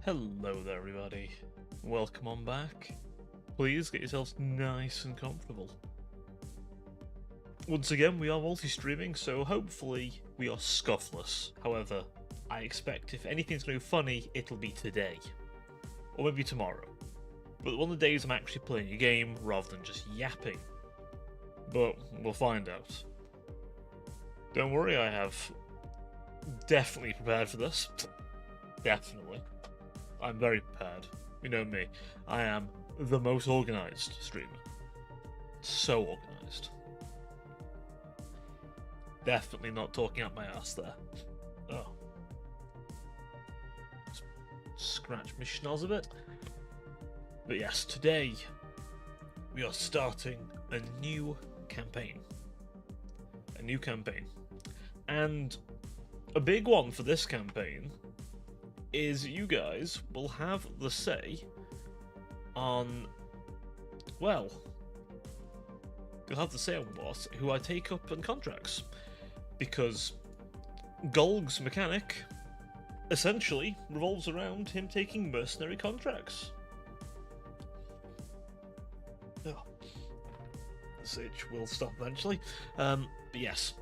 Hello there everybody, welcome on back. Please get yourselves nice and comfortable. Once again we are multi-streaming, so hopefully we are scuffless. However, I expect if anything's going to be funny, it'll be today. Or maybe tomorrow. But one of the days I'm actually playing a game rather than just yapping. But we'll find out. Don't worry, I have definitely prepared for this. Definitely. I'm very prepared. You know me. I am the most organised streamer. So organised. Definitely not talking out my ass there. Oh. Scratch my schnoz a bit. But yes, today we are starting a new campaign. A new campaign. And a big one for this campaign is you guys will have the say on, well, you'll have the say on who I take up on contracts. Because Golg's mechanic essentially revolves around him taking mercenary contracts. Oh. The itch will stop eventually. But yes,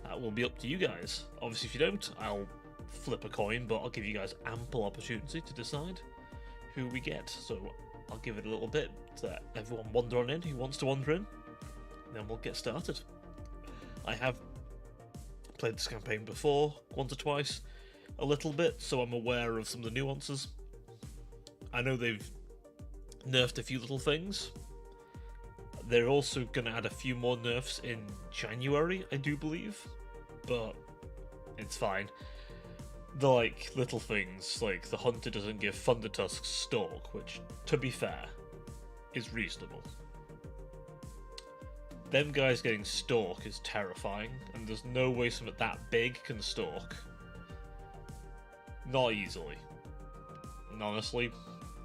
that will be up to you guys. Obviously, if you don't, I'll flip a coin, but I'll give you guys ample opportunity to decide who we get. So I'll give it a little bit to let everyone wander on in who wants to wander in, and then we'll get started. I have played this campaign before, once or twice, a little bit, so I'm aware of some of the nuances. I know they've nerfed a few little things. They're also going to add a few more nerfs in January, I do believe, but it's fine. The little things, like the hunter doesn't give Thundertusk stalk, which, to be fair, is reasonable. Them guys getting stalk is terrifying, and there's no way something that big can stalk. Not easily. And honestly,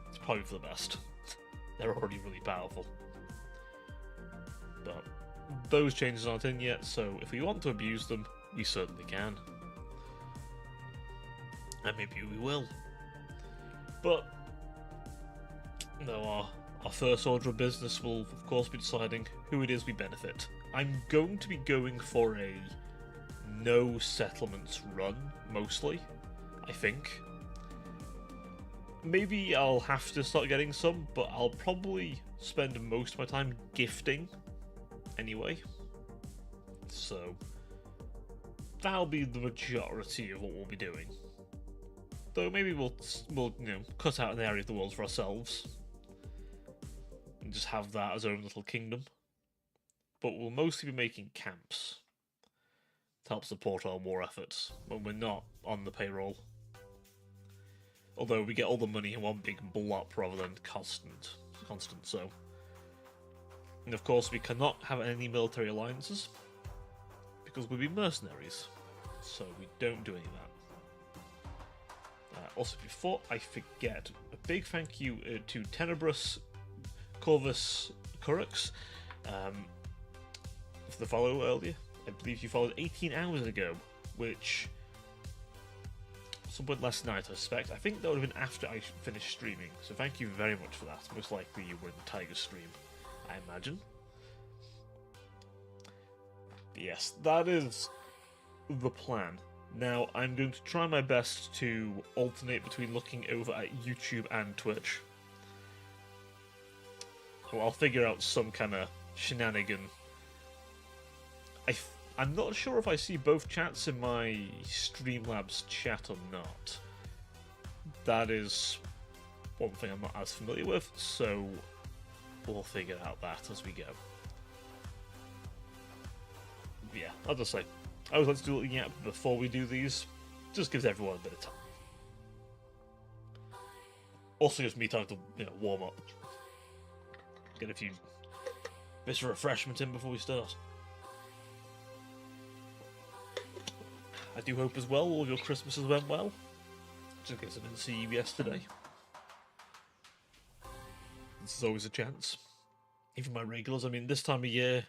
it's probably for the best. They're already really powerful. But those changes aren't in yet, so if we want to abuse them, we certainly can. And maybe we will. But no, our first order of business will of course be deciding who it is we benefit. I'm going to be going for a no settlements run, mostly, I think. Maybe I'll have to start getting some, but I'll probably spend most of my time gifting anyway. So that'll be the majority of what we'll be doing. Though maybe we'll cut out an area of the world for ourselves and just have that as our own little kingdom. But we'll mostly be making camps to help support our war efforts when we're not on the payroll. Although we get all the money in one big blop rather than constant. So, and of course we cannot have any military alliances because we'll be mercenaries. So we don't do any of that. Also, before I forget, a big thank you to Tenebrous Corvus Curux for the follow earlier. I believe you followed 18 hours ago, which some point last night, I suspect. I think that would have been after I finished streaming, so thank you very much for that. Most likely you were in the Tiger stream, I imagine. But yes, that is the plan. Now, I'm going to try my best to alternate between looking over at YouTube and Twitch. So I'll figure out some kind of shenanigan. I'm not sure if I see both chats in my Streamlabs chat or not. That is one thing I'm not as familiar with, so we'll figure out that as we go. But yeah, I'll just say, I always like to do a little yap before we do these. Just gives everyone a bit of time. Also gives me time to, warm up. Get a few bits of refreshment in before we start. I do hope as well all of your Christmases went well. Just in case I didn't see you yesterday. This is always a chance. Even my regulars, I mean, this time of year,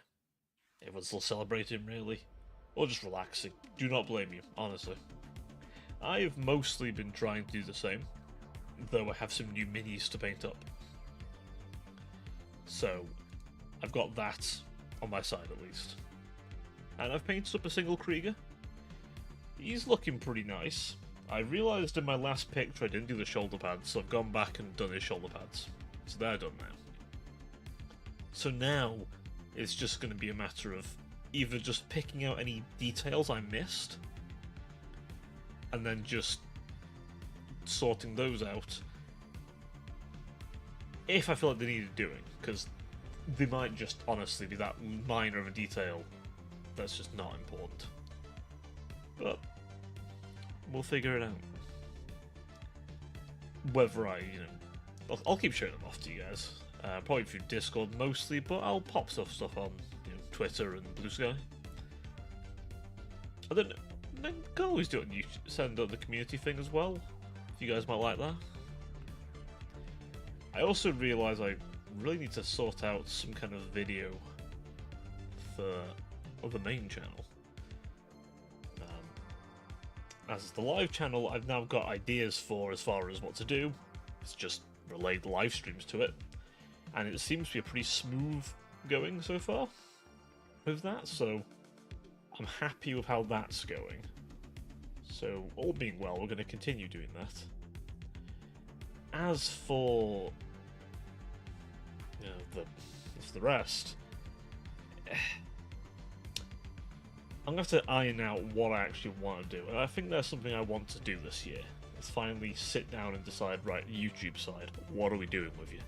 everyone's still celebrating, really. Or just relaxing. Do not blame you, honestly. I've mostly been trying to do the same. though I have some new minis to paint up. So I've got that on my side at least. And I've painted up a single Krieger. He's looking pretty nice. I realised in my last picture I didn't do the shoulder pads, so I've gone back and done his shoulder pads. So they're done now. So now it's just going to be a matter of either just picking out any details I missed and then just sorting those out if I feel like they needed doing, because they might just honestly be that minor of a detail that's just not important. But we'll figure it out. Whether I'll keep showing them off to you guys. Probably through Discord mostly, but I'll pop stuff on Twitter and Blue Sky. I don't know. Then can always do it on YouTube. Send out the community thing as well. If you guys might like that. I also realise I really need to sort out some kind of video for the main channel. As the live channel, I've now got ideas for as far as what to do. It's just relate the live streams to it. And it seems to be a pretty smooth going so far with that, so I'm happy with how that's going. So, all being well, we're going to continue doing that. As for the rest, I'm going to have to iron out what I actually want to do, and I think there's something I want to do this year. Let's finally sit down and decide, right, YouTube side, what are we doing with you?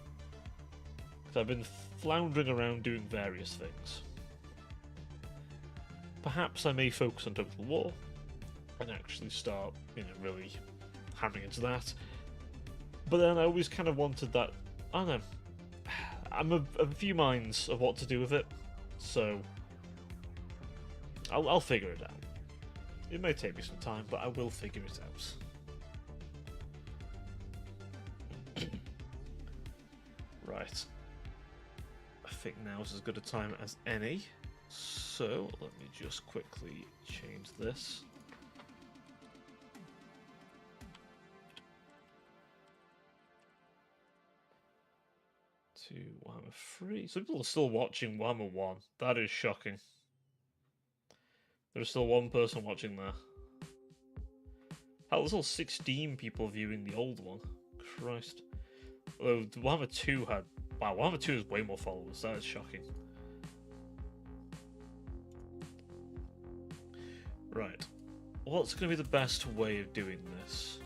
Because I've been floundering around doing various things. Perhaps I may focus on Total War and actually start, really hammering into that. But then I always kind of wanted that, I don't know, I'm of a few minds of what to do with it, so I'll figure it out. It may take me some time, but I will figure it out. Right. I think now is as good a time as any. So, let me just quickly change this. To Warhammer 3. Some people are still watching Warhammer 1. That is shocking. There's still one person watching there. Hell, there's still 16 people viewing the old one. Christ. Although Warhammer 2 had... Wow, Warhammer 2 has way more followers. That is shocking. Right. What's going to be the best way of doing this?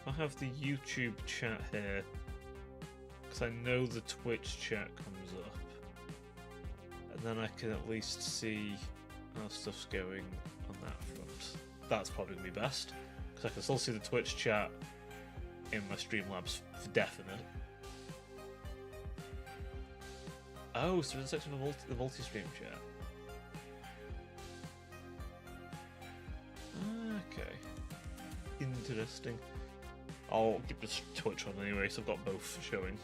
I have the YouTube chat here, because I know the Twitch chat comes up. And then I can at least see how stuff's going on that front. That's probably going to be best, because I can still see the Twitch chat in my Streamlabs for definite. Oh, so there's a section of the multi-stream chat. Okay. Interesting. I'll keep this Twitch on anyway, so I've got both showing.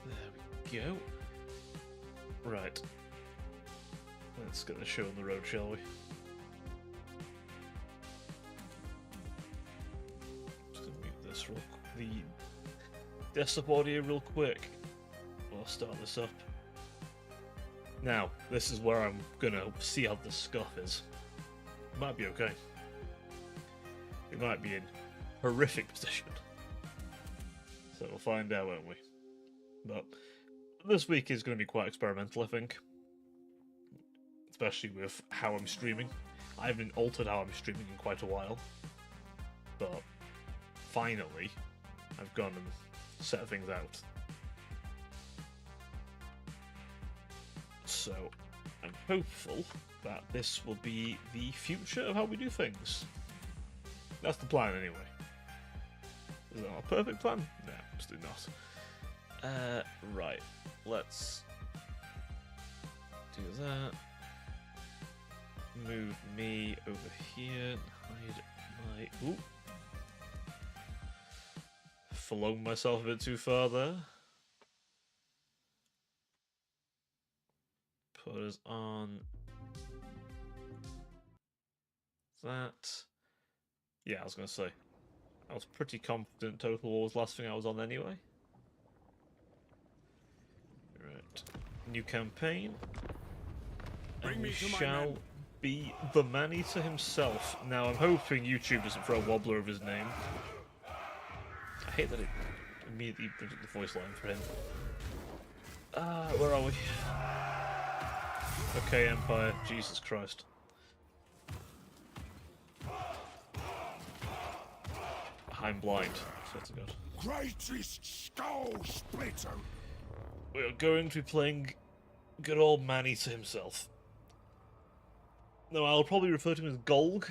There we go. Right. Let's get the show on the road, shall we? Just gonna mute this the desktop audio real quick. I'll start this up. Now, this is where I'm gonna see how the scuff is. It might be okay. It might be in horrific position. So we'll find out, won't we? But this week is going to be quite experimental, I think. Especially with how I'm streaming. I haven't altered how I'm streaming in quite a while. But finally, I've gone and set things out. So I'm hopeful that this will be the future of how we do things. That's the plan, anyway. Is that a perfect plan? No, absolutely not. Right. Let's do that. Move me over here. Hide my... Ooh. Flung myself a bit too far there. Put us on that... Yeah, I was going to say. I was pretty confident Total War was the last thing I was on anyway. Right. New campaign. And we shall be the Man-Eater himself. Now, I'm hoping YouTube doesn't throw a wobbler of his name. I hate that it immediately brings up the voice line for him. Where are we? Okay, Empire. Jesus Christ. I'm blind. Swear to God. Greatest skull splitter. We are going to be playing good old Man-Eater himself. No, I'll probably refer to him as Golg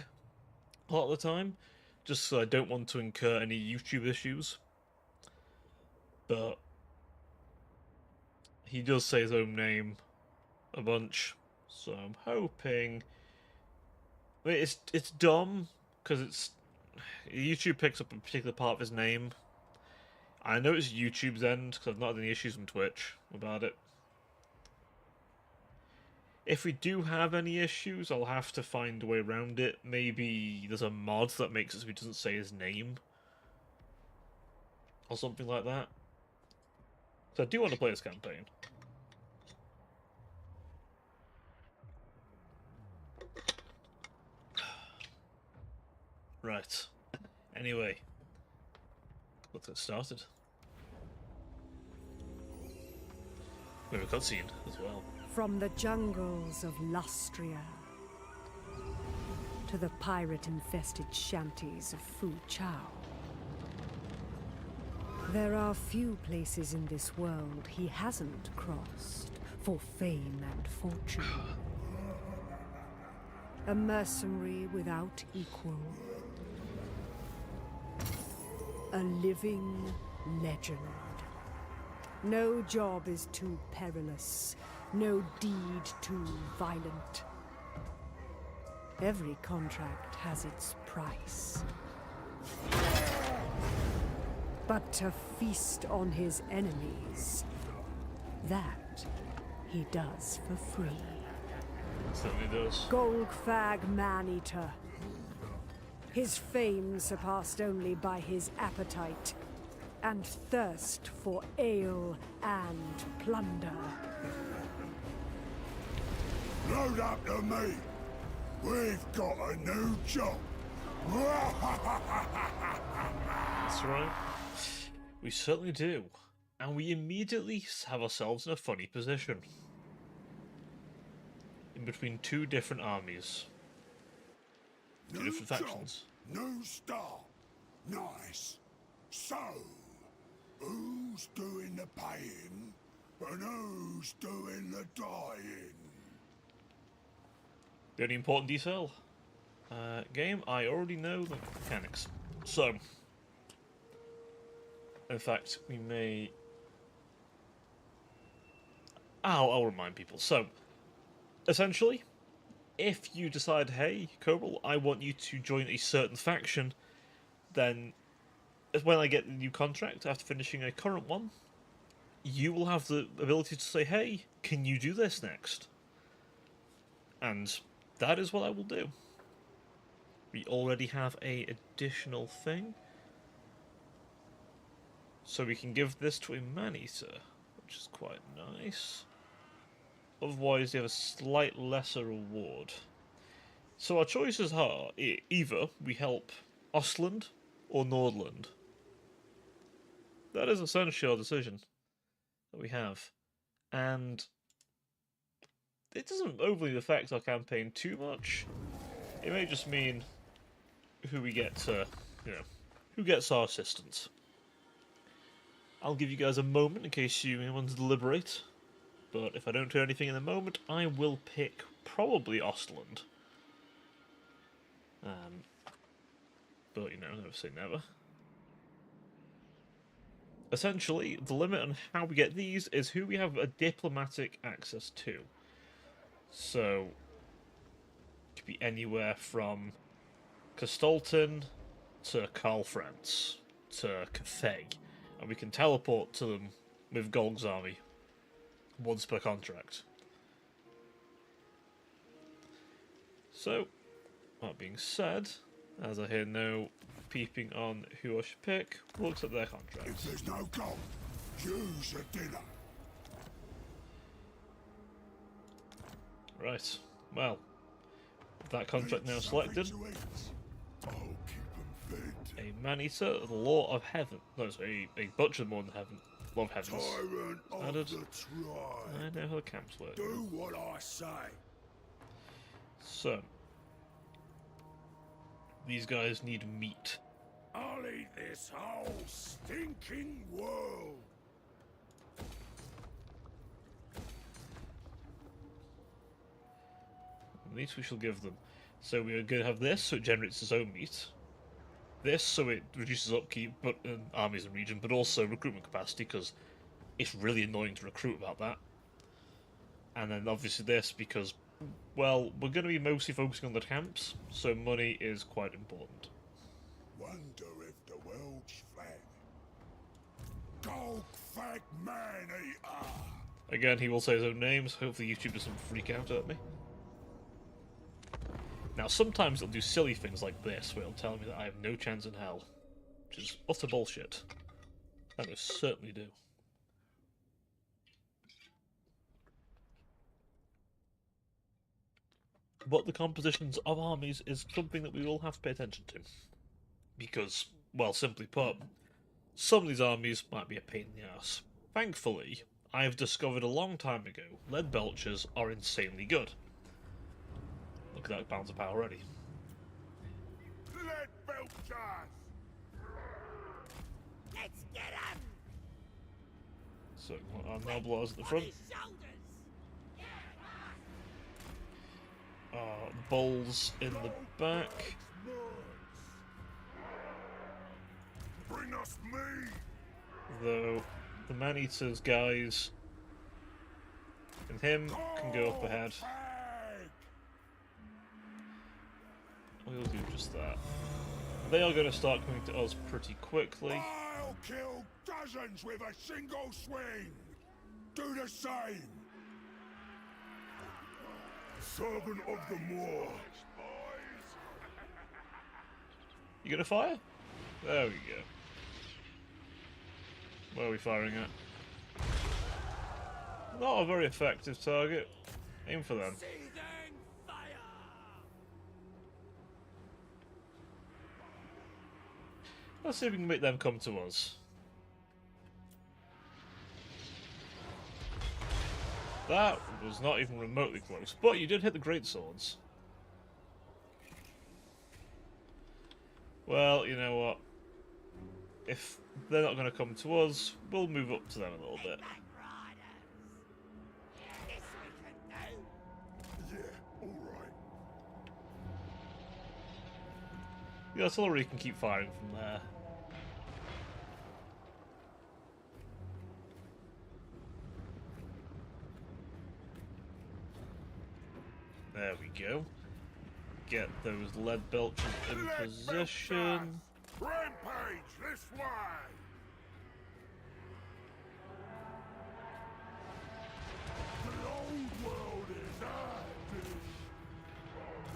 a lot of the time, just so I don't want to incur any YouTube issues. But he does say his own name a bunch, so I'm hoping... I mean, it's dumb, because it's... YouTube picks up a particular part of his name. I know it's YouTube's end, because I've not had any issues from Twitch about it. If we do have any issues, I'll have to find a way around it. Maybe there's a mod that makes it so he doesn't say his name. Or something like that. So I do want to play this campaign. Right. Anyway. Let's get started. We have a cutscene as well. From the jungles of Lustria to the pirate-infested shanties of Fu Chao, there are few places in this world he hasn't crossed for fame and fortune. A mercenary without equal. A living legend. No job is too perilous. No deed too violent. Every contract has its price. But to feast on his enemies, that he does for free. Certainly does. Golgfag Man-Eater. His fame surpassed only by his appetite and thirst for ale and plunder. Load up the meat. We've got a new job. That's right. We certainly do. And we immediately have ourselves in a funny position. In between two different armies. Two different factions. New start. Nice. So, who's doing the paying and who's doing the dying? The only important detail, game, I already know the mechanics. So, in fact, we may... I'll remind people. So, essentially, if you decide, hey, Cobral, I want you to join a certain faction, then when I get the new contract after finishing a current one, you will have the ability to say, hey, can you do this next? And that is what I will do. We already have a additional thing. So we can give this to a Man-Eater, which is quite nice. Otherwise, they have a slight lesser reward. So our choices are, either we help Ostland or Nordland. That is essentially our decision that we have. And it doesn't overly affect our campaign too much. It may just mean who we get to, who gets our assistance. I'll give you guys a moment in case you want to deliberate. But if I don't do anything in the moment, I will pick probably Ostland. But, never say never. Essentially, the limit on how we get these is who we have a diplomatic access to. So, it could be anywhere from Kastolton to Karl Franz to Cathay. And we can teleport to them with Golg's army. Once per contract. So, That being said, as I hear no peeping on who I should pick, we'll accept their If contracts. there's no gold, use a dinner. Right. Well, with that contract now Need selected, something to eat. I'll keep 'em fed. a man-eater, the Law of Heaven. No, sorry, a butcher more than heaven. Law of Heavens. Tyrant of Added. the tribe. I know how the camps work. Do what I say. So, these guys need meat. I'll eat this whole stinking world. Meat we shall give them. So we are going to have this, so it generates its own meat. This, so it reduces upkeep, but in armies and region, but also recruitment capacity, because it's really annoying to recruit about that. And then obviously this, because, well, we're going to be mostly focusing on the camps, so money is quite important. Wonder if the world's flag. Gold fag man eater. Again, he will say his own names. Hopefully YouTube doesn't freak out at me. Now, sometimes it'll do silly things like this, where it'll tell me that I have no chance in hell. Which is utter bullshit. That will certainly do. But the compositions of armies is something that we will have to pay attention to. Because, well, simply put, some of these armies might be a pain in the ass. Thankfully, I have discovered a long time ago, lead belchers are insanely good. Look at that balance of power already. Let Belchers. Let's get him! So, our Noblars at the front. His shoulders! Bowls in the back. Bring us meat. Though, the man-eaters guys and him can go up ahead. Fag. We'll do just that. They are going to start coming to us pretty quickly. I'll kill dozens with a single swing. Do the same. Servant of the Moor. You gonna fire? There we go. Where are we firing at? Not a very effective target. Aim for them. Seething fire! Let's see if we can make them come to us. That was not even remotely close, but you did hit the great swords. Well, you know what? If they're not going to come to us, we'll move up to them a little bit. Back riders! This we can do! Yeah, alright. The artillery can keep firing from there. There we go. Get those lead belchers in Let position. Belchers. Rampage this way. The old world is active.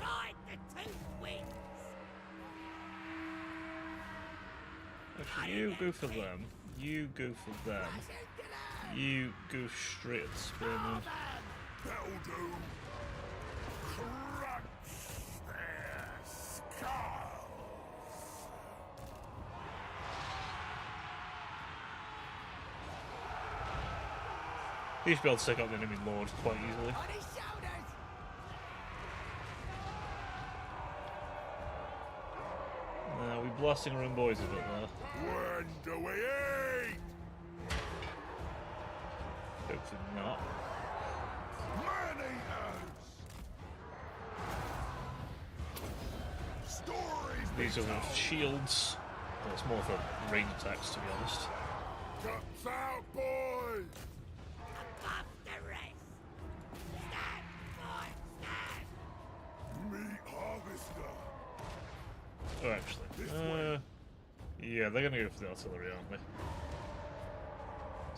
Ride the tooth wings! Actually, you go for them. You go for them. You go straight at the spearmen. That'll do. Crunch their skulls. You should be able to take out the enemy lord quite easily. On his shoulders! Now we're blasting our own boys a bit there. When do we eat? Hopefully not. Man-eaters. Stories. These be are with told. shields. Well, it's more for range attacks, to be honest. Guts out, boys. Above the rest! Stand, boy, stand! Meat harvester. Oh, actually. This way. Yeah, they're gonna go for the artillery, aren't they?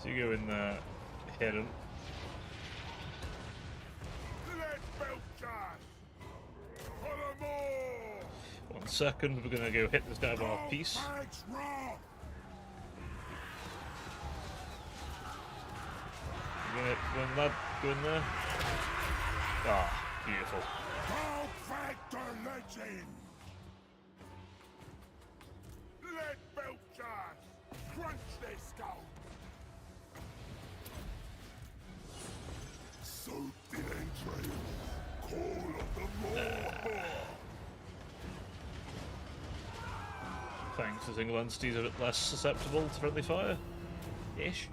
So you go in there, hit them. Let Belchers. For the more. In a second, we're gonna go hit this guy with our piece. Dogs wrong. Go in, lad. Go in there. Ah, beautiful. Dog factor legend. Let Belcher crunch their skull. Soaked in entrails. Call of the Maw. Thanks, the single entities are a bit less susceptible to friendly fire. Ish.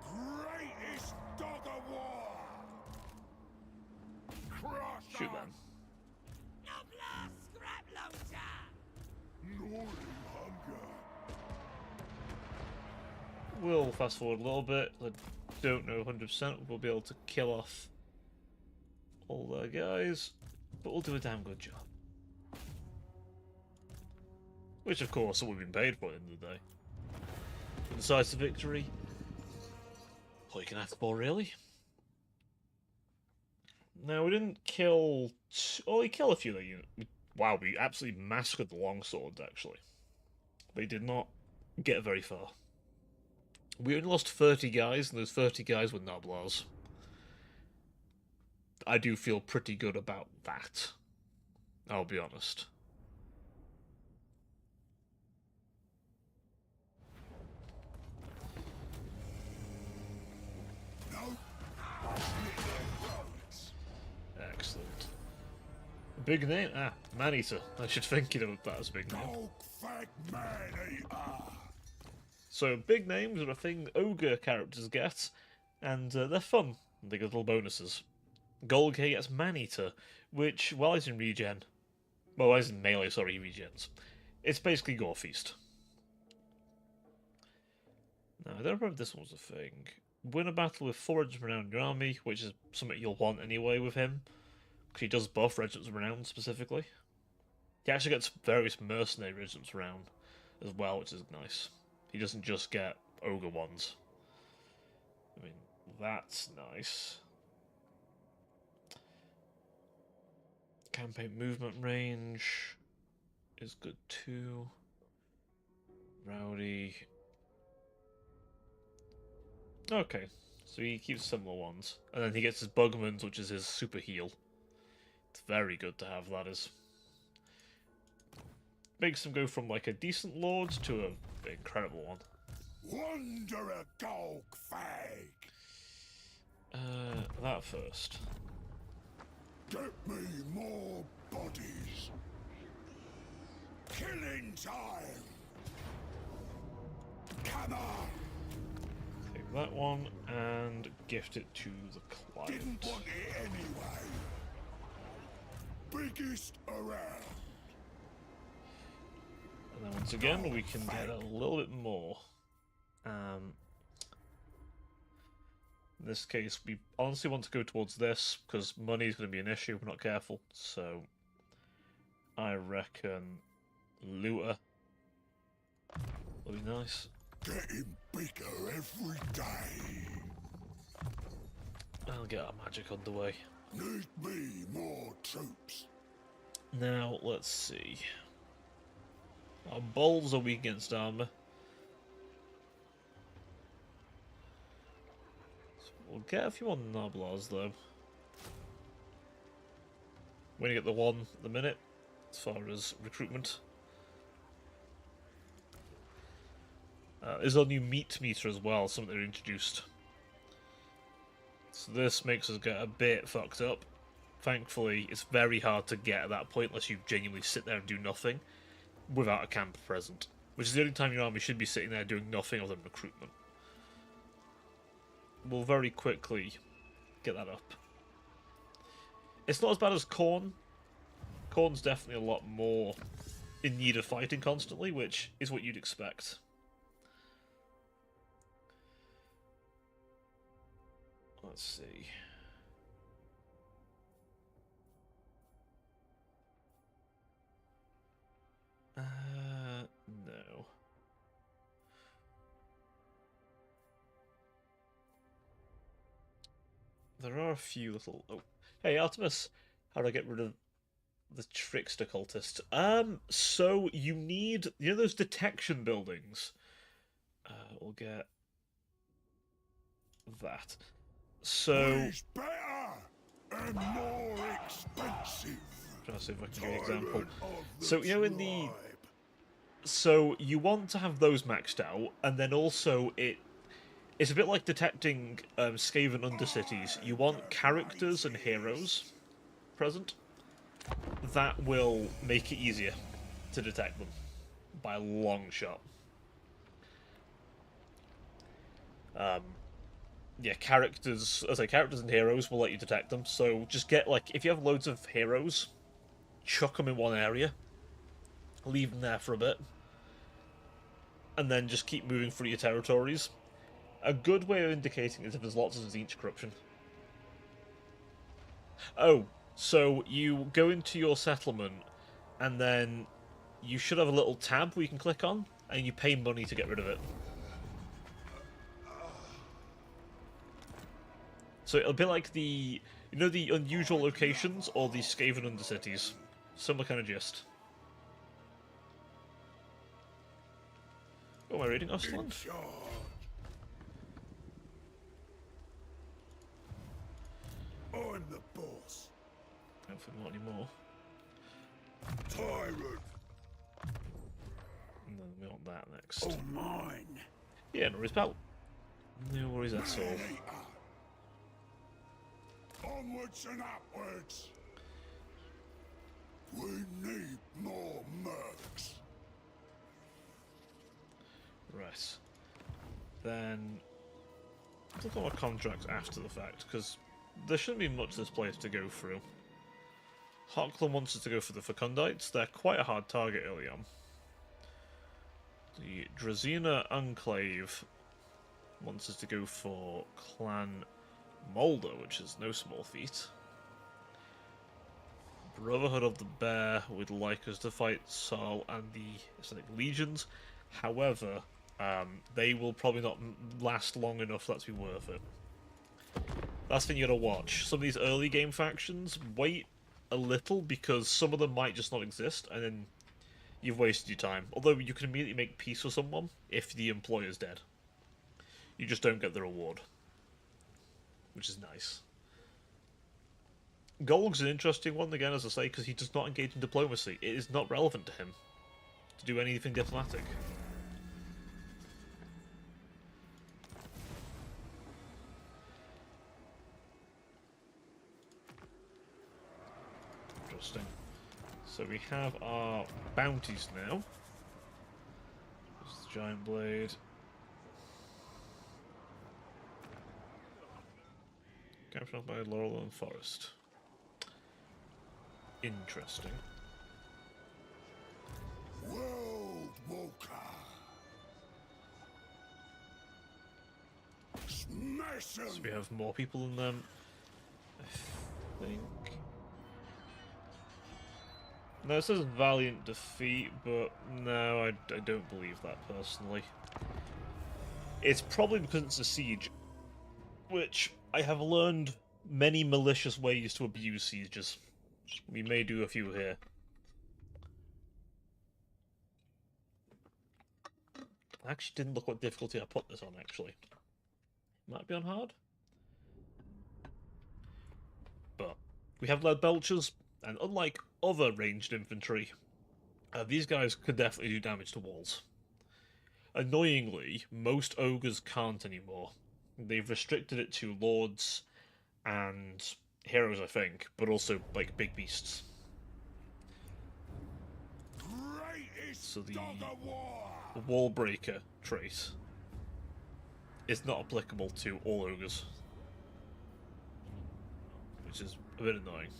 Greatest dog of war. Crush Shoot on. them. Nobler scrap launcher! Gnawing hunger. We'll fast forward a little bit. I don't know 100% we'll be able to kill off all their guys, but we'll do a damn good job. Which, of course, we've been paid for at the end of the day. Besides the victory, all you can ask for, really. Now, we didn't kill... Oh, we killed a few of the units. Wow, we absolutely massacred the longswords, actually. They did not get very far. We only lost 30 guys, and those 30 guys were Noblars. I do feel pretty good about that. I'll be honest. Excellent. Big name? Ah, Maneater. I should think of that as a big name. Dog fag man-eater. So, big names are a thing ogre characters get, and they're fun. They get little bonuses. Golgay gets Maneater, which, while he's in regen... Well, while he's in melee, sorry, he regens. It's basically Gore Feast. Now, I don't remember if this one was a thing. Win a battle with 4 Regiments of Renown in your army, which is something you'll want anyway with him, because he does buff Regiments of Renown specifically. He actually gets various mercenary Regiments of Renown as well, which is nice. He doesn't just get ogre ones. I mean, that's nice. Campaign movement range is good too. Rowdy. Okay, so he keeps similar ones. And then he gets his Bugmans, which is his super heal. It's very good to have, that is. Makes him go from like a decent lord to an incredible one. Wanderer dog fag. That first. Get me more bodies. Killing time. Come on. Take that one and gift it to the client. Didn't want it anyway. Biggest around. And then once again, we can get a little bit more. In this case, we honestly want to go towards this, because money is going to be an issue if we're not careful. So, I reckon Looter will be nice. Getting bigger every day. I'll get our magic underway. Need me more troops. Now, let's see. Our bowls are weak against armor. So we'll get a few more Noblars, though. We're going to get the one at the minute, as far as recruitment. There's a new meat meter as well, something they introduced. So this makes us get a bit fucked up. Thankfully, it's very hard to get at that point unless you genuinely sit there and do nothing without a camp present. Which is the only time your army should be sitting there doing nothing other than recruitment. We'll very quickly get that up. It's not as bad as Khorne. Khorne's definitely a lot more in need of fighting constantly, which is what you'd expect. Let's see. No. There are a few little... Oh, hey Artemis! How do I get rid of The trickster cultist. So you need, you know, those detection buildings. We'll get that. So He's better and more expensive. trying to see if I can give you an example. Tyrant of the So you know, in the tribe. so you want to have those maxed out, and then also it's a bit like detecting Skaven Undercities. You want characters and heroes present. That will make it easier to detect them by a long shot. Yeah, characters, as I say, characters and heroes will let you detect them. So just get, like, if you have loads of heroes, chuck them in one area, leave them there for a bit, and then just keep moving through your territories. A good way of indicating is if there's lots of Tzeentch corruption. Oh, so you go into your settlement, and then you should have a little tab where you can click on, and you pay money to get rid of it. So it'll be like the, you know, the unusual locations or the Skaven Undercities. Similar kind of gist. Oh, am I reading Ostland? Charge. I'm the boss. Hopefully not anymore. Tyrant. And then we want that next. Oh, mine. Yeah, no worries, pal. No worries at all. Man-eater. Onwards and upwards. We need more mercs. Right. Then look at my contracts after the fact, because there shouldn't be much this place to go through. Hochland wants us to go for the Fecundites. They're quite a hard target early on. The Drazina Enclave wants us to go for Clan Molder, which is no small feat. Brotherhood of the Bear would like us to fight Saul and the Islamic Legions. However, they will probably not last long enough for that to be worth it. That's the thing you gotta watch. Some of these early game factions, wait a little, because some of them might just not exist, and then you've wasted your time. Although you can immediately make peace with someone if the employer's dead. You just don't get the reward, which is nice. Golg's an interesting one, again, as I say, because he does not engage in diplomacy. It is not relevant to him to do anything diplomatic. Interesting. So we have our bounties now. There's the Giant Blade. Captured by Laurel and Forest. Interesting. World Walker. Smash So 'em. we have more people than them. I think. No, it says valiant defeat, but no, I don't believe that personally. It's probably because it's a siege, which I have learned many malicious ways to abuse sieges. We may do a few here. I actually didn't look what difficulty I put this on, actually. Might be on hard. But we have lead belchers, and unlike other ranged infantry, these guys could definitely do damage to walls. Annoyingly, most ogres can't anymore. They've restricted it to lords and heroes, I think, but also like big beasts. Greatest So the dog of war. wall breaker trait is not applicable to all ogres, which is a bit annoying.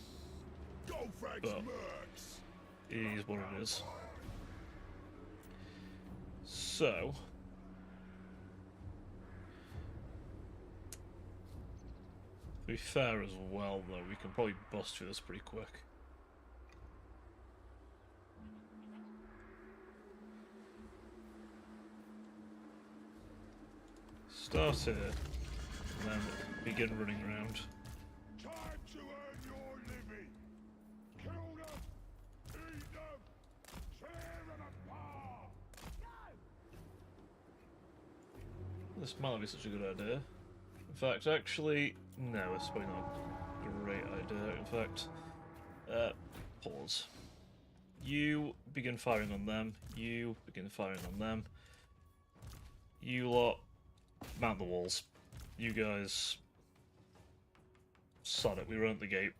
Golfag's But- mercs. It is what it is. So, to be fair as well, though, we can probably bust through this pretty quick. Start here, and then begin running around. Time to earn your living. Kill them This might not be such a good idea. In fact, actually, no, it's probably not a great idea. In fact, pause. You begin firing on them. You begin firing on them. You lot mount the walls. You guys, sod it. We run at the gate.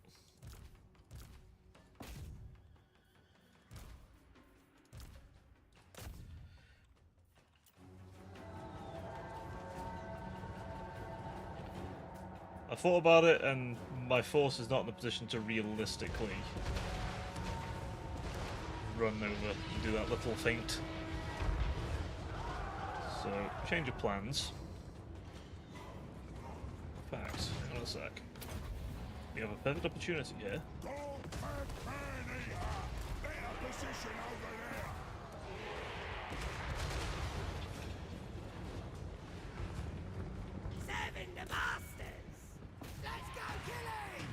I thought about it, and my force is not in a position to realistically run over and do that little feint. So, change of plans. In fact, hang on a sec. We have a perfect opportunity here. Go back, man-eater! Better position over there! Serving the masters! Let's go killing!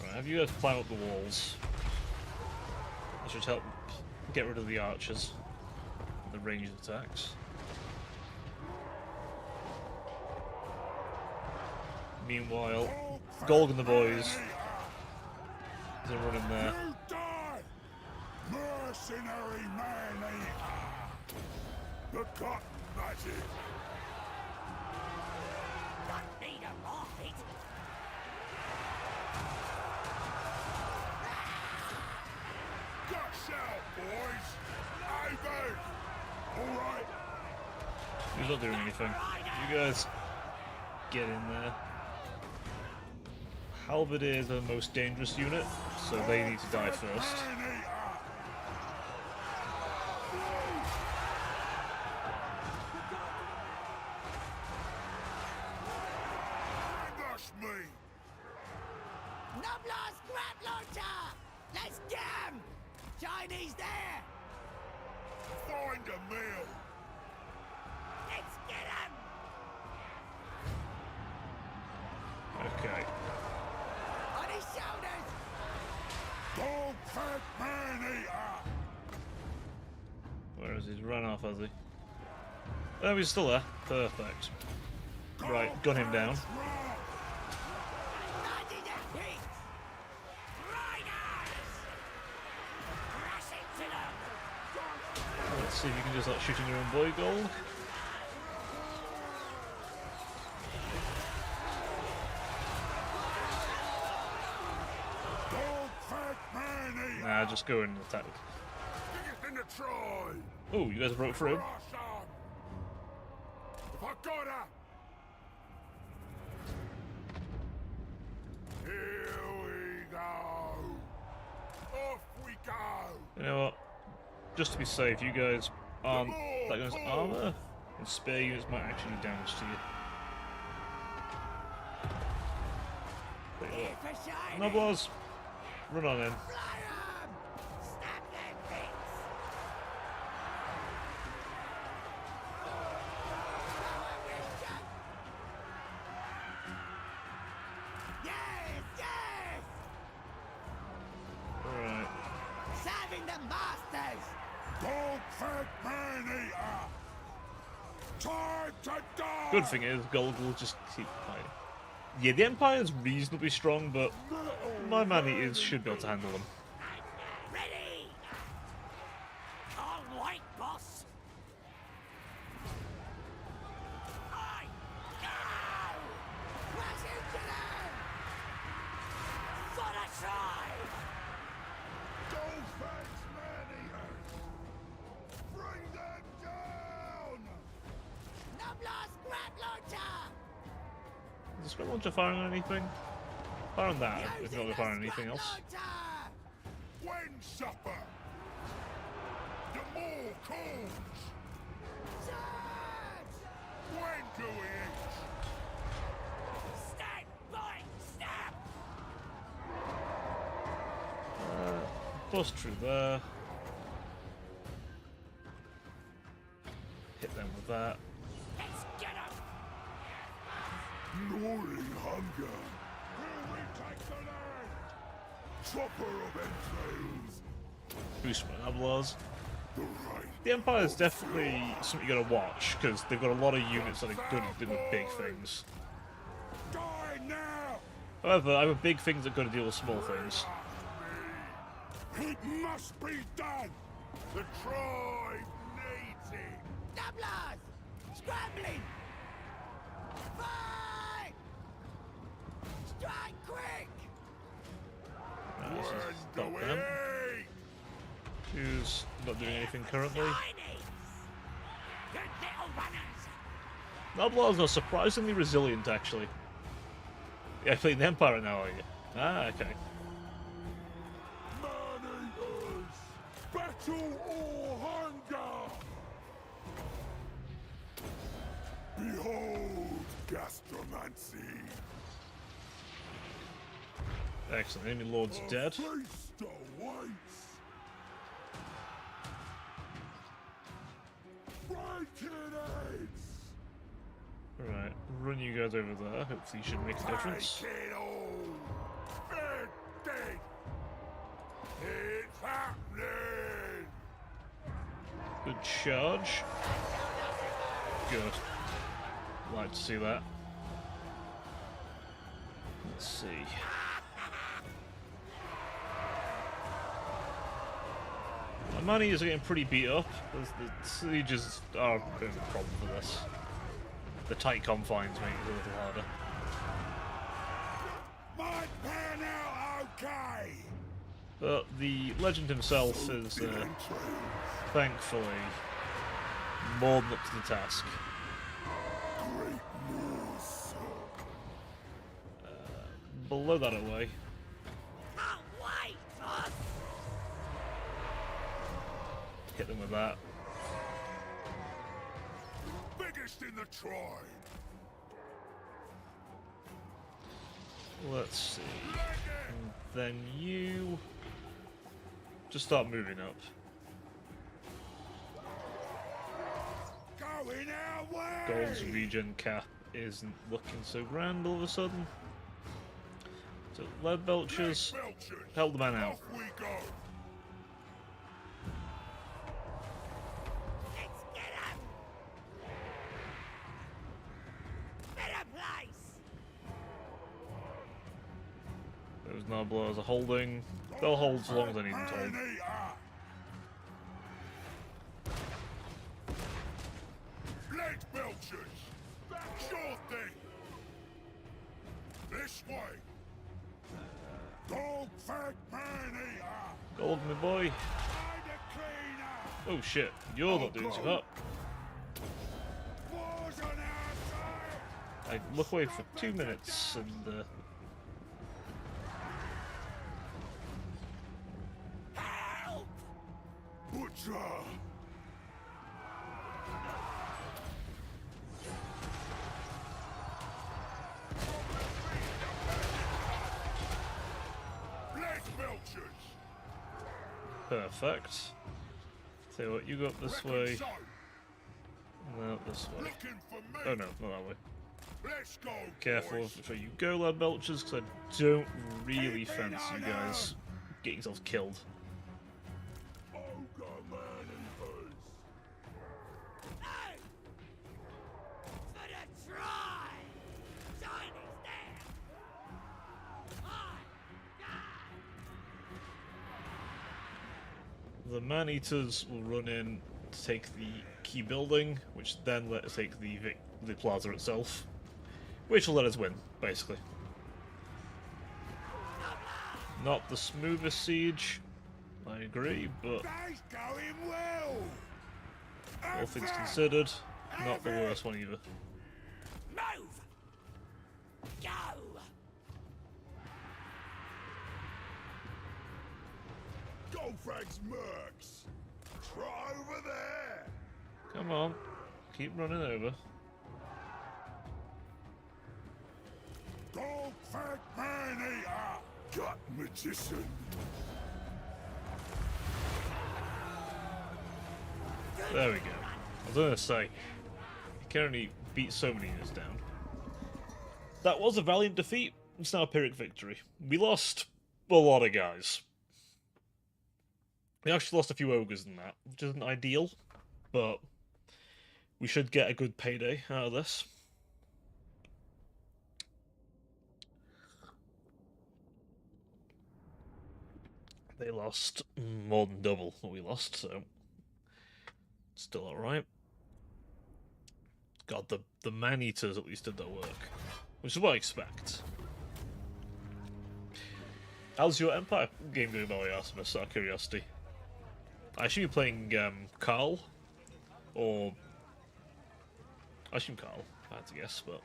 Right, have you guys climb up the walls. That should help get rid of the archers. The ranged attacks. Meanwhile, Golg and the boys is running there. You die! Mercenary man-eater! The cut magic! Don't need a rocket! Gush out, boys! Amen! Alright, He's not doing anything. You guys get in there. Halberdiers are the most dangerous unit, so they need to die first. man-eater! Ambush me! Noblar's grab launcher! Let's get 'em! Chinese there! Find a meal! Let's get 'em! Okay. On his shoulders! Dog-fed man-eater! Where is he? He's run off, has he? Oh, he's still there. Perfect. Right, gun him down. Bloody the heat! Riders! Crash into them! Let's see if you can just start shooting your own boy, Gold. Dog-fed man-eater! Nah, just go and attack. Biggest in the tribe! Oh, you guys broke through. Rush on! If I got her! Here we go! Off we go! You know what? Just to be safe, you guys aren't that guy's armor, and spare units might actually do damage to you. Wait, Here what? for shining! Noblars, run on in. Fly 'em! Stab their bits! Yes, yes! Alright. Serving the masters! Dog-fed man-eater! Time to die! Good thing is, Gold will just keep fighting. Yeah, the Empire's reasonably strong, but my man-eaters should be able to handle them. Ready! All right, boss! I go! Crash into them! For the tribe! Dog-fed man-eaters! Bring them down! Noblar's grab launcher! Is the scrap launcher firing on anything? Fire on that, if Using not the firing on anything scrap else. launcher! When supper? The more calls! Charge! When do we eat? Stand by! Snap! Bust through there. Hit them with that. Let's get 'em! Gnawing hunger! Here we take the land! Chopper of entrails! Boost my Noblars. The Empire is definitely something you gotta watch, because they've got a lot of units that are good at doing big things. Die now! However, I'm a big things that gotta deal with small things. It must be done! The tribe needs it! Doublers! Scrambling! Fight! Strike quick! This is When stop do we them. eat? Who's not doing anything currently? Chinese! Good little runners! Noblars are surprisingly resilient, actually. Yeah, playing the Empire now, are you? Ah, okay. Man-eaters! Battle or hunger! Behold gastromancy! Excellent. Enemy Lord's A dead. feast awaits! Breaking heads! Right, run you guys over there. Hopefully, you should make a difference. Take it all! They're dead! It's happening! Good charge. Good. Like to see that. Let's see. My money is getting pretty beat up. The sieges are a bit of a problem for this. The tight confines make it a little harder. Might pan out okay! But the legend himself is, thankfully, more than up to the task. Great news, Blow that away. Can't wait, boss! Hit them with that. biggest in the tribe! Let's see. And then you just start moving up. Going our way! Gold's regen cap isn't looking so grand all of a sudden. So lead belchers, Belchers, help the man out. off we go! Let's get him! Better place! Those Noblars are holding. They'll hold so long as I need them to hold. Man-eater! Leg belchers! Sure thing! This way! Dog fat man-eater! Gold, my boy. Find a cleaner! Oh shit, you're not doing too hot. War's on our side! I look away for 2 minutes and Help! Butcher! Leg belchers! perfect. Tell you what, you go up this Reckon way. so. No, this way. Looking for me! Oh no, not that way. Let's go, Careful boys. before you go, lad belchers, because I don't really fancy you guys getting yourselves killed. Ogre man-eaters! No! For the tribe! Chinese there! The man-eaters will run in to take the key building, which then let us take the plaza itself, which will let us win, basically. Not the smoothest siege, I agree, but That's going well! all things considered, not the worst one either. Move! Go! Goldfrag's mercs! Try over there! Come on, keep running over. Goldfag man-eater! Gut magician! There we go. I was gonna say, you can only beat so many units down. That was a valiant defeat. It's now a Pyrrhic victory. We lost a lot of guys. We actually lost a few ogres in that, which isn't ideal, but we should get a good payday out of this. They lost more than double what we lost, so still alright. God, the man-eaters at least did their work, which is what I expect. How's your Empire game going, by the way, Artemis, out of curiosity? I assume you're playing Carl, or... I assume Carl, I had to guess, but...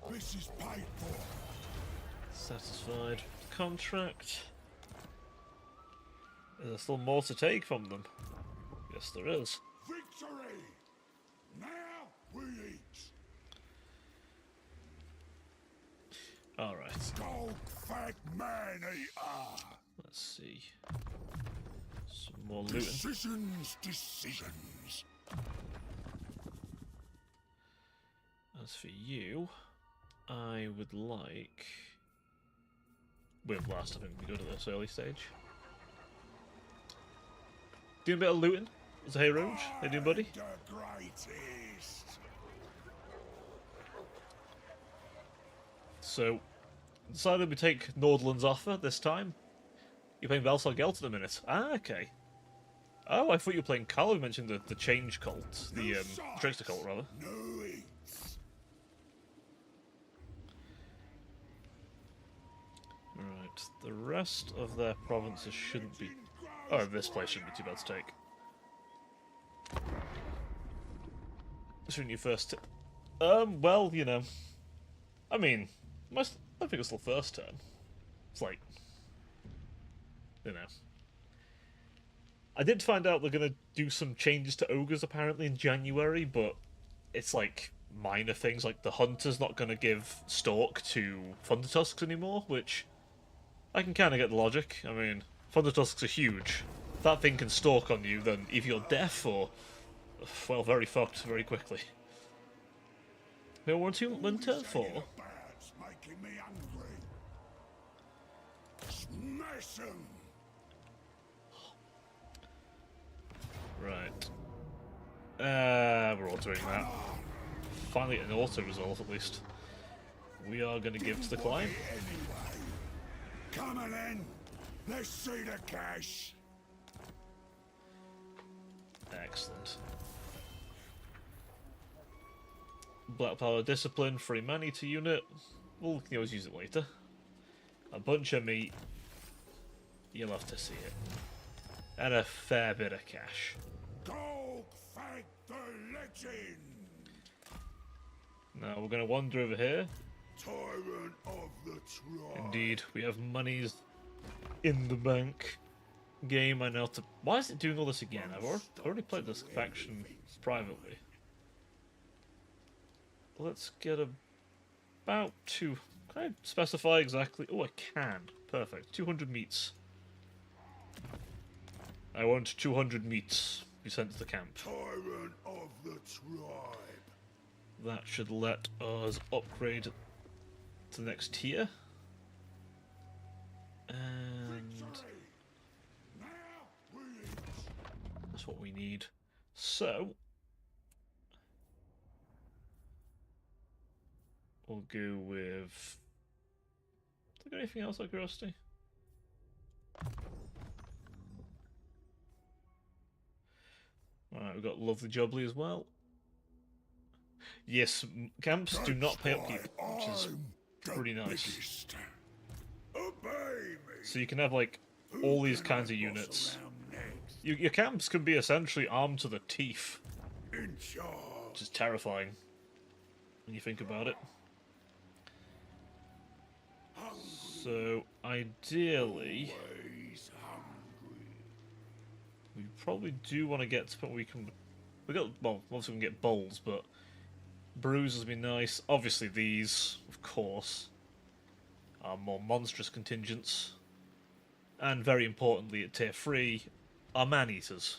This is paid for. Satisfied. Contract. Is there still more to take from them? Yes, there is. Victory! Now we eat. Alright, Dog fat man eater. let's see. Some more looting. Decisions. As for you, I would like... With Blast, I think we go to this early stage. Doing a bit of looting? Is Hey Roach? How you doing, buddy? The greatest. So, decided we take Nordland's offer this time. You're playing Valsar Gelt in a minute. Ah, okay. Oh, I thought you were playing Carl. You mentioned the Change Cult. The Trickster Cult, rather. No eats. Right, the rest of their provinces shouldn't be... Oh, this place shouldn't be too bad to take. Shouldn't you first... well, you know... I mean, I think it's the first turn. It's like... You know... I did find out they're going to do some changes to ogres apparently in January, but it's like minor things, like the hunter's not going to give stalk to Thundertusks anymore, which I can kind of get the logic. I mean, Thundertusks are huge. If that thing can stalk on you, then either you're deaf or, well, very fucked very quickly. We want to win turn 4. Bad's making me hungry. Smash 'em. Right. We're autoing that. Finally an auto resolve, at least. We are going to give to the climb. Anyway, come on in. Let's see the cash. Excellent. Black Power Discipline, free man-eater unit. Well, we can always use it later. A bunch of meat. You'll have to see it. And a fair bit of cash. Dog fight the legend. Now we're going to wander over here. Tyrant of the tribe. Indeed, we have monies in the bank. Game I know to... Why is it doing all this again? I've already played this faction privately. Let's get about 2... Can I specify exactly? Oh, I can. Perfect. 200 meats. I want 200 meats be sent to the camp. Tyrant of the tribe. That should let us upgrade to the next tier. And Now we eat. that's what we need. So we'll go with... Have I got anything else like curiosity? Alright, we've got Lovely Jubbly as well. Yes, camps do not pay upkeep, which is pretty nice. Obey me. So you can have like all these kinds of units. Your camps can be essentially armed to the teeth, In charge. which is terrifying when you think about it. So ideally, Always hungry. we probably do want to get to the point where we can... well, obviously we can get bowls, but bruises would be nice. Obviously these, of course, are more monstrous contingents. And very importantly, at tier 3, are man-eaters.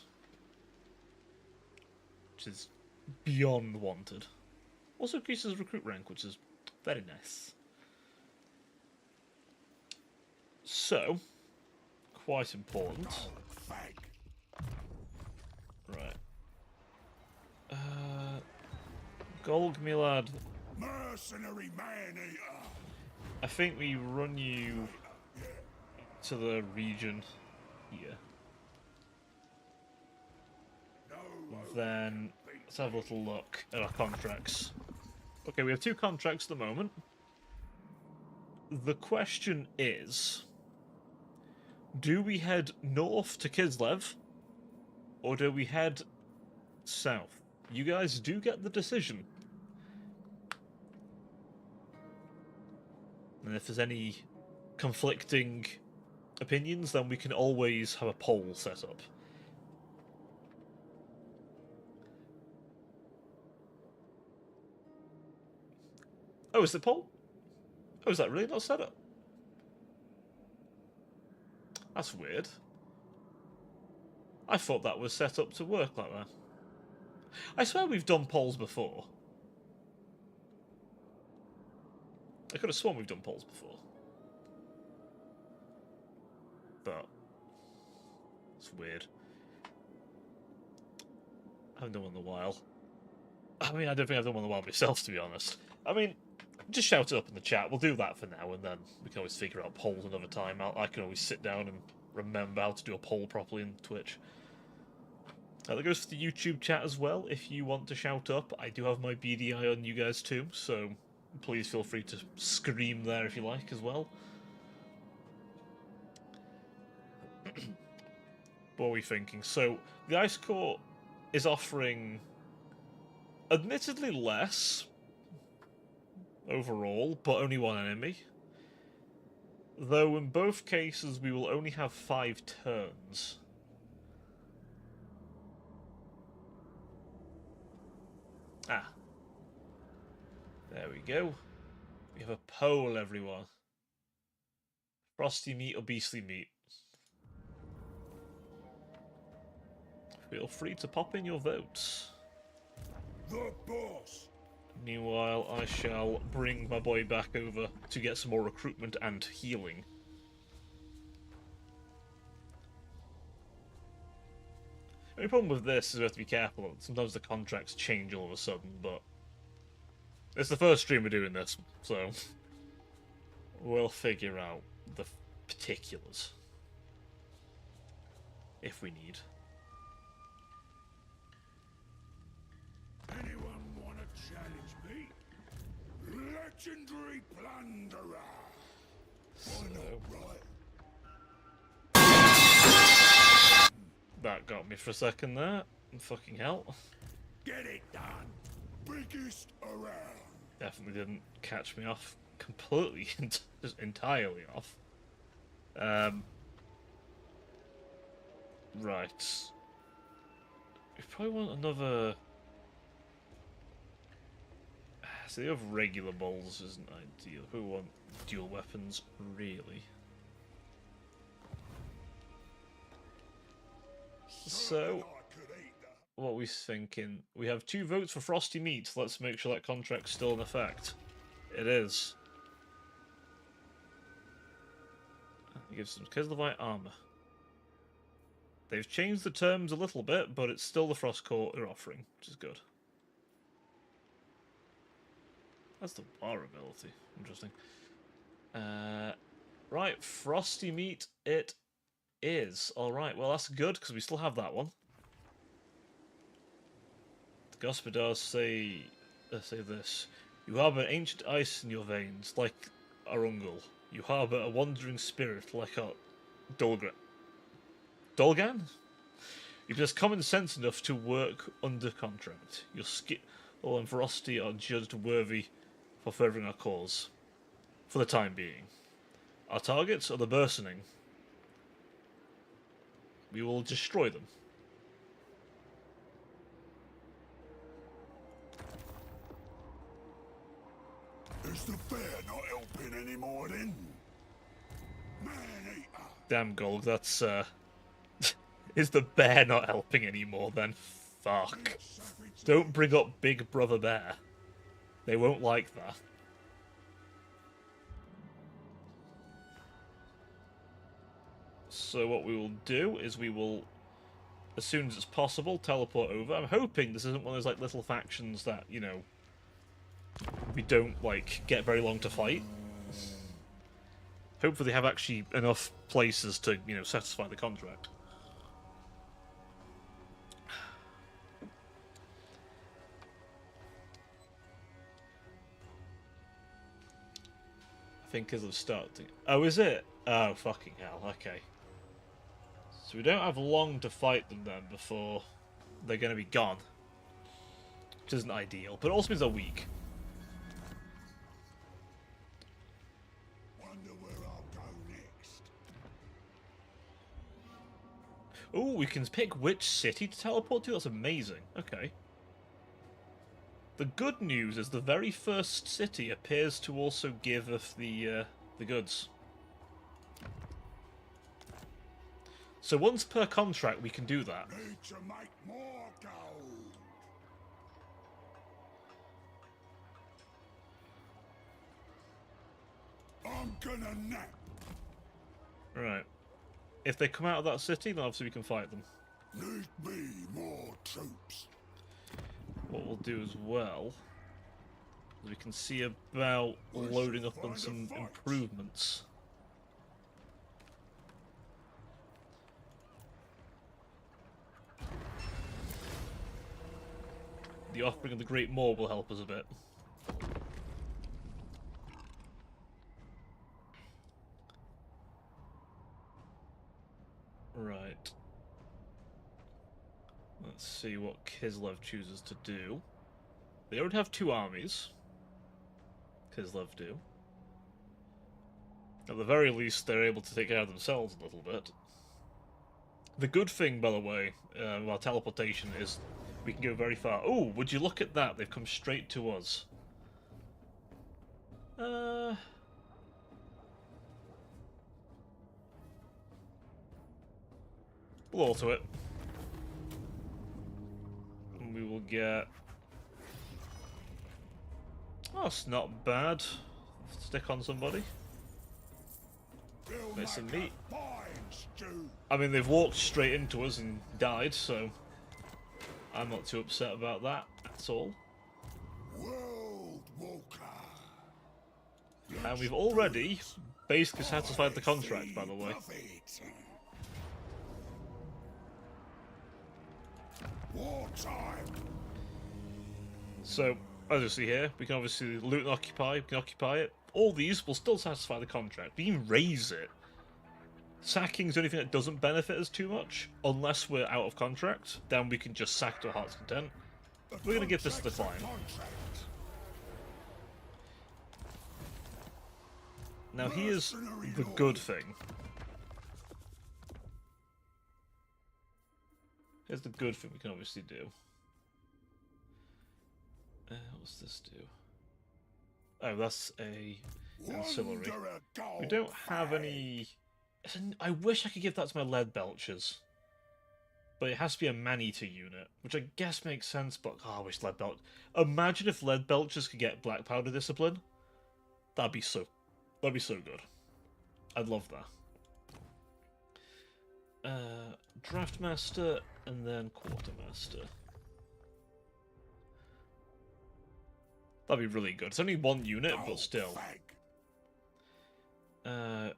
Which is beyond wanted. Also increases recruit rank, which is very nice. So, quite important. Fag. Right. Golg, me lad. Mercenary man-eater. I think we run you to the region here. Then let's have a little look at our contracts. Okay, we have 2 contracts at the moment. The question is, do we head north to Kislev, or do we head south? You guys do get the decision. And if there's any conflicting opinions, then we can always have a poll set up. Oh, is the poll? Oh, is that really not set up? That's weird. I thought that was set up to work like that. I swear we've done polls before. I could have sworn we've done polls before. But it's weird. I haven't done one in a while. I mean, I don't think I've done one in a while myself, to be honest. I mean, just shout it up in the chat. We'll do that for now, and then we can always figure out polls another time. I can always sit down and remember how to do a poll properly in Twitch. That goes for the YouTube chat as well. If you want to shout up, I do have my BDI on you guys too, so please feel free to scream there if you like as well. What are we thinking? So, the Ice Court is offering admittedly less overall, but only 1 enemy. Though in both cases we will only have 5 turns. Ah. There we go. We have a poll, everyone. Frosty meat or beastly meat? Feel free to pop in your votes. The boss. Meanwhile, I shall bring my boy back over to get some more recruitment and healing. The only problem with this is we have to be careful. Sometimes the contracts change all of a sudden, but it's the first stream we're doing this, so we'll figure out the particulars if we need. Anyone want to challenge me? Legendary plunderer. Why not, right? That got me for a second there. Fucking hell. Get it done. Biggest around. Definitely didn't catch me off completely, just entirely off. Right. We probably want another... So the other regular balls isn't ideal. Who want dual weapons, really? So, what are we thinking? We have 2 votes for Frosty Meat. Let's make sure that contract's still in effect. It is. It gives some Kislevite armor. They've changed the terms a little bit, but it's still the Frost Court they're offering, which is good. That's the bar ability. Interesting. Right, Frosty Meat it is. Alright, well that's good, because we still have that one. The Gospodars say this. You harbour ancient ice in your veins, like Arungul. You harbour a wandering spirit, like a Dolgan? You possess common sense enough to work under contract. Your skill and ferocity are judged worthy for furthering our cause. For the time being. Our targets are the Bursening. We will destroy them. Is the bear not helping anymore then? Man-eater. Damn, Golg, that's, Is the bear not helping anymore then? Fuck. Don't bring up Big Brother Bear. They won't like that. So what we will do is we will, as soon as it's possible, teleport over. I'm hoping this isn't one of those like little factions that, you know, we don't like get very long to fight. Hopefully they have actually enough places to, you know, satisfy the contract. I think because of starting. Oh, is it? Oh, fucking hell. Okay. So we don't have long to fight them then before they're going to be gone. Which isn't ideal, but it also means they're weak. Wonder where I'll go next. Oh, we can pick which city to teleport to? That's amazing. Okay. The good news is the very first city appears to also give us the goods. So once per contract we can do that. Need to make more gold. I'm gonna nap. Right. If they come out of that city, then obviously we can fight them. Need me more troops. What we'll do as well is we can see about loading up on some improvements. The offspring of the Great Maw will help us a bit. Right. Let's see what Kislev chooses to do. They already have 2 armies. Kislev do. At the very least, they're able to take care of themselves a little bit. The good thing, by the way, about teleportation is we can go very far. Oh, would you look at that? They've come straight to us. We'll auto it. And we will get... Oh, it's not bad. Stick on somebody. They'll Nice and make a neat. fine stew. I mean, they've walked straight into us and died, so I'm not too upset about that at all. World Walker. And we've already basically satisfied the contract, by the way. Wartime. So, as you see here, we can obviously loot and occupy, we can occupy it. All these will still satisfy the contract. We can raise it. Sacking is the only thing that doesn't benefit us too much, unless we're out of contract. Then we can just sack to our heart's content. We're going to give this the climb. Now here's the good thing. Here's the good thing we can obviously do. What's this do? Oh, that's a ancillary. We don't have any... I wish I could give that to my lead belchers. But it has to be a man-eater unit, which I guess makes sense, but oh, I wish lead belch... Imagine if lead belchers could get black powder discipline. That'd be so good. I'd love that. Draftmaster and then Quartermaster. That'd be really good. It's only 1 unit, but still. I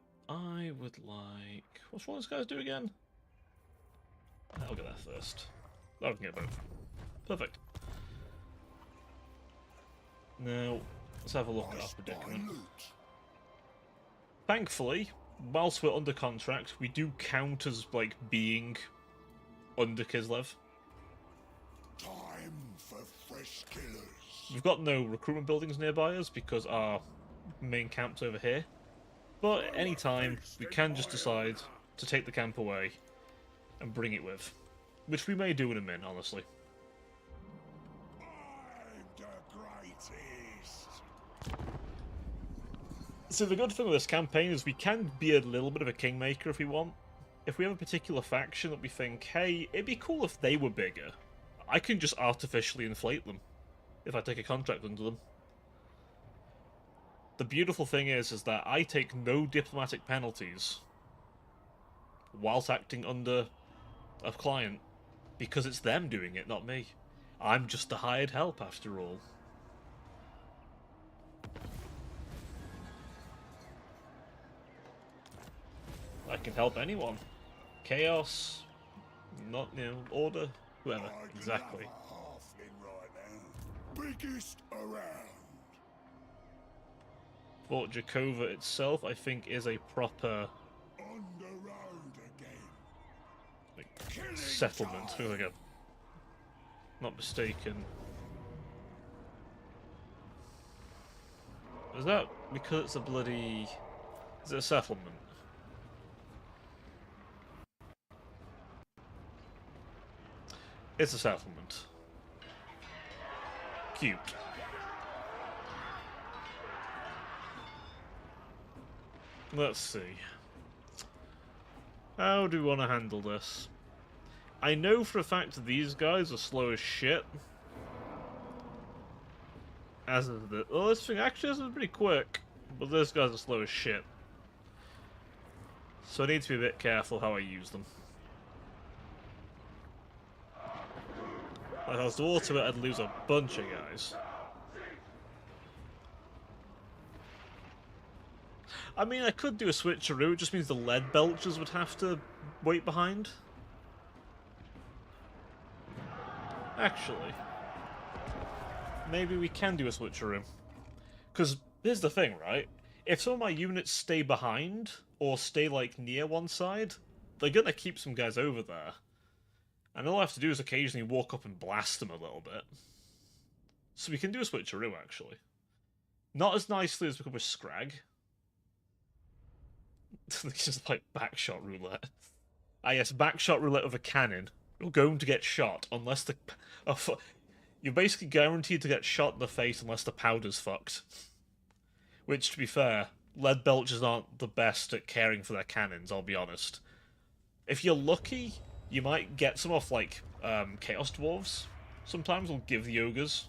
would like... What's one of those guys do again? I'll get that first. I can get both. Perfect. Now, let's have a look at our predicament. Thankfully, whilst we're under contract, we do count as, like, being under Kislev. Time for fresh killers. We've got no recruitment buildings nearby us because our main camp's over here. But at any time, we can just decide to take the camp away and bring it with. Which we may do in a minute, honestly. I'm the greatest. So the good thing with this campaign is we can be a little bit of a kingmaker if we want. If we have a particular faction that we think, hey, it'd be cool if they were bigger, I can just artificially inflate them if I take a contract under them. The beautiful thing is that I take no diplomatic penalties whilst acting under a client, because it's them doing it, not me. I'm just the hired help after all. I can help anyone. Chaos, not, you know, order, whoever. I can Exactly. have a halfling right now. Biggest around. Fort Jakova itself, I think, is a proper On the road again. like, Killing settlement. time. Feels like a, not mistaken. Is that because it's a bloody? Is it a settlement? It's a settlement. Cute. Let's see. How do we want to handle this? I know for a fact that these guys are slow as shit. As is the... Well, this thing actually is pretty quick. But those guys are slow as shit. So I need to be a bit careful how I use them. If I was to auto it, I'd lose a bunch of guys. I mean, I could do a switcheroo, it just means the lead belchers would have to wait behind. Actually, maybe we can do a switcheroo. Because here's the thing, right? If some of my units stay behind, or stay, like, near one side, they're gonna keep some guys over there. And all I have to do is occasionally walk up and blast them a little bit. So we can do a switcheroo, actually. Not as nicely as we could with Scrag. Just like backshot roulette. Ah yes, backshot roulette with a cannon. You're going to get shot unless the... you're basically guaranteed to get shot in the face unless the powder's fucked. Which, to be fair, lead belchers aren't the best at caring for their cannons, I'll be honest. If you're lucky, you might get some off, like, Chaos Dwarves. Sometimes will give the ogres,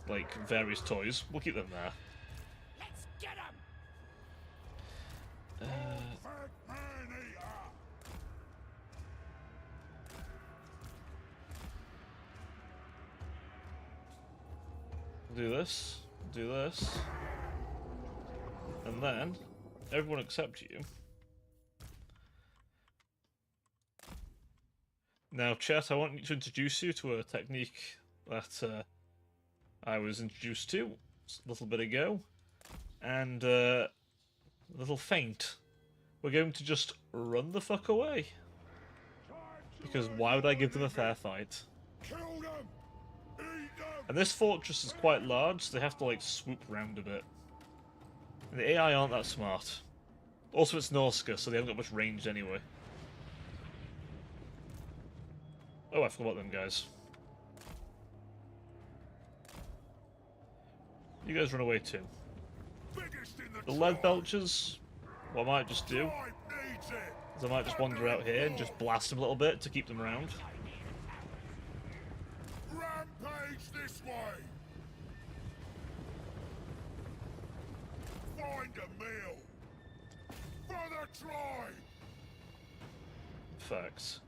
like, various toys. We'll keep them there. Let's get him! Fat man eater. Do this, and then everyone except you. Now, chat, I want to introduce you to a technique that I was introduced to a little bit ago, and a little feint. We're going to just run the fuck away. Because why would I give them a fair fight? Kill them. Eat them. And this fortress is quite large, so they have to, like, swoop around a bit. And the AI aren't that smart. Also, it's Norska, so they haven't got much range anyway. Oh, I forgot about them guys. You guys run away too. Biggest in The lead belchers, what I might just do tribe needs it. is I might just wander out here and just blast them a little bit to keep them around. Rampage this way. Find a meal. For the tribe. Facts.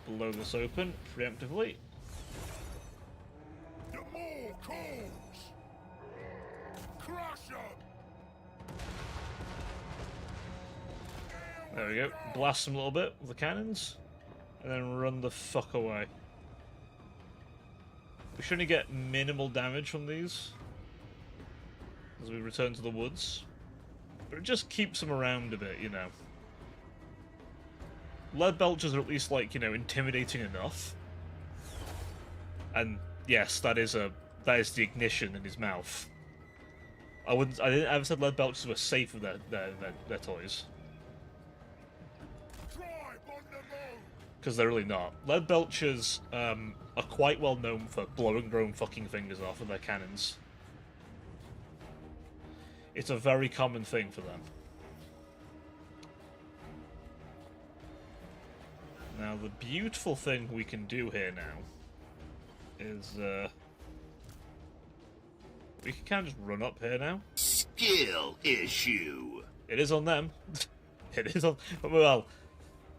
Blow this open preemptively. The more calls. Crush them. There we go. Blast them a little bit with the cannons, and then run the fuck away. We should only get minimal damage from these as we return to the woods, but it just keeps them around a bit, you know. Lead belchers are at least, like, you know, intimidating enough. And yes, that is the ignition in his mouth. I didn't ever said lead belchers were safe with their toys. Tribe on the move. Because they're really not. Lead belchers are quite well known for blowing their own fucking fingers off with their cannons. It's a very common thing for them. Now, the beautiful thing we can do here now is we We can kind of just run up here now. Skill issue. It is on them. It is on... Well,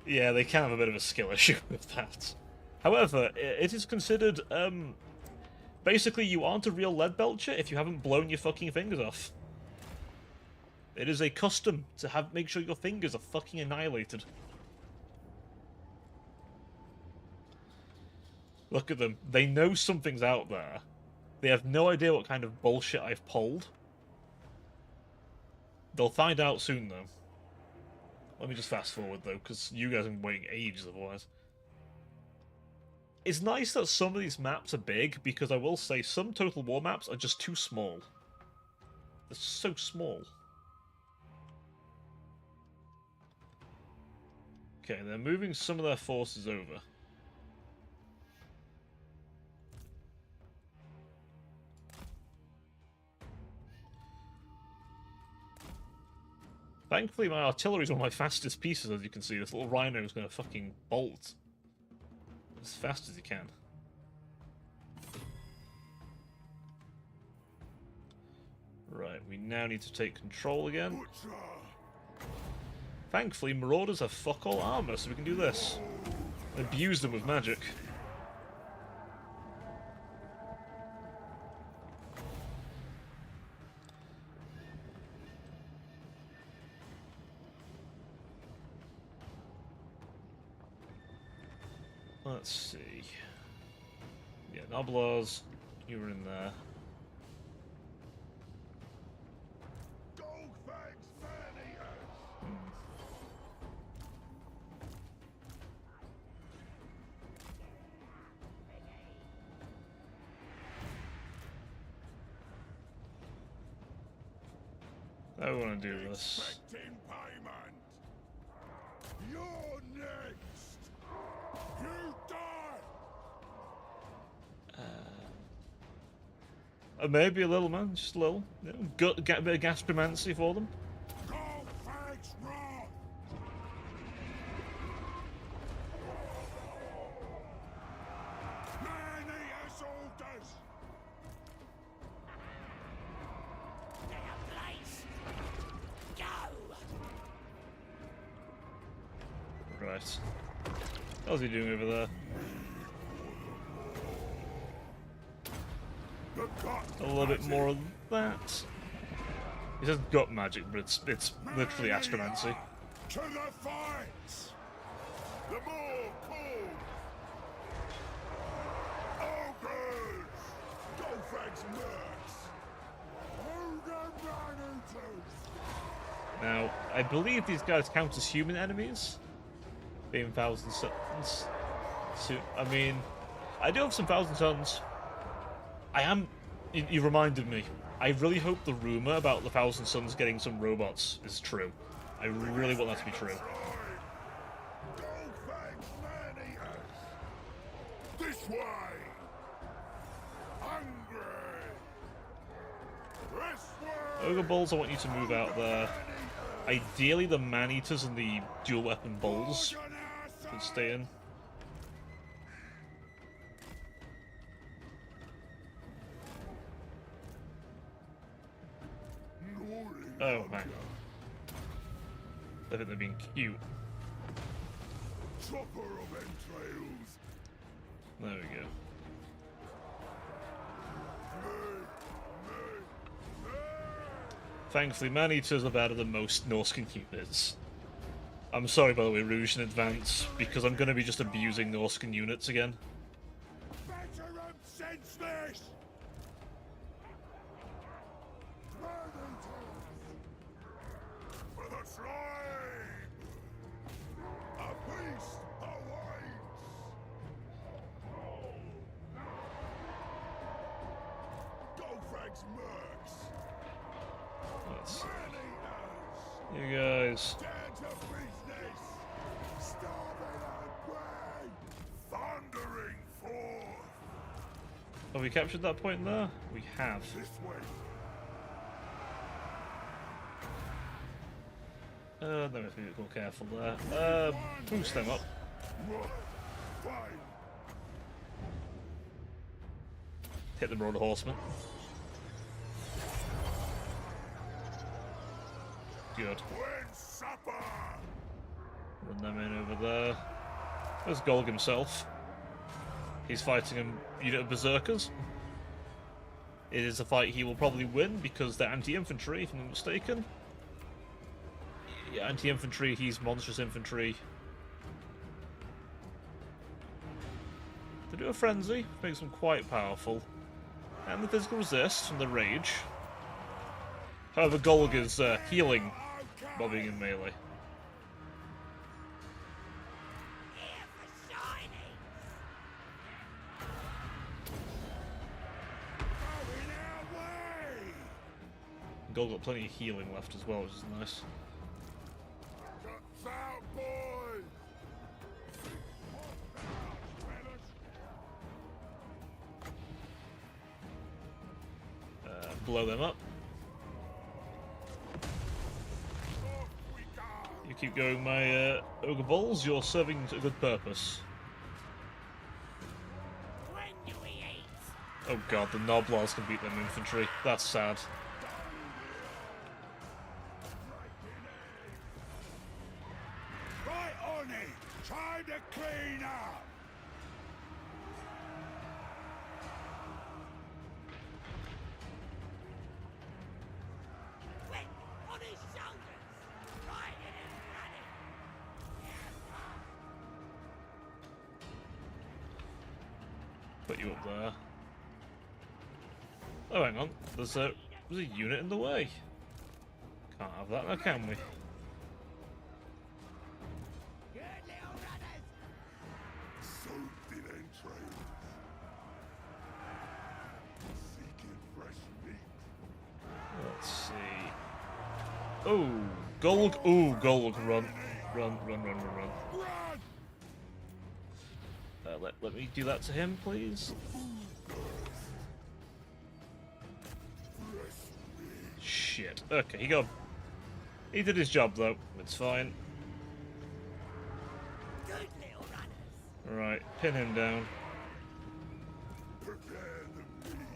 yeah, they can have a bit of a skill issue with that. However, it is considered, basically you aren't a real lead belcher if you haven't blown your fucking fingers off. It is a custom to make sure your fingers are fucking annihilated. Look at them. They know something's out there. They have no idea what kind of bullshit I've pulled. They'll find out soon, though. Let me just fast forward, though, because you guys have been waiting ages otherwise. It's nice that some of these maps are big, because I will say some Total War maps are just too small. They're so small. Okay, they're moving some of their forces over. Thankfully, my artillery is one of my fastest pieces, as you can see. This little rhino is going to fucking bolt as fast as he can. Right, we now need to take control again. Thankfully, Marauders have fuck all armor, so we can do this. Abuse them with magic. Let's see. Yeah, Noblars, you were in there. I want to do this. You're next. You die. Maybe a little, man, just a little. You know, get a bit of gastromancy for them. Golfax Wrath. Man-eater soldiers. Place. Go. Right. How's he doing over there? A little bit more of that. He says gut magic, but it's literally astromancy. To the fight. The more cold. Ogres. Golfax mercs. Ogre man-eaters. Now, I believe these guys count as human enemies, being Thousand Suns. So, I mean, I do have some Thousand Suns. You reminded me. I really hope the rumor about the Thousand Suns getting some robots is true. I really want that to be true. Golfax man-eaters. This way. Hungry. Westward. Ogre Bulls, I want you to move out there. Ideally, the Man-Eaters and the dual weapon Bulls can stay in. Oh, man. I think they're being cute. Chopper of entrails. There we go. Thankfully, Man-Eaters are better than most Norscan units. I'm sorry, by the way, Rouge in advance, because I'm going to be just abusing Norscan units again. Veteran senseless. For the slime. A beast awaits. Golfax mercs. Let's see. Man-eaters. You guys. Down to business. Starving and prey. Thundering forth. Have we captured that point there? We have. This way. Let me be a bit more careful there. Boost them up. Fine. Hit the Marauder Horseman. good. When supper! Run them in over there. There's Golg himself. He's fighting a unit of berserkers. It is a fight he will probably win because they're anti-infantry, if I'm not mistaken. Yeah, anti-infantry, he's monstrous infantry. They do a frenzy, makes them quite powerful. And the physical resist from the rage. However, Golg is healing while being in melee. Here for shining! Going our way! Golg got plenty of healing left as well, which is nice. Cuts out, boys! Blow them up. Off we go! You keep going, my ogre balls. You're serving a good purpose. When do we eat? Oh god, the Noblars can beat them infantry. That's sad. Right on it! Time to clean up! Quick! On his shoulders! Riding and running! Put you up there. Oh, hang on. There's a unit in the way. Can't have that now, can we? Good little runners! Soaked in entrails. Seeking fresh meat. Let's see. Oh, Golg. Oh, Golg. Run. Run, run, run, run, run. Run! Let me do that to him, please. Shit. Okay, he did his job, though. It's fine. Good little runners! Right, pin him down. Prepare the meat.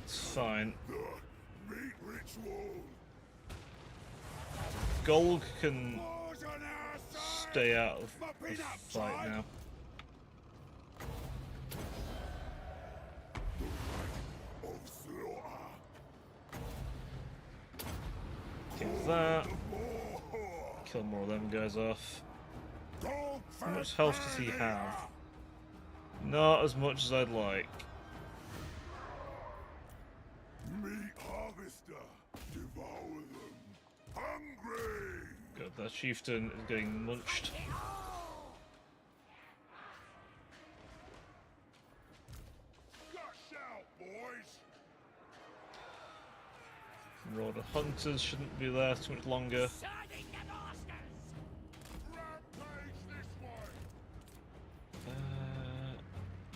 It's fine. The meat ritual. Golg can Wars on our side! stay out of the Mopping up, fight son. now. Of slaughter. Kill that. More. Kill more of them guys off. Dog How much health does he have? Not as much as I'd like. Meat harvester. Devour them. Hungry. Good, that chieftain is getting munched. Gush out, boys. Marauder hunters shouldn't be there too much longer. Shining the masters! Rampage this way.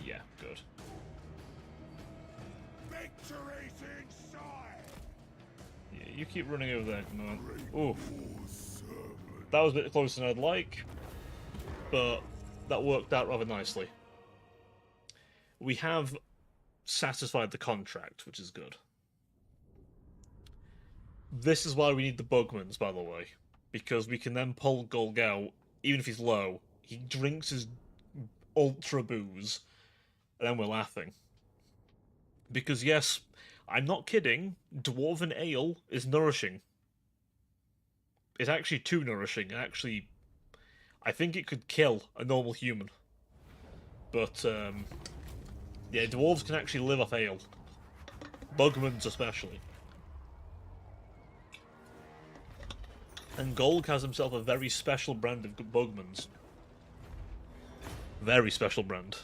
Yeah, good. Victory's in sight. Yeah, you keep running over there, come on. Ooh, Your servant. that was a bit closer than I'd like, but that worked out rather nicely. We have satisfied the contract, which is good. This is why we need the Bugmans, by the way, because we can then pull Golg out, even if he's low. He drinks his ultra booze, and then we're laughing. Because yes, I'm not kidding, Dwarven ale is nourishing. It's actually too nourishing, actually, I think it could kill a normal human. But, yeah, dwarves can actually live off ale. Bugmans especially. And Golg has himself a very special brand of Bugmans. Very special brand.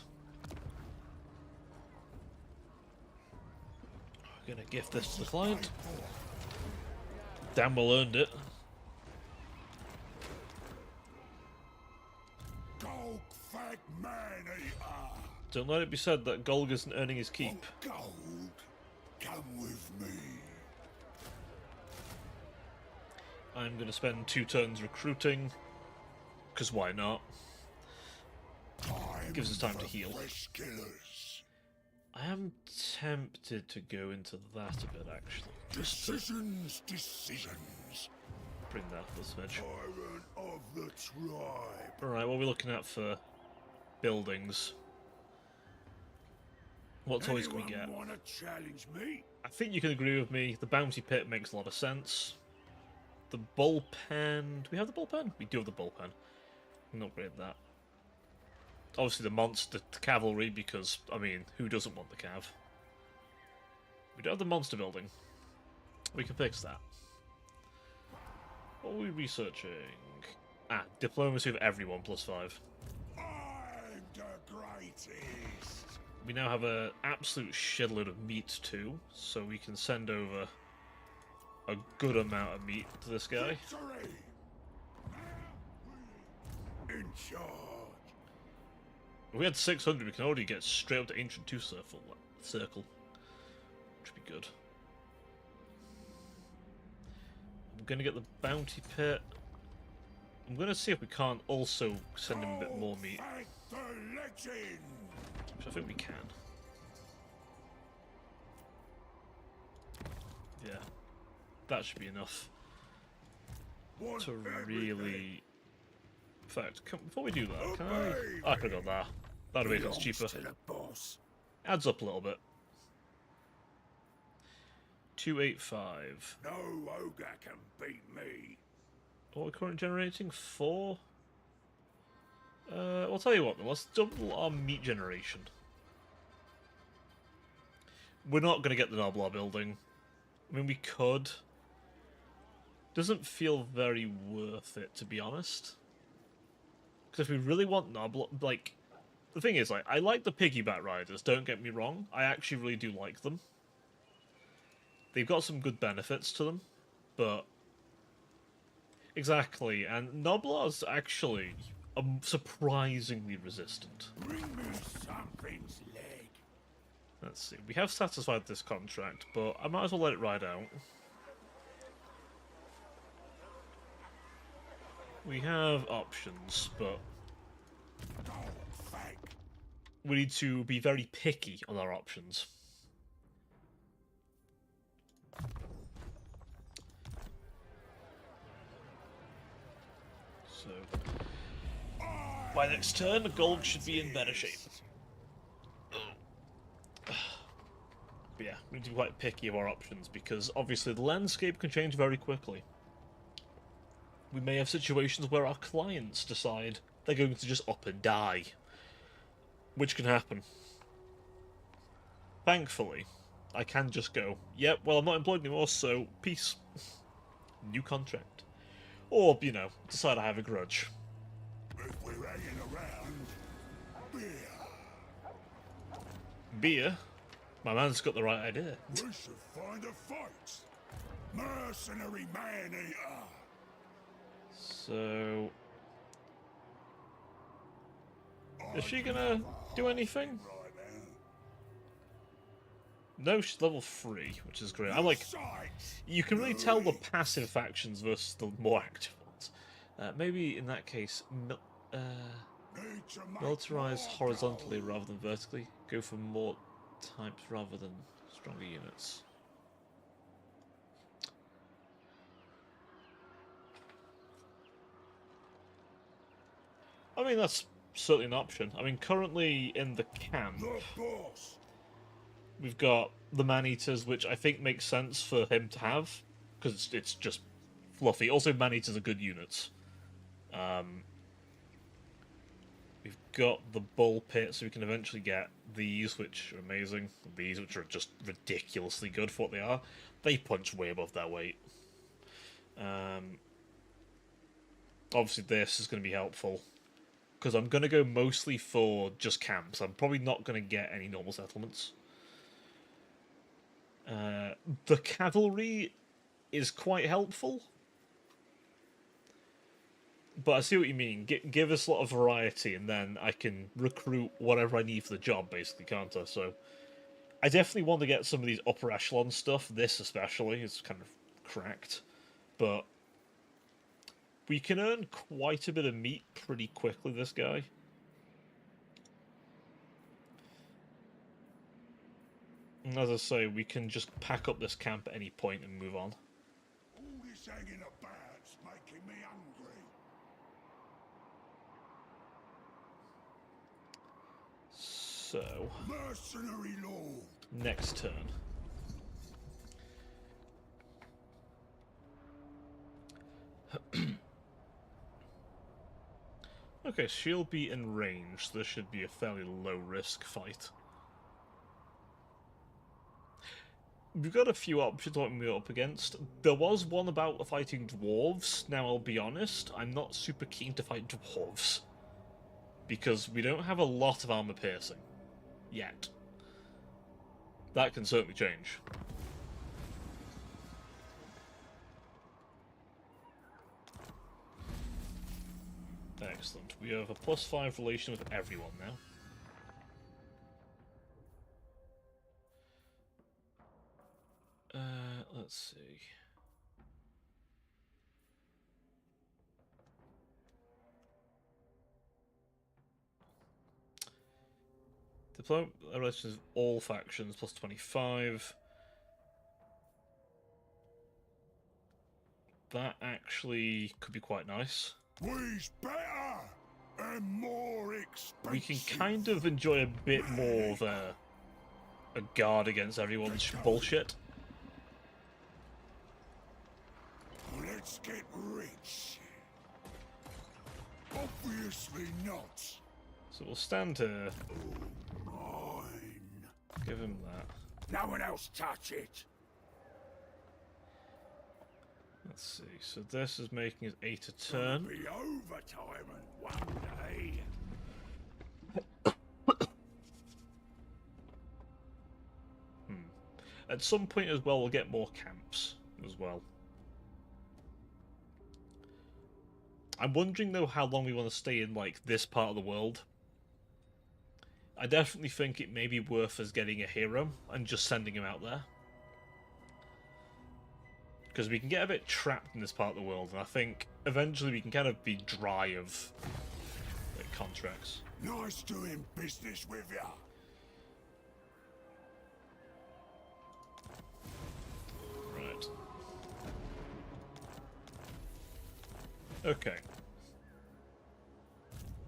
I'm gonna gift this to the client. Damn well earned it. Dog fag man eater. Don't let it be said that Golg isn't earning his keep. Gold, come with me. I'm gonna spend 2 turns recruiting, because why not? Time Gives us time to for heal. fresh killers. I am tempted to go into that a bit, actually. Just to Decisions. bring that up a smidge. Tyrant of the tribe. Alright, what are we looking at for buildings? What toys can we get? Anyone wanna challenge me? I think you can agree with me. The bounty pit makes a lot of sense. The bullpen... Do we have the bullpen? We do have the bullpen. We can upgrade that. Obviously the cavalry, because, I mean, who doesn't want the cav? We don't have the monster building. We can fix that. What are we researching? Ah, diplomacy of everyone, +5. I'm the greatest. We now have an absolute shitload of meat too, so we can send over a good amount of meat to this guy. Victory. In charge. If we had 600, we can already get straight up to Ancient 2 circle, which would be good. I'm going to get the bounty pit. I'm going to see if we can't also send him a bit more meat, Fight the legend. which I think we can. Yeah, that should be enough Want to everything. really... In fact, before we do that, can I... Oh, I could have got that. That'd have made things cheaper. To the boss. Adds up a little bit. 285. No ogre can beat me. What are we currently generating? 4? I'll tell you what then, let's double our meat generation. We're not going to get the Noblar building. I mean, we could. Doesn't feel very worth it, to be honest. Because if we really want Noblar, like... The thing is, like, I like the piggyback riders, don't get me wrong. I actually really do like them. They've got some good benefits to them, but... Exactly, and Noblar's actually surprisingly resistant. Bring me something's leg. Let's see, we have satisfied this contract, but I might as well let it ride out. We have options, but Oh, thank. we need to be very picky on our options. So, by next turn, the gold should be in better shape. But yeah, we need to be quite picky of our options, because obviously the landscape can change very quickly. We may have situations where our clients decide they're going to just up and die. Which can happen. Thankfully, I can just go, yep, well, I'm not employed anymore, so peace. New contract. Or, you know, decide I have a grudge. If we're hanging around, beer. Beer? My man's got the right idea. We should find a fight. Mercenary man-eater. So... Is she gonna do anything? Right now. No, she's level 3, which is great. I like... Sights. You can really tell the passive factions versus the more active ones. Maybe in that case, Need to make militarize more horizontally gold. rather than vertically. Go for more types rather than stronger units. I mean, that's certainly an option. I mean, currently in the camp, The boss. we've got the man-eaters, which I think makes sense for him to have, because it's just fluffy. Also, man-eaters are good units. We've got the bull pit, so we can eventually get these, which are amazing. These, which are just ridiculously good for what they are. They punch way above their weight. Obviously, this is going to be helpful, because I'm going to go mostly for just camps. I'm probably not going to get any normal settlements. The cavalry is quite helpful. But I see what you mean. Give us a lot of variety, and then I can recruit whatever I need for the job, basically, can't I? So, I definitely want to get some of these upper echelon stuff. This especially is kind of cracked. But we can earn quite a bit of meat pretty quickly, this guy. And as I say, we can just pack up this camp at any point and move on. All this hanging about's making me hungry. So, Mercenary lord. next turn. Okay, she'll be in range, so this should be a fairly low-risk fight. We've got a few options what we're up against. There was one about fighting dwarves. Now, I'll be honest, I'm not super keen to fight dwarves. Because we don't have a lot of armor piercing. Yet. That can certainly change. Excellent. We have a +5 relation with everyone now. Let's see. Diplomatic relations with all factions +25. That actually could be quite nice. We's better and more expensive. We can kind of enjoy a bit more of a guard against everyone's bullshit. Let's get rich. Obviously not. So we'll stand here, Mine. give him that. No one else touch it. Let's see, so this is making us 8 a turn. Be overtime and one day. At some point as well, we'll get more camps as well. I'm wondering though how long we want to stay in like this part of the world. I definitely think it may be worth us getting a hero and just sending him out there. Because we can get a bit trapped in this part of the world, and I think eventually we can kind of be dry of like, contracts. Nice doing business with ya. Right. Okay.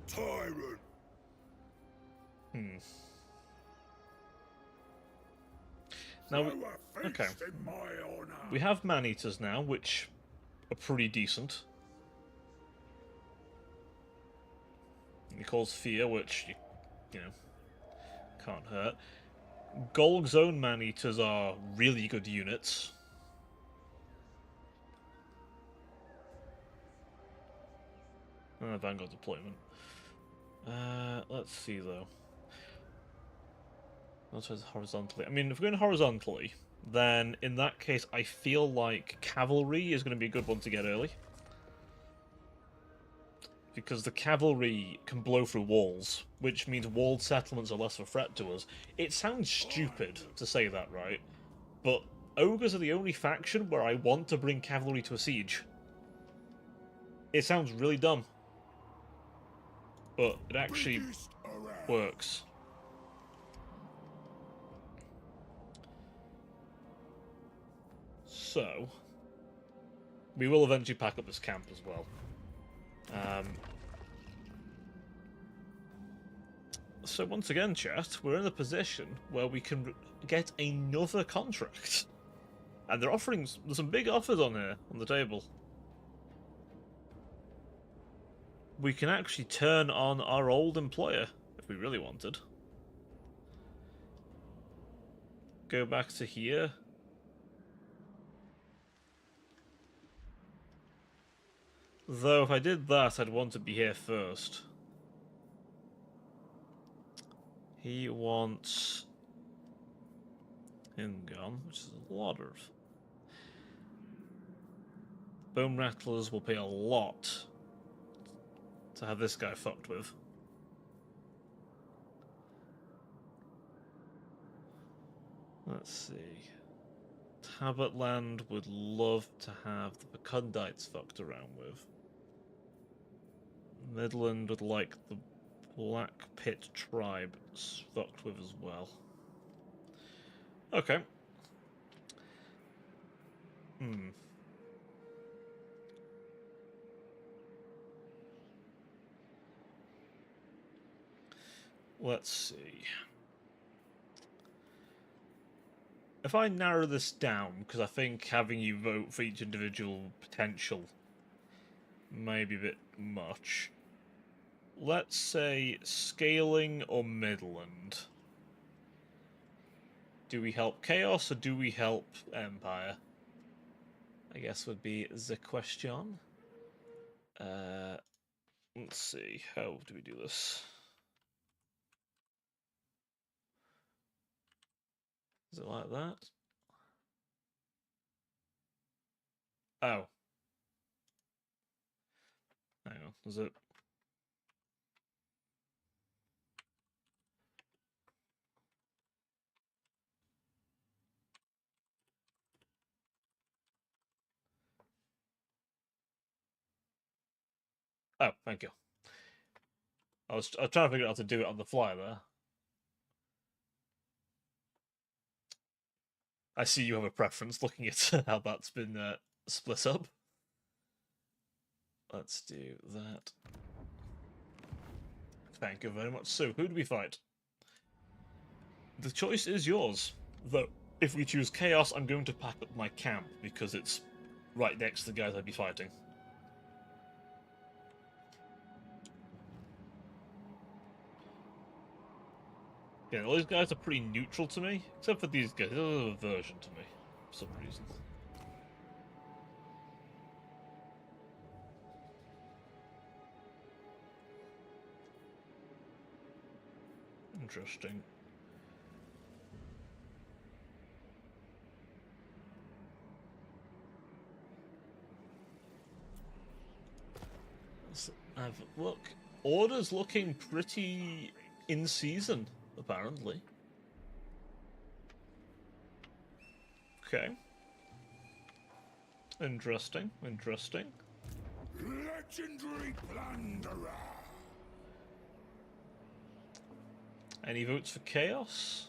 Tyrant. Now, Throw a feast okay. in my honor. We have man-eaters now, which are pretty decent. And he calls Fear, which, you know, can't hurt. Golg's own man-eaters are really good units. Vanguard deployment. Let's see, though. Let's go horizontally. I mean, if we're going horizontally, then in that case, I feel like cavalry is going to be a good one to get early. Because the cavalry can blow through walls, which means walled settlements are less of a threat to us. It sounds stupid to say that, right? But ogres are the only faction where I want to bring cavalry to a siege. It sounds really dumb. But it actually Biggest around. works. So, we will eventually pack up this camp as well. So once again, chat, we're in a position where we can get another contract. And they're offering, there's some big offers on here, on the table. We can actually turn on our old employer, if we really wanted. Go back to here. Though if I did that, I'd want to be here first. He wants Ingon, which is a lot of. Bone Rattlers will pay a lot to have this guy fucked with. Let's see. Tabbertland would love to have the Fecundites fucked around with. Midland would like the Black Pit tribe fucked with as well. Okay. Hmm. Let's see. If I narrow this down, because I think having you vote for each individual potential may be a bit much. Let's say scaling or Midland. Do we help Chaos or do we help Empire? I guess would be the question. Let's see, how do we do this? Is it like that? Oh. Hang on, is it? Oh, thank you. I was trying to figure out how to do it on the fly there. I see you have a preference looking at how that's been split up. Let's do that. Thank you very much. So, who do we fight? The choice is yours. Though, if we choose Chaos, I'm going to pack up my camp because it's right next to the guys I'd be fighting. Yeah, all these guys are pretty neutral to me, except for these guys. They're an aversion to me for some reason. Interesting. Let's have a look. Order's looking pretty in season, apparently. Okay. Interesting, interesting. Legendary plunderer. Any votes for Chaos?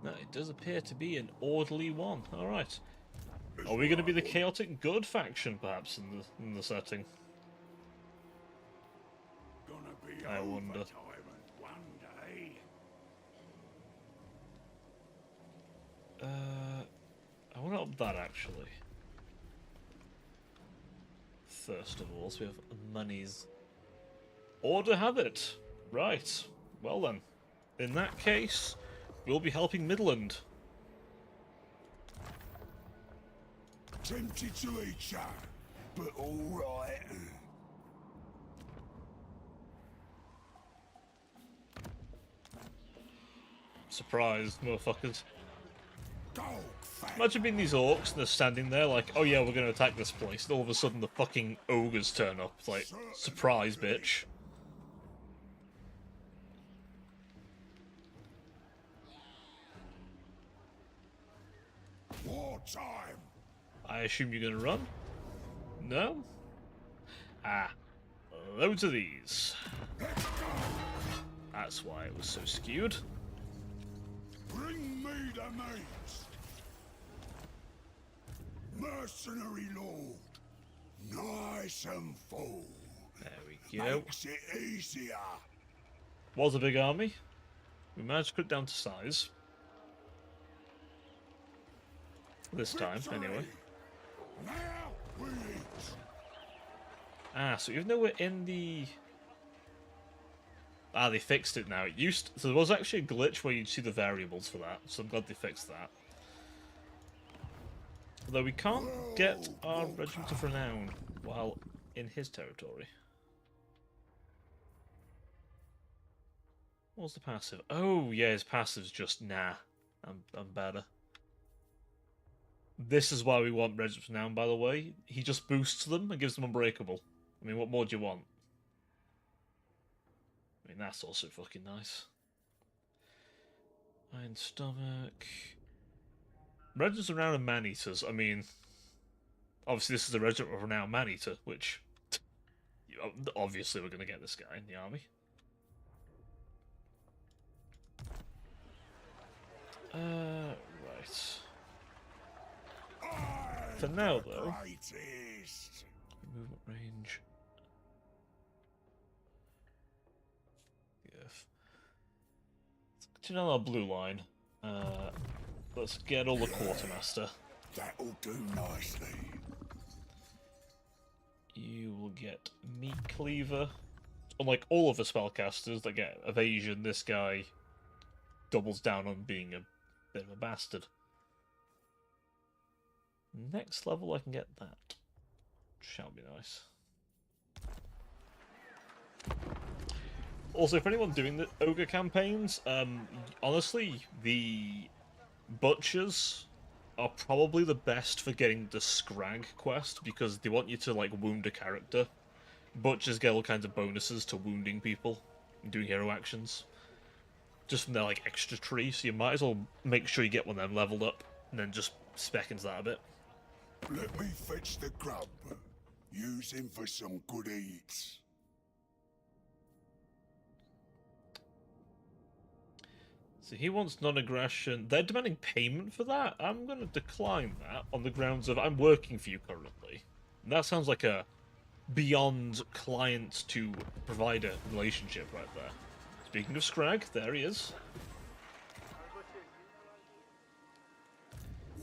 No, it does appear to be an orderly one. Alright. Are we going to be the chaotic good faction, perhaps, in the setting? Gonna be I wonder. overtime one day. I want to up that, actually. First of all, so we have monies. Order have it. Right. Well then. In that case, we'll be helping Midland. Tempted to eat ya, but alright. Surprised, motherfuckers. Dog fat. Imagine being these orcs and they're standing there like, oh yeah, we're going to attack this place. And all of a sudden the fucking ogres turn up. It's like, surprise, bitch. Wartime. I assume you're going to run? No? Ah, loads of these. Let's go. That's why it was so skewed. Bring me the mates. Mercenary lord. Nice and full. There we go. Makes it easier. Was a big army. We managed to cut it down to size. This time, Victory. anyway. Now we eat. Ah, so even though we're in the... Ah, they fixed it now. It used... So there was actually a glitch where you'd see the variables for that, so I'm glad they fixed that. Although we can't get our Regiment of Renown while in his territory. What was the passive? Oh, yeah, his passive's just, nah, I'm better. This is why we want Regiment of Renown, by the way. He just boosts them and gives them Unbreakable. I mean, what more do you want? I mean, that's also fucking nice. Iron Stomach. Regiments of Renown and Man-Eaters. I mean, obviously this is a Regiment of Renown Man-Eater, which obviously we're going to get this guy in the army. Right. For now, though, Greatest. movement range. Yes. Continue on our blue line. Let's get all the quartermaster. That'll do nicely. You will get meat cleaver. Unlike all of the spellcasters that get evasion, this guy doubles down on being a bit of a bastard. Next level, I can get that. Shall be nice. Also, for anyone doing the ogre campaigns, honestly, the butchers are probably the best for getting the Scrag quest because they want you to like wound a character. Butchers get all kinds of bonuses to wounding people and doing hero actions, just from their like extra tree. So you might as well make sure you get one of them leveled up, and then just spec into that a bit. Let me fetch the grub. Use him for some good eats. So he wants non-aggression. They're demanding payment for that. I'm going to decline that on the grounds of I'm working for you currently. And that sounds like a beyond client to provider relationship right there. Speaking of Scrag, there he is.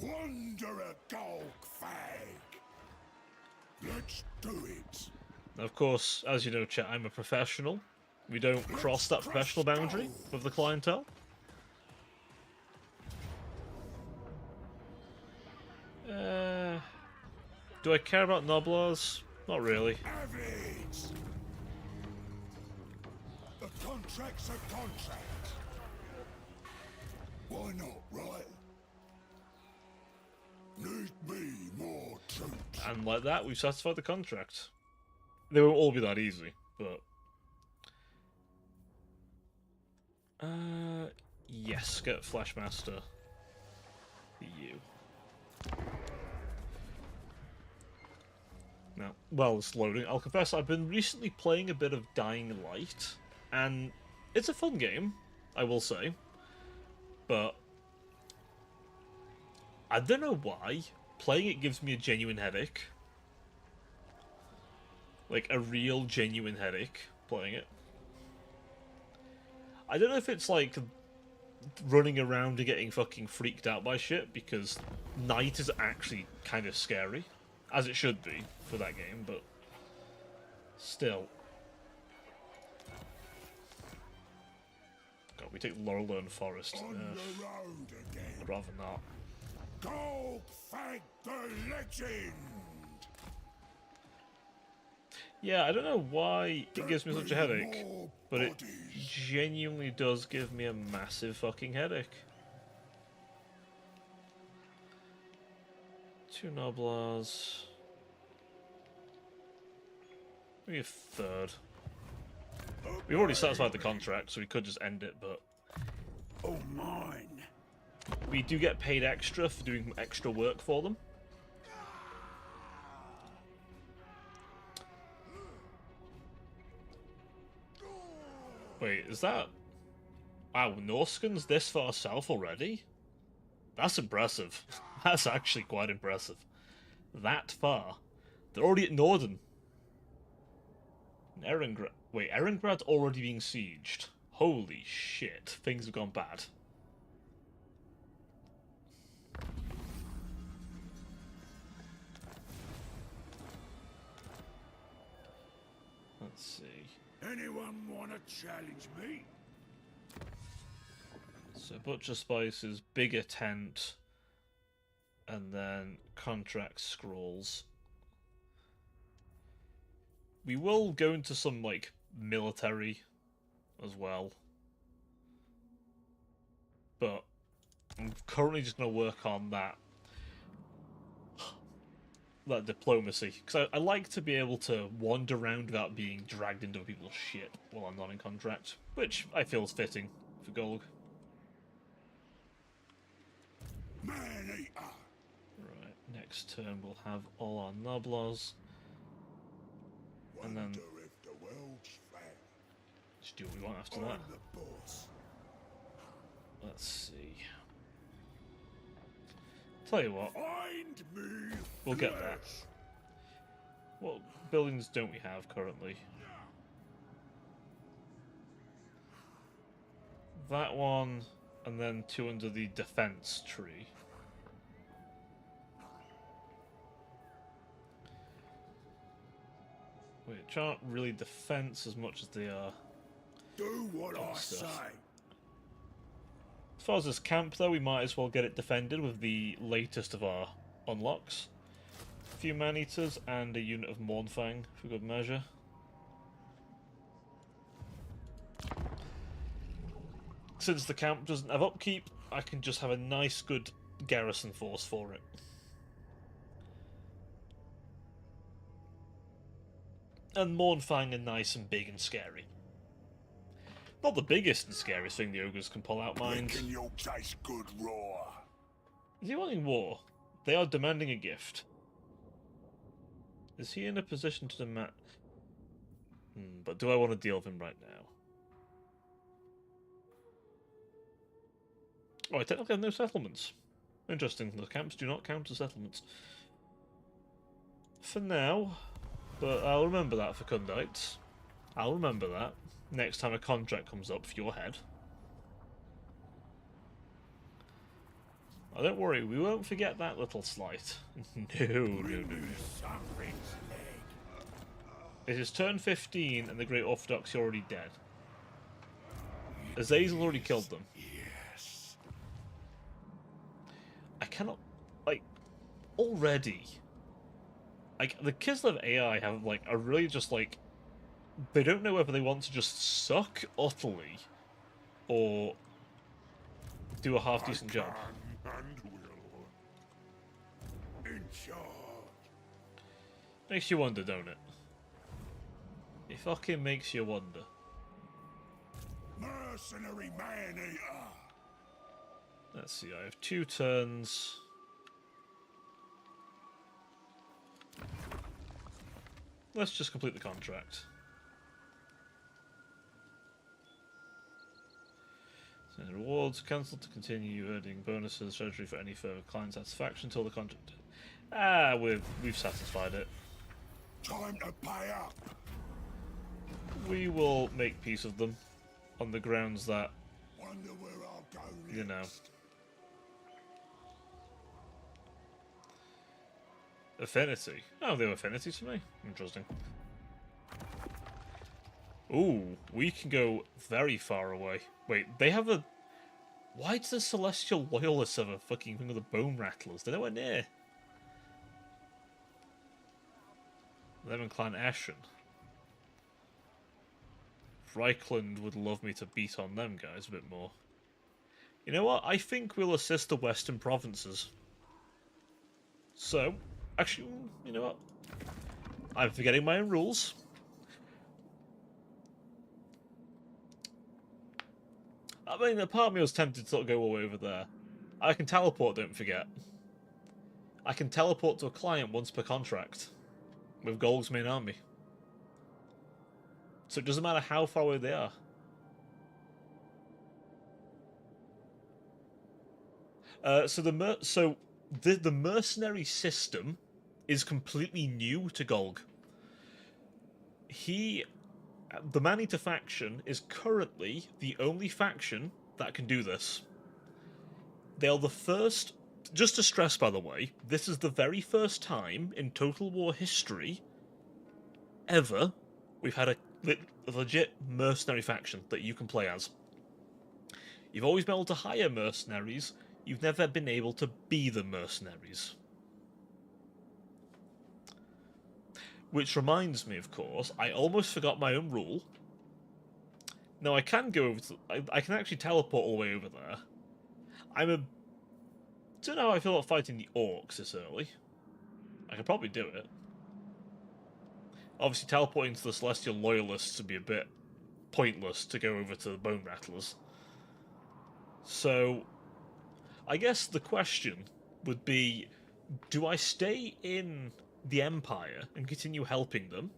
Wanderer Golg Fag. Let's do it. Now, of course, as you know, chat, I'm a professional. We don't cross that professional boundary with the clientele. Do I care about Noblars? Not really. Have it. The contract's a contract. Why not, right? Need me more troops. And like that, we've satisfied the contract. They won't all be that easy, but... yes, get Flashmaster. You. Now, while it's loading, I'll confess I've been recently playing a bit of Dying Light, and it's a fun game, I will say, but I don't know why, playing it gives me a genuine headache. Like, a real genuine headache, playing it. I don't know if it's like running around and getting fucking freaked out by shit, because night is actually kind of scary, as it should be for that game, but still. God, we take Laurelern Forest. On the road again. I'd rather not. Golg Fag the Legend. Yeah, I don't know why it gives me such a headache, More but it bodies. genuinely does give me a massive fucking headache. 2 Noblars. Maybe a third. We've already satisfied the contract, so we could just end it, but Oh, mine. we do get paid extra for doing extra work for them. Wait, is that... Wow, Norskin's this far south already? That's impressive. That's actually quite impressive. That far. They're already at Norden. Erengrad... Wait, Erengrad's already being sieged. Holy shit, things have gone bad. Let's see. Anyone wanna challenge me? So Butcher Spices, bigger tent, and then contract scrolls. We will go into some, like, military as well. But I'm currently just going to work on that diplomacy. Because I like to be able to wander around without being dragged into people's shit while I'm not in contract. Which I feel is fitting for Golg. Man-eater. Right, next turn we'll have all our Noblars. And then Wonder if do what we want after I'm that. the boss. Let's see. Tell you what, Find me. we'll get there. flesh. What buildings don't we have currently? That one, and then 2 under the defense tree. Which aren't really defense as much as they are. Do what I stuff. say. As far as this camp, though, we might as well get it defended with the latest of our unlocks. A few man-eaters and a unit of Mournfang, for good measure. Since the camp doesn't have upkeep, I can just have a nice, good garrison force for it. And Mournfang are nice and big and scary. Not the biggest and scariest thing the ogres can pull out, mind. Reckon you'll taste good raw. Is he wanting war? They are demanding a gift. Is he in a position to demand... but do I want to deal with him right now? Oh, I technically have no settlements. Interesting, the camps do not count as settlements. For now, but I'll remember that for Kundites. I'll remember that next time a contract comes up for your head. Oh, don't worry, we won't forget that little slight. No. Something's leg. It is turn 15 and the Great Orthodox are already dead. Azazel already killed them. Yes. I cannot, like, already. Like, the Kislev AI have, like, are really just, like, they don't know whether they want to just suck utterly or do a half-decent job. Can and will. In charge. Makes you wonder, don't it? It fucking makes you wonder. Mercenary man-eater. Let's see, I have 2 turns. Let's just complete the contract. Send rewards, cancel to continue earning bonuses, treasury for any further client satisfaction until the contract. Ah, we've satisfied it. Time to pay up. We will make peace of them on the grounds that, Wonder where I'll go next. you know, affinity. Oh, they have affinities for me. Interesting. Ooh, we can go very far away. Wait, they have a... Why does the Celestial Loyalists have a fucking thing with the Bone Rattlers? They're nowhere near. Them and Clan Ashen. Reichland would love me to beat on them guys a bit more. You know what? I think we'll assist the Western provinces. So, actually, you know what? I'm forgetting my own rules. I mean, a part of me was tempted to sort of go all the way over there. I can teleport, don't forget. I can teleport to a client once per contract. With Golg's main army. So it doesn't matter how far away they are. So the mercenary system is completely new to Golg. The Man-Eater faction is currently the only faction that can do this. They are the first... Just to stress, by the way, this is the very first time in Total War history ever we've had a legit mercenary faction that you can play as. You've always been able to hire mercenaries, you've never been able to be the mercenaries. Which reminds me, of course, I almost forgot my own rule. Now, I can go over to... I can actually teleport all the way over there. Don't know how I feel about fighting the orcs this early. I could probably do it. Obviously, teleporting to the Celestial Loyalists would be a bit pointless to go over to the Bone Rattlers. So, I guess the question would be, do I stay in the Empire and continue helping them?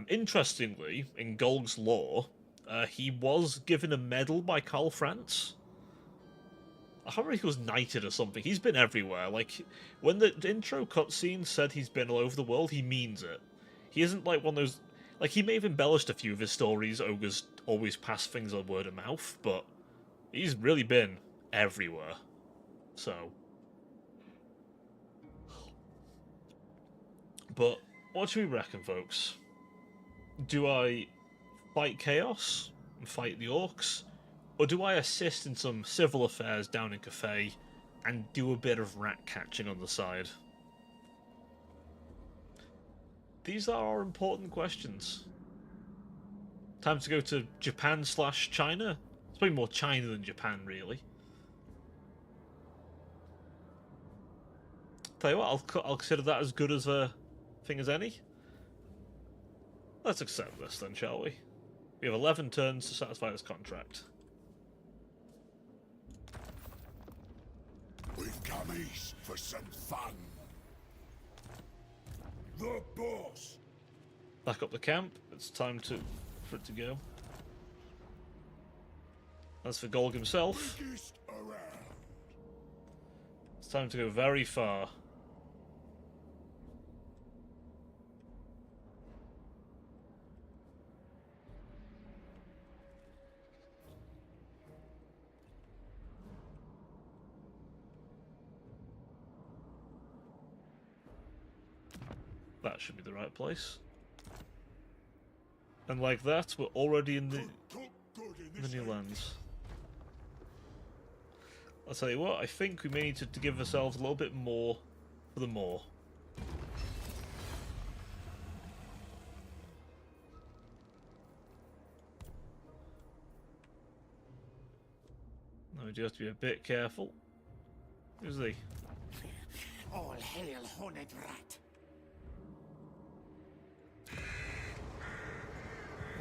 Interestingly, in Golg's lore, He was given a medal by Karl Franz. I can't remember if he was knighted or something. He's been everywhere. Like, when the intro cutscene said he's been all over the world, he means it. He isn't like one of those... Like, he may have embellished a few of his stories. Ogres always pass things on word of mouth, but he's really been everywhere. So... But, what should we reckon, folks? Do I fight Chaos and fight the Orcs? Or do I assist in some civil affairs down in Cathay and do a bit of rat catching on the side? These are our important questions. Time to go to Japan/China? It's probably more China than Japan, really. Tell you what, I'll consider that as good as a thing as any. Let's accept this then, shall we? We have 11 turns to satisfy this contract. We've come east for some fun. The boss. Back up the camp. It's time for it to go. As for Golg himself, Biggest around. it's time to go very far. That should be the right place. And like that, we're already in the Cook good in this new age. lands. I'll tell you what, I think we may need to give ourselves a little bit more for the more. Now we do have to be a bit careful. Who's he? All hail, horned rat.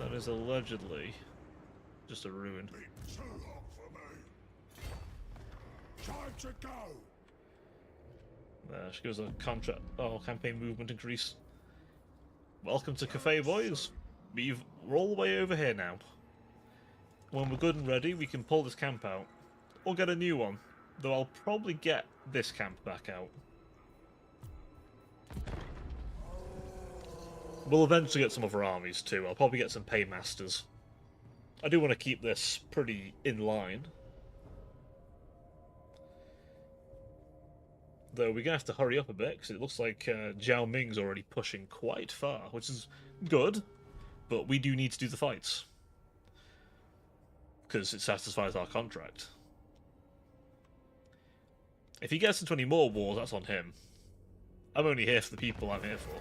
That is allegedly just a ruin. Bit too hot for me. Time to go. There, she goes a contract. Oh, campaign movement increase. Welcome to Cathay, boys. We're all the way over here now. When we're good and ready, we can pull this camp out. Or get a new one. Though I'll probably get this camp back out. We'll eventually get some other armies too. I'll probably get some paymasters. I do want to keep this pretty in line. Though we're going to have to hurry up a bit, because it looks like Zhao Ming's already pushing quite far, which is good, but we do need to do the fights. Because it satisfies our contract. If he gets into any more wars, that's on him. I'm only here for the people I'm here for.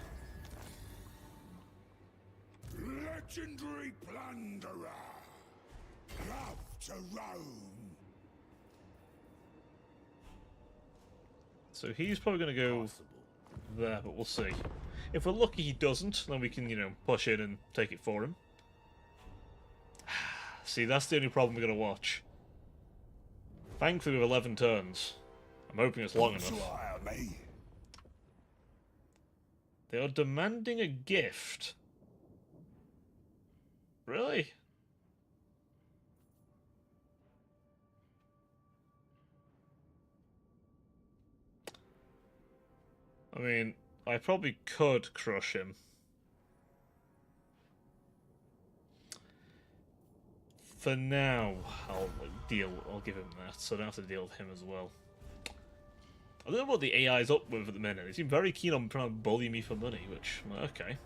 Legendary plunderer. Love to roam. So he's probably going to go there, but we'll see. If we're lucky he doesn't, then we can, you know, push in and take it for him. See, that's the only problem we're going to watch. Thankfully, we have 11 turns. I'm hoping it's long enough. Swire me. They are demanding a gift. Really? I mean, I probably could crush him. For now, I'll give him that, so I don't have to deal with him as well. I don't know what the AI's up with at the minute. They seem very keen on trying to bully me for money, which, well, okay.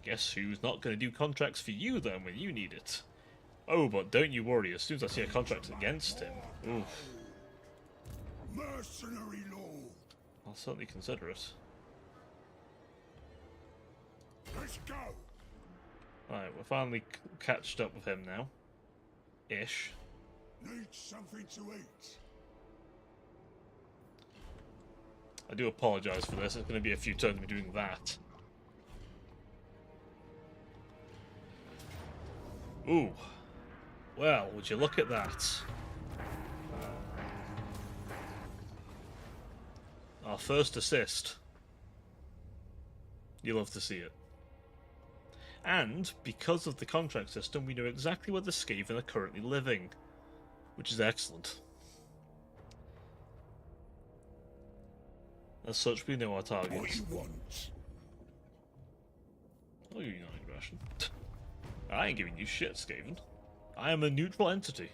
Guess who's not going to do contracts for you then when you need it? Oh, but don't you worry, as soon as I see a contract against him, oof, Mercenary lord. I'll certainly consider it. Let's go. Right, we're finally catched up with him now. Ish. Need something to eat. I do apologise for this, it's going to be a few turns of me doing that. Ooh. Well, would you look at that? Our first assist. You love to see it. And because of the contract system, we know exactly where the Skaven are currently living, which is excellent. As such, we know our What targets. you want? I'll give you non-aggression. I ain't giving you shit, Skaven. I am a neutral entity.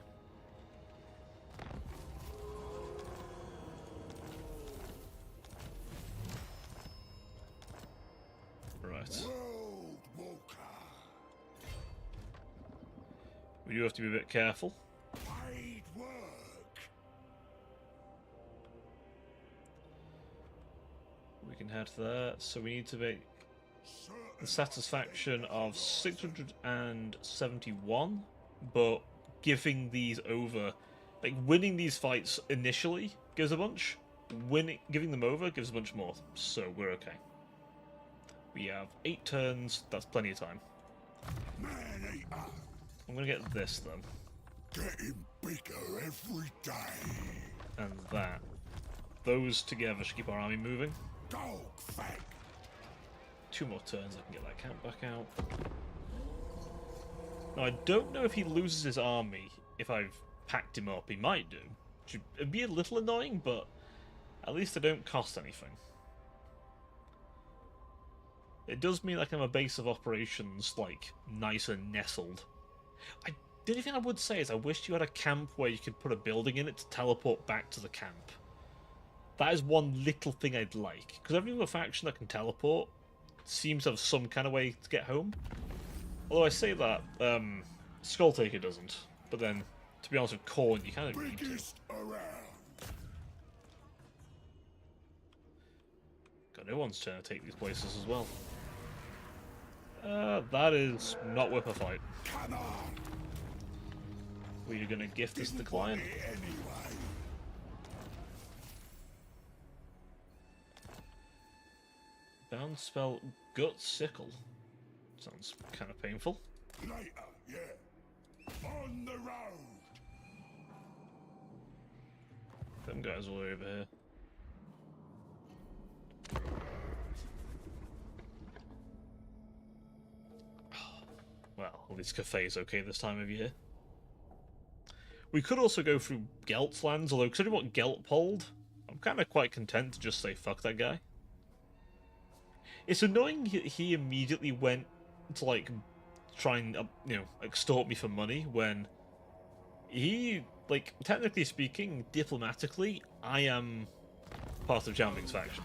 Right. World Walker. We do have to be a bit careful. Paid work. We can head there. So we need to make the Certain satisfaction of 671, but giving these over, like winning these fights initially gives a bunch, giving them over gives a bunch more, so we're okay. We have 8 turns, that's plenty of time. man eater. I'm gonna get this then, Getting bigger every day. and that. Those together should keep our army moving. Dog fag. 2 more turns, I can get that camp back out. Now, I don't know if he loses his army if I've packed him up. He might do. It'd be a little annoying, but at least they don't cost anything. It does mean I can have a base of operations, like, nice and nestled. The only thing I would say is I wish you had a camp where you could put a building in it to teleport back to the camp. That is one little thing I'd like. Because every other faction that can teleport seems to have some kind of way to get home. Although I say that, Skulltaker doesn't. But then, to be honest with Khorne, you kind of need to. Biggest around. God, no one's trying to take these places as well. That is not worth a fight. Come on. We are going to gift this to Didn't want client. it anyway. Bound spell Gut Sickle. Sounds kind of painful. Later, yeah. On the road. Them guys all over here. Well, at least Cathay's okay this time of year. We could also go through Gelt's lands, although considering what Gelt pulled, I'm kind of quite content to just say fuck that guy. It's annoying he immediately went to, like, try and, extort me for money when he, like, technically speaking, diplomatically, I am part of Jamling's faction.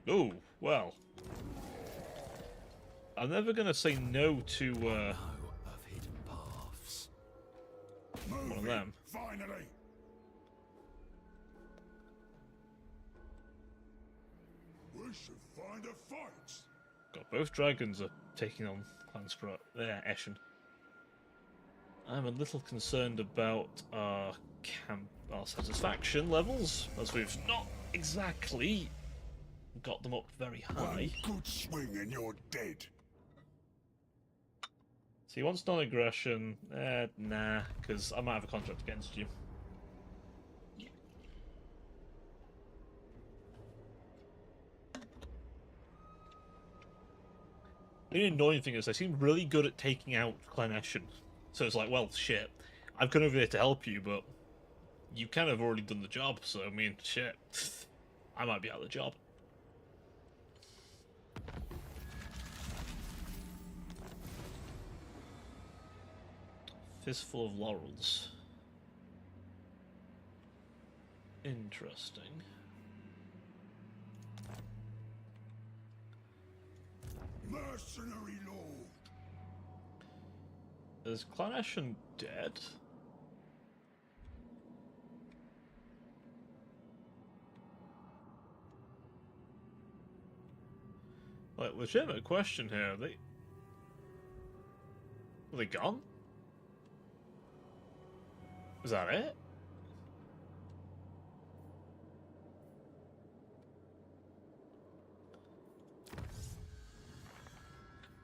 Oh, well. I'm never going to say no to, Of hidden paths. Move of them. Finally. We should find a fight. God, both dragons are taking on Eshin. I'm a little concerned about our satisfaction levels, as we've not exactly got them up very high. One good swing and you're dead. So he wants non-aggression. Nah, because I might have a contract against you. The only annoying thing is they seem really good at taking out Clan Eshin. So it's like, well, shit. I've come over here to help you, but you kind of already done the job, so I mean, shit. I might be out of the job. Fistful of Laurels. Interesting. Mercenary lord. Is Clan Eshin dead? Like, legitimate question here. Are they gone? Is that it?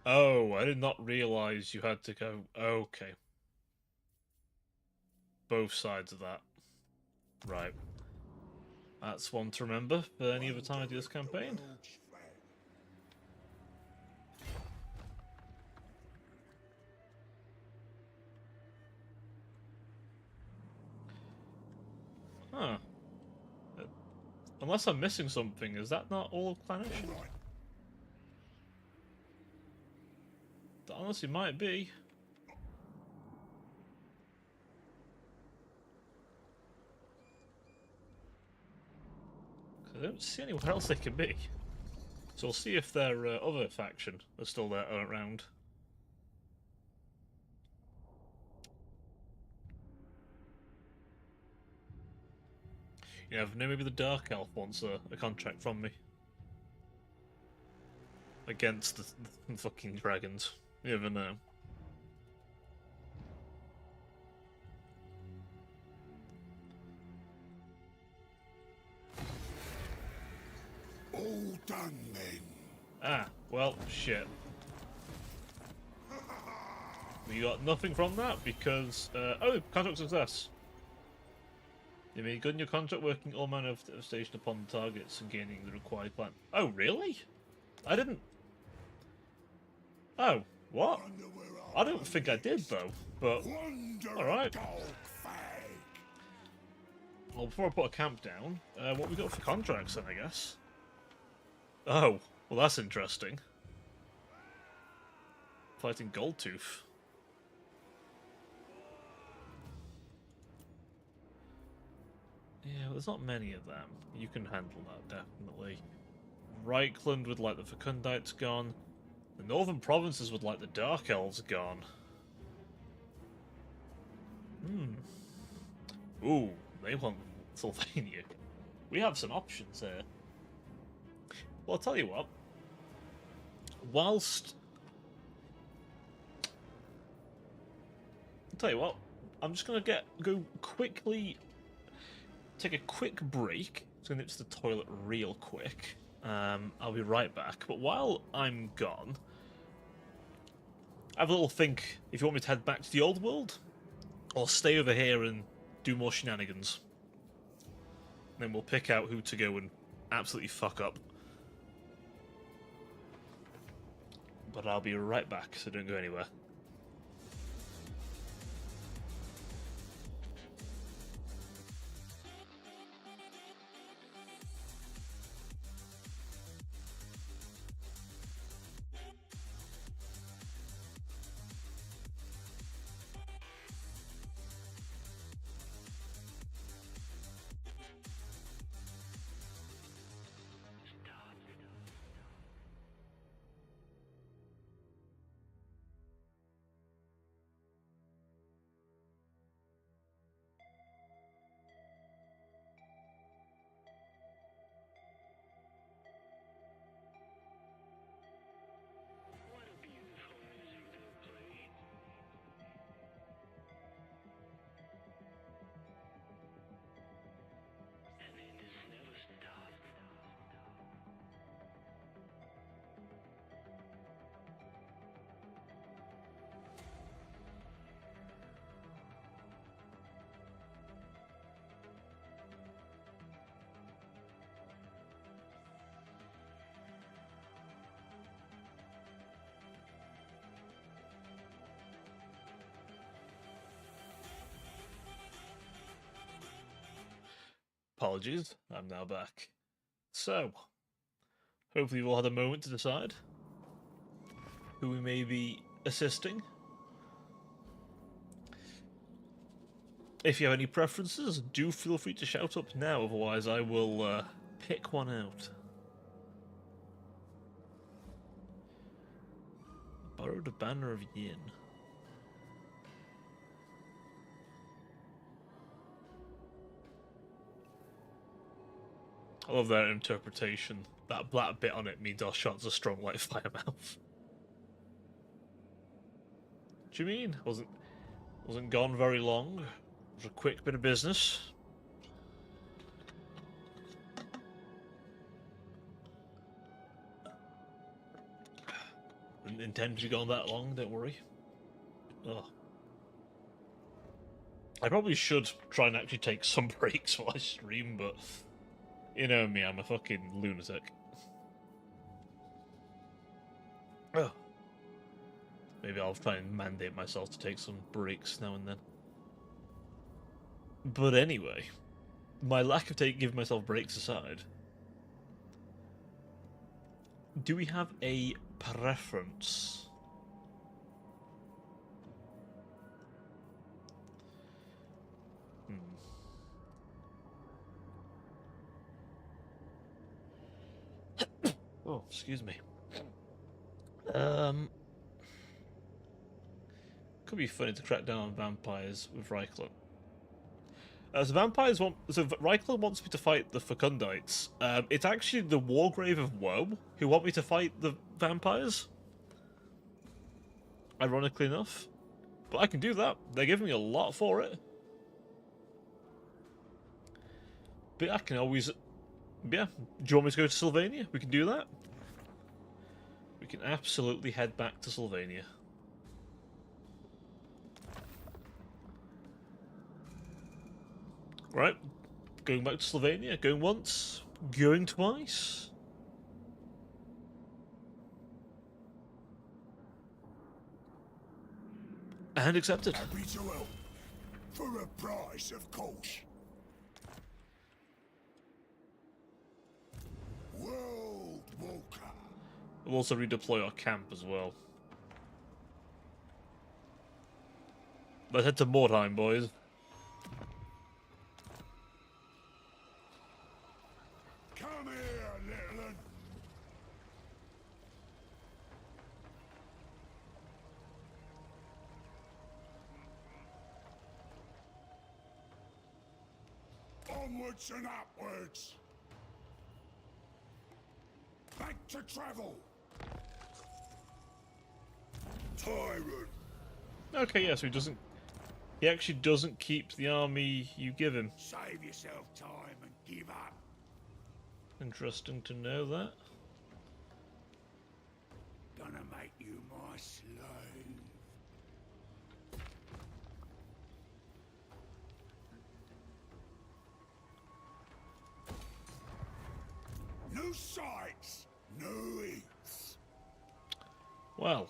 Oh, I did not realize you had to go. Okay. Both sides of that. Right. That's one to remember for any other time I do this campaign. World's flag. Unless I'm missing something, is that not all of Clan Ocean? Right. That honestly might be. I don't see anywhere else they can be. So we'll see if their other faction are still there around. You never know, maybe the Dark Elf wants a contract from me. Against the fucking dragons. You never know. All done then. Ah, well, shit. We got nothing from that because... oh, contract success. You may good in your contract working all manner of devastation upon targets and gaining the required plan. Oh, really? I didn't... Oh, what? Wonder where I don't think I did, though, but... Wonder Alright. dog fag. Well, before I put a camp down, what we got for contracts then, I guess? Oh, well that's interesting. Fighting Goldtooth. Yeah, well, there's not many of them. You can handle that, definitely. Reichland would like the Fecundites gone. The Northern Provinces would like the Dark Elves gone. Ooh, they want Sylvania. We have some options here. Well, I'll tell you what. I'm just gonna go quickly. Take a quick break. Just gonna nip to the toilet real quick. I'll be right back. But while I'm gone, have a little think if you want me to head back to the old world, or stay over here and do more shenanigans. Then we'll pick out who to go and absolutely fuck up. But I'll be right back, so don't go anywhere. Apologies, I'm now back. So, hopefully you've all had a moment to decide who we may be assisting. If you have any preferences, do feel free to shout up now, otherwise I will pick one out. Borrowed a Banner of Yin. I love that interpretation. That black bit on it means our shots are strong like Firemouth. What do you mean? Wasn't gone very long. It was a quick bit of business. Didn't intend to be gone that long, don't worry. Oh. I probably should try and actually take some breaks while I stream, but you know me, I'm a fucking lunatic. Oh. Maybe I'll try and mandate myself to take some breaks now and then. But anyway, my lack of giving myself breaks aside, do we have a preference? Oh, excuse me. Could be funny to crack down on vampires with Reichland. So vampires want. So Reichland wants me to fight the Fecundites. It's actually the Wargrave of Woe who want me to fight the vampires. Ironically enough, but I can do that. They're giving me a lot for it. But I can always. Yeah. Do you want me to go to Sylvania? We can do that. We can absolutely head back to Sylvania. Right, going back to Sylvania, going once, going twice. And accepted. Happy to help. For a price, of course. World Walker. We'll also redeploy our camp as well. Let's head to Mordheim, boys. Come here, little un. Onwards and upwards. Back to travel. Tyrant. Okay, yeah, so he doesn't. He actually doesn't keep the army you give him. Save yourself time and give up. Interesting to know that. Gonna make you my slave. New sights, new eats. Well,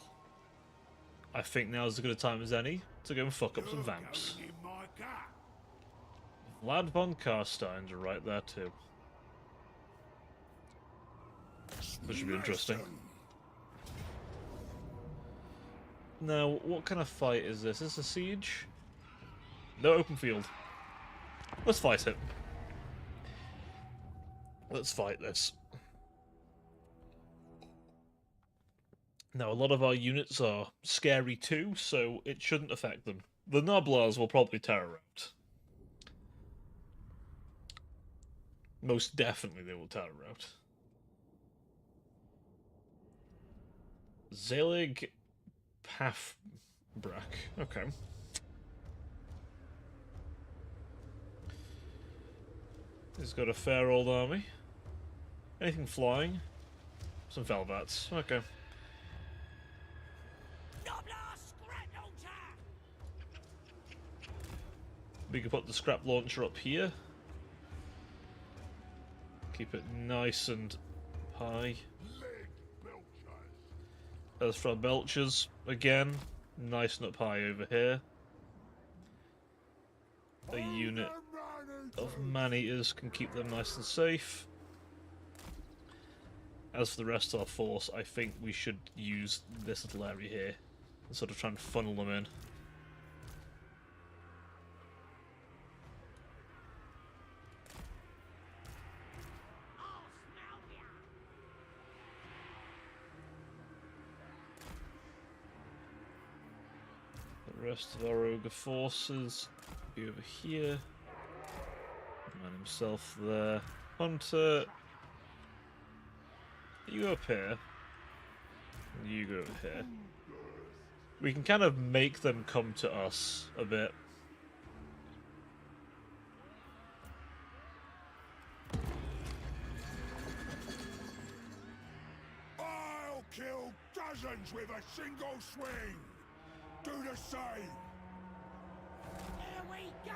I think now's as good a time as any to go and fuck up some vamps. Going in my gut. Vlad von Karstein's right there too. That should be interesting. Now, what kind of fight is this? Is this a siege? No open field. Let's fight it. Let's fight this. Now, a lot of our units are scary too, so it shouldn't affect them. The Noblars will probably terror out. Most definitely they will terror out. Zelig Pafbrak. Okay. He's got a fair old army. Anything flying? Some Velvats. Okay. We can put the scrap launcher up here. Keep it nice and high. As for our belchers, again, nice and up high over here. A unit of man-eaters can keep them nice and safe. As for the rest of our force, I think we should use this little area here and sort of try and funnel them in. The rest of our ogre forces be over here. Man himself there. Hunter, you go up here. And you go over here. We can kind of make them come to us a bit. I'll kill dozens with a single swing. Do the same. Here we go!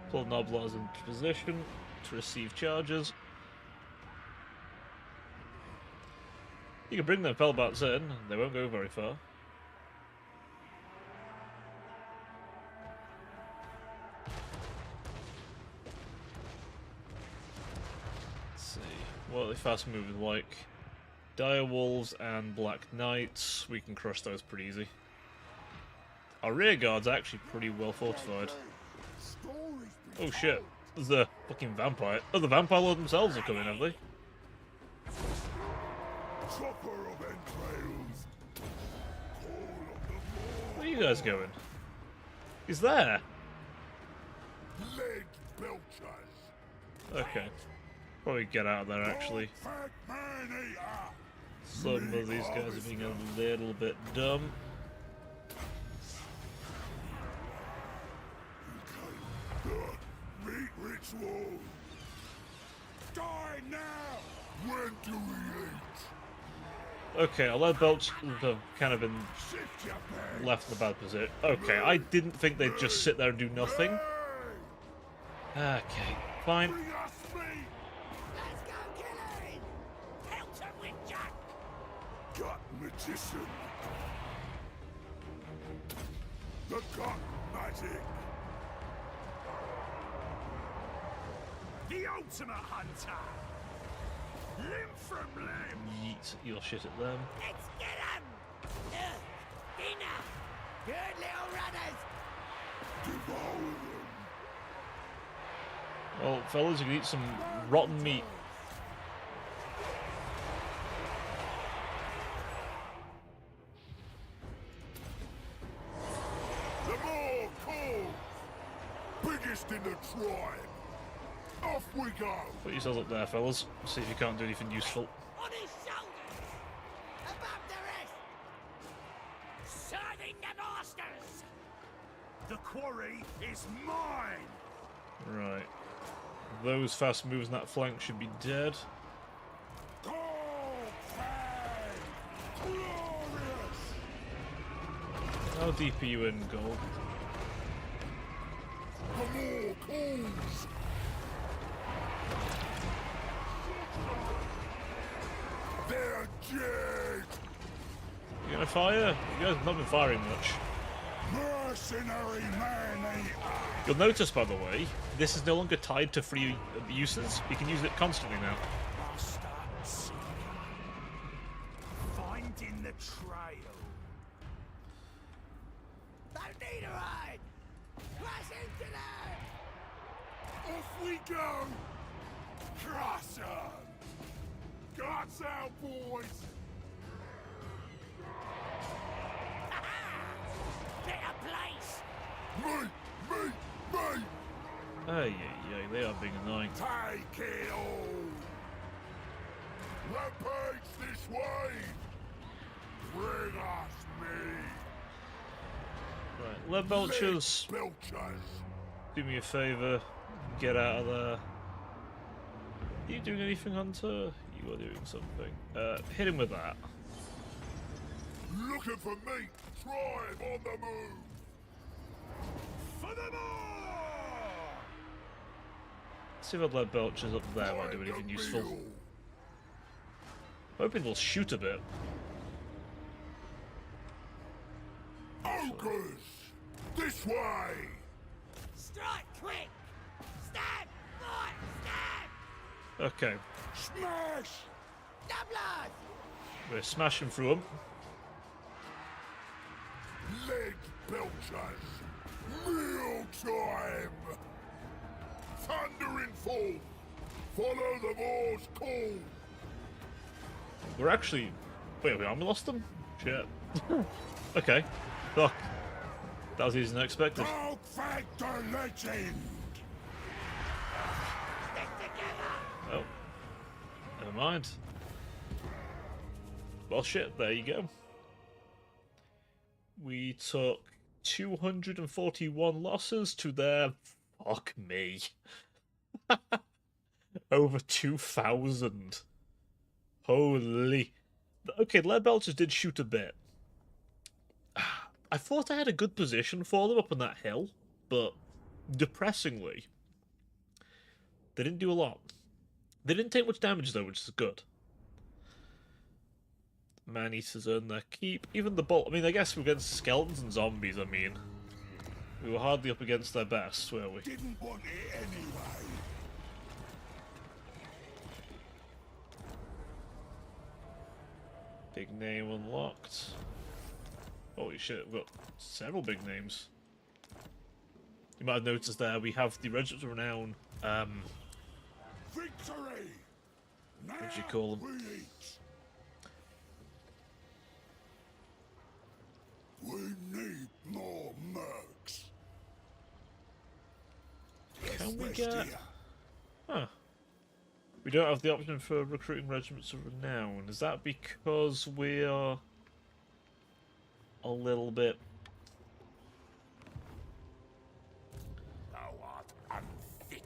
Pull Noblars into position to receive charges. You can bring them Felbats in, they won't go very far. What are they fast moving like? Dire Wolves and Black Knights. We can crush those pretty easy. Our rear guard's actually pretty well fortified. Oh shit. There's the fucking vampire. Oh, the vampire lord themselves are coming, have they? Chopper of entrails. Call of the Where are you guys going? He's there. Leg belchers. Okay. Probably get out of there actually. Fat man eater. Some of these guys are being a little bit dumb. Meat ritual. Die now. When do we eat? Okay, our lead belts have kind of been Shift your bed. left in a bad position. Okay, I didn't think they'd just sit there and do nothing. Okay, fine. Bring us meat. Let's go killing! Helter with Jack! Gut magician. The gut magic. The ultimate hunter. Limb from limb. Yeet your shit at them. Let's get him! Dinner! Good little runners! Devour them. Well, fellas, you can eat some rotten meat. The more cool. Biggest in the tribe. Off we go. Put yourselves up there, fellas. See if you can't do anything useful. On his shoulders! Above the rest! Serving the masters! The quarry is mine. Right. Those fast moves in that flank should be dead. Gold fang. Glorious. How deep are you in, gold? The more calls. They're dead. You gonna fire? You guys have not been firing much. Mercenary man eater. You'll notice, by the way, this is no longer tied to free uses. You can use it constantly now. Bastards. Finding the trail. Don't need a ride! Crash into them! Off we go. Crush 'em. Guts out, boys. Better place! Me. Ay, they are being annoying. Take it all. Rampage this way. Bring us meat. Right, lead belchers, Belchers. do me a favour. Get out of there. Are you doing anything, Hunter? You are doing something. Hit him with that. Looking for meat. Tribe on the move. For the more. See if our lead belchers up there might do anything useful. Hoping they'll shoot a bit. Ogres. This way. Strike quick! Stab! Fight! Stab! Okay, Smash. Doublers! we're smashing through them. Leg belchers. Meal time. Thundering forth. Follow the Moor's call. We're actually... Wait, we army lost them? Shit. Okay. Fuck. That was easier than expected. Dog Factor Legend. Stick together! Oh. Never mind. Well, shit, there you go. We took 241 losses to their... Fuck me. Over 2,000. Holy... Okay, lead belchers did shoot a bit. I thought I had a good position for them up on that hill, but depressingly, they didn't do a lot. They didn't take much damage though, which is good. Man-eaters earn their keep. Even the bolt. I mean, I guess we're against skeletons and zombies. I mean, we were hardly up against their best, were we? Didn't want it anyway. Big name unlocked. Holy shit, we've got several big names. You might have noticed there we have the Regiment of Renown, Victory! Now what do you call them? we eat. We need more mercs. Can we Let's get... rest here. Huh. We don't have the option for recruiting regiments of renown. Is that because we are a little bit... Thou art unfit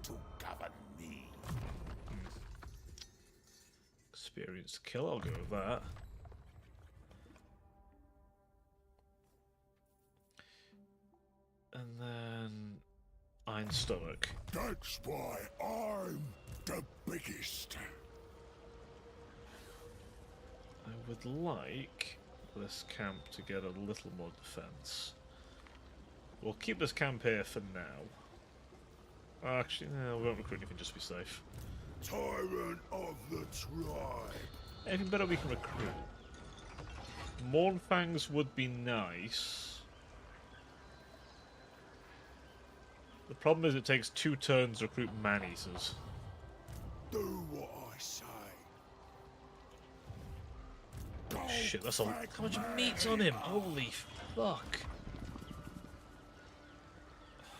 to govern me. Experienced kill, I'll go with that. And then... Iron Stomach. That's why I'm the biggest. I would like this camp to get a little more defense. We'll keep this camp here for now. Actually, no, we won't recruit anything just to be safe. Tyrant of the tribe. Anything better we can recruit? Mournfangs would be nice. The problem is it takes 2 turns to recruit man-eaters. Do what I say. Shit, that's how much meat's on him. Holy fuck.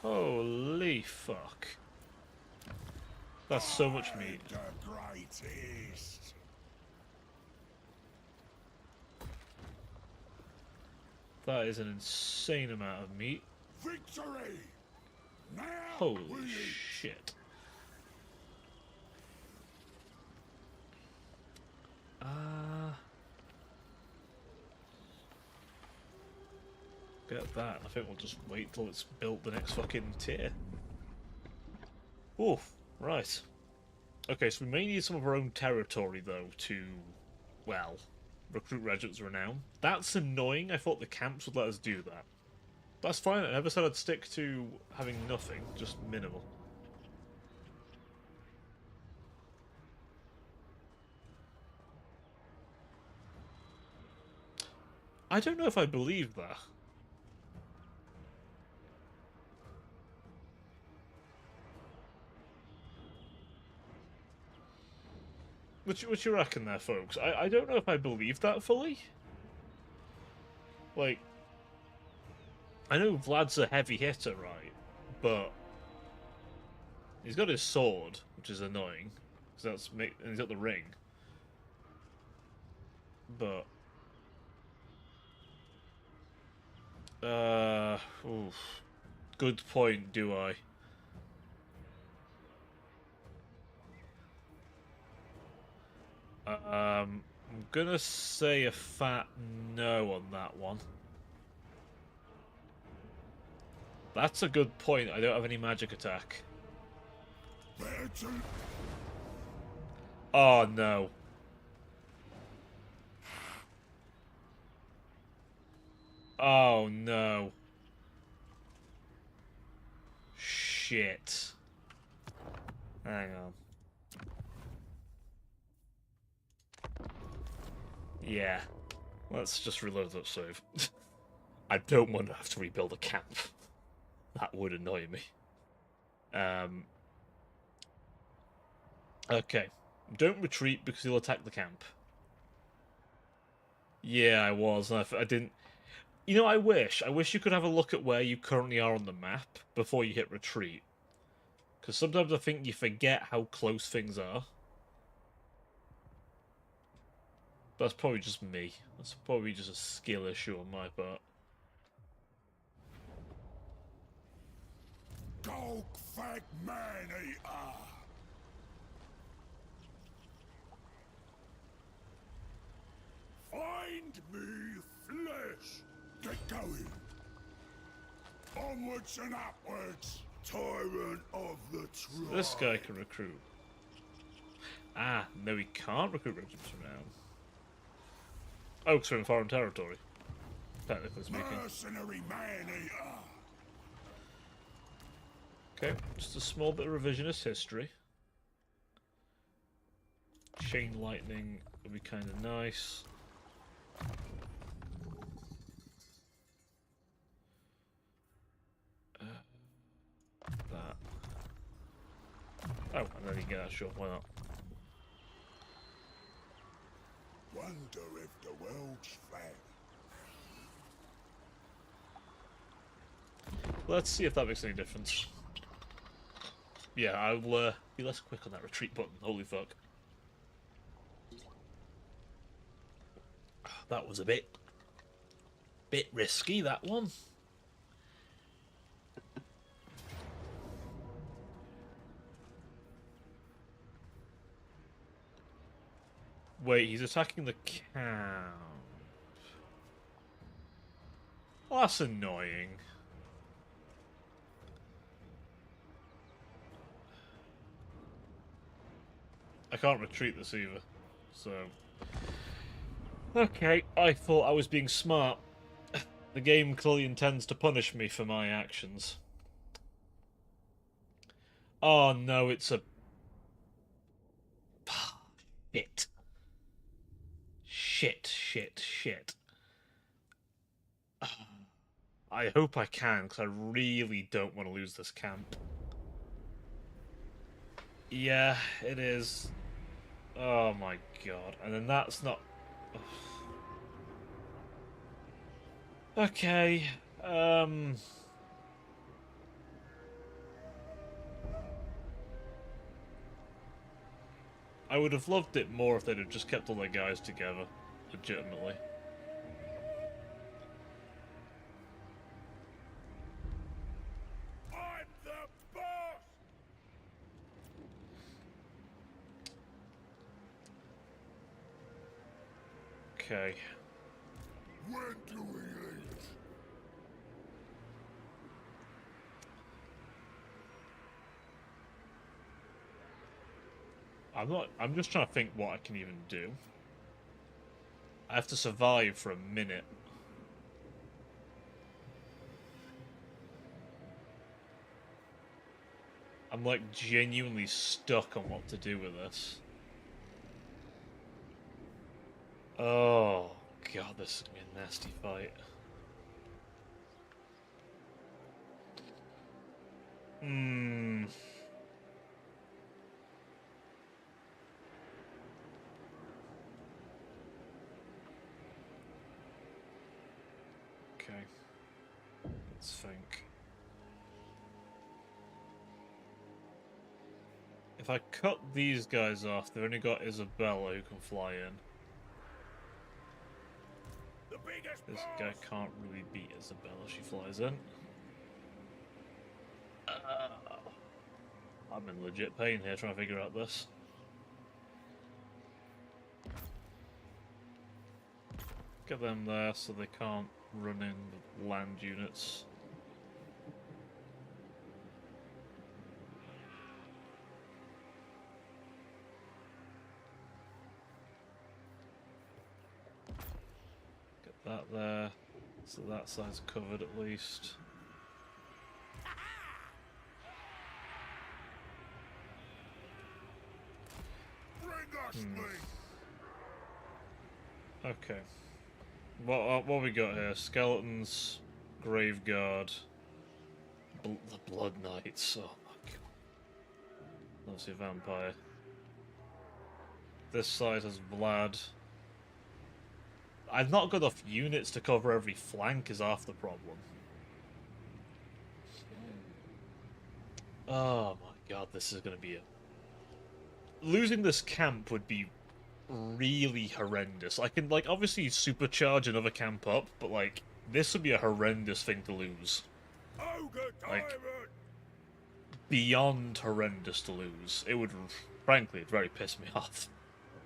Holy fuck. That's so much meat. The greatest. That is an insane amount of meat. Victory! Now Holy we eat. shit. Get that. I think we'll just wait till it's built the next fucking tier. Oof. Right. Okay, so we may need some of our own territory, though, to, well, recruit regiments of renown. That's annoying. I thought the camps would let us do that. That's fine. I never said I'd stick to having nothing, just minimal. I don't know if I believe that. What you reckon there, folks? I don't know if I believe that fully. Like, I know Vlad's a heavy hitter, right? But he's got his sword, which is annoying, because and he's got the ring. But oof. Good point, do I? I'm gonna say a fat no on that one. That's a good point. I don't have any magic attack. Oh no. Oh no. Shit. Hang on. Yeah. Let's just reload that save. I don't want to have to rebuild a camp. That would annoy me. Okay. Don't retreat because he'll attack the camp. Yeah, I was. I didn't... You know, I wish you could have a look at where you currently are on the map before you hit retreat. Because sometimes I think you forget how close things are. That's probably just me. That's probably just a skill issue on my part. Dog fag man-eater! Find me flesh! Get going! Onwards and upwards, tyrant of the tribe! This guy can recruit. Ah, no he can't recruit regiments from now. Oh, because we're in foreign territory. Technically speaking. Mercenary man-eater! Okay, just a small bit of revisionist history. Chain lightning would be kind of nice. that. Oh, and then you get that, sure, why not? Wonder if the world's fair. Let's see if that makes any difference. Yeah, I'll be less quick on that retreat button. Holy fuck. That was a bit risky, that one. Wait, he's attacking the camp. Oh, that's annoying. I can't retreat this either, so... Okay, I thought I was being smart. The game clearly intends to punish me for my actions. Oh no, it's a... Shit. Shit. I hope I can, because I really don't want to lose this camp. Yeah, it is. Oh my god. And then that's not... Okay, I would have loved it more if they'd have just kept all their guys together, legitimately. I'm the boss! Okay. When do we eat? I'm just trying to think what I can even do. I have to survive for a minute. I'm like genuinely stuck on what to do with this. Oh god, this is gonna be a nasty fight. Okay. Let's think. If I cut these guys off, they've only got Isabella who can fly in. The biggest This boss! guy can't really beat Isabella, she flies in. I'm in legit pain here trying to figure out this. Get them there so they can't run in the land units. Get that there, so that side's covered at least. Bring us me! Okay. What we got here? Skeletons, Graveguard, the Blood Knights. Oh my god. Obviously a vampire. This side has Vlad. I've not got enough units to cover every flank is half the problem. Oh my god, this is gonna be a... Losing this camp would be really horrendous. I can, like, obviously supercharge another camp up, but, like, this would be a horrendous thing to lose. Ogre Like- Diamond! Beyond horrendous to lose. It would, frankly, it'd very piss me off.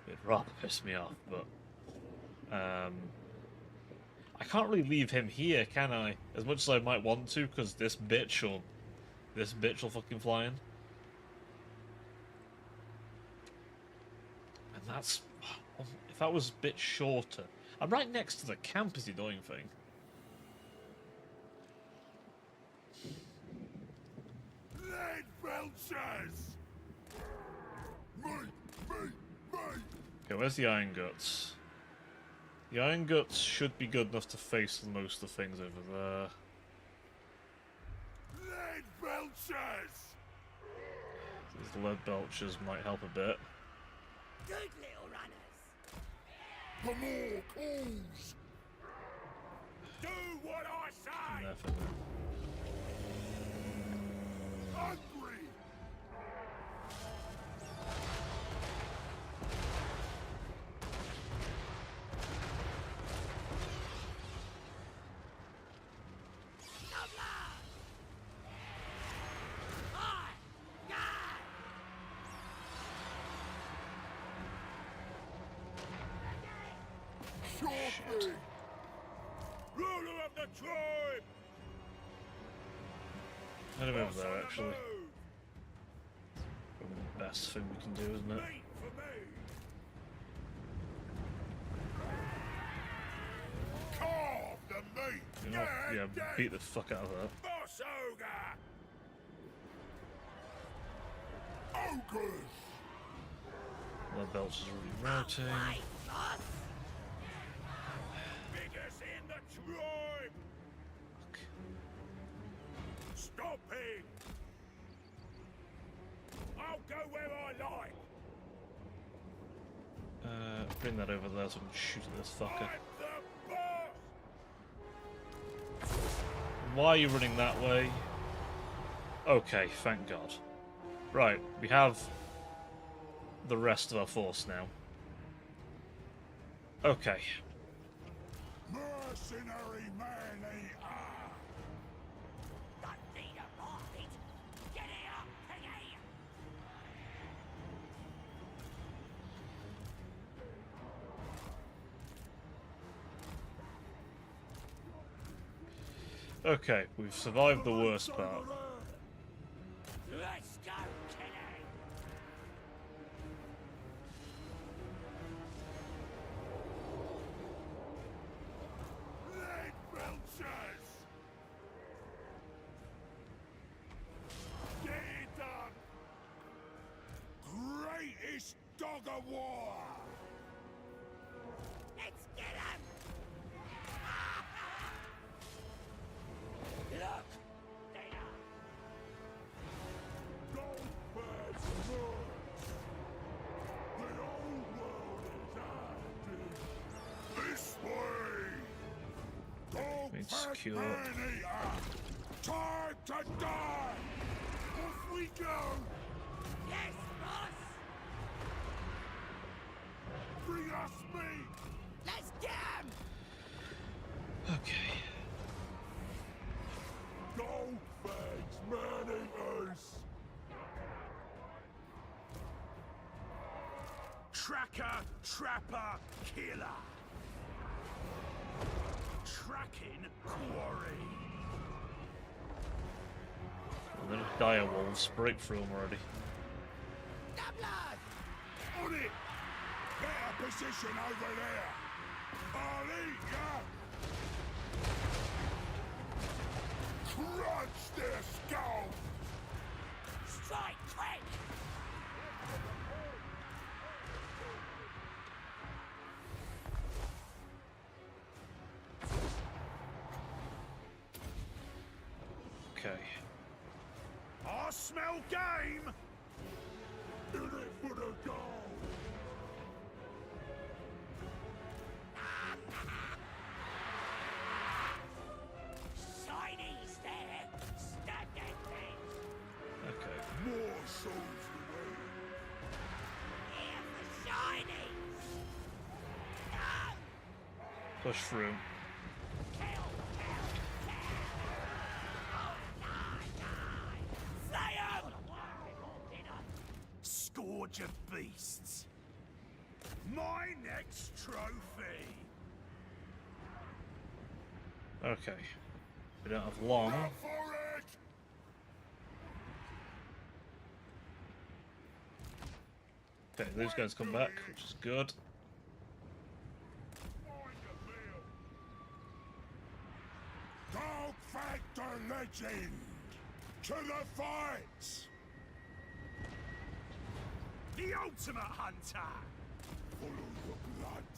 It'd rather piss me off, but... I can't really leave him here, can I? As much as I might want to, because this bitch will fucking fly in. And that's... If that was a bit shorter... I'm right next to the camp is the annoying thing. Lead vultures! Me! Okay, where's the Iron Guts? The Iron Guts should be good enough to face most of the things over there. Lead vultures! belchers! These lead belchers might help a bit. Good little runners. For more calls! Do what I say! Enough of them. Hungry! Sure thing! Ruler of the tribe! Head him over Boss there, on the actually. move. Probably the best thing we can do, isn't it? Meat for me! Carve the meat! You know, yeah, beat the fuck out of that. Boss ogre! Ogres! Lead belchers are rerouting. Right, boss. Biggest in the tribe! Stopping! I'll go where I like! Bring that over there so I can shoot at this fucker. I'm the boss! Why are you running that way? Okay, thank God. Right, we have the rest of our force now. Okay. Mercenary man-eater! Don't need a bite. Get here, piggy. Okay, we've survived the worst part. Let's go, Kenny. Lead belchers! Get it done! Greatest dog of war! Let's get him. Look, there. Goldberg's words! The old world is active! This way! It's Goldberg secure. man-eater! Time to die! Off we go! Yes, boss. Bring us meat! Let's get him. Okay. Goldberg's man-eaters! Tracker, trapper, killer! Tracking quarry! The dire wolves break through them already. Doubler. On it! Better position over there! I'll eat ya! Crunch their skulls! Strike quick. Okay. I smell game! In it for the gold! Chinese there. Stab that thing. Okay. More souls away! Here for Chinese. No. Push through. Kill, kill, kill. Oh, die. Slay 'em. Scourge of beasts! My next trophy! Okay. We don't have long. Go for it! Okay, those guys come back, which is good. Dog Factor Legend! To the fight! The ultimate hunter! Follow the blood!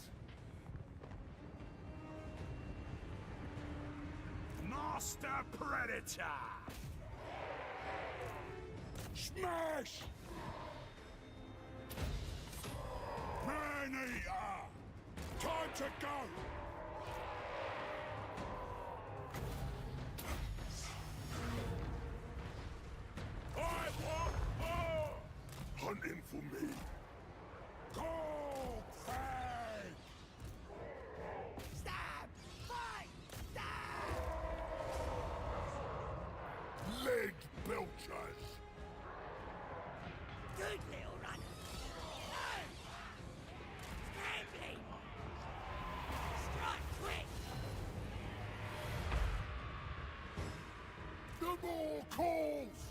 Master Predator! Smash! Man-eater! Time to go! I want more! Hunting for me. Go, Fang! Stab! Fight! Stab! Legged belchers! Good little runner! No! Scrambling! Strike quick! The more calls!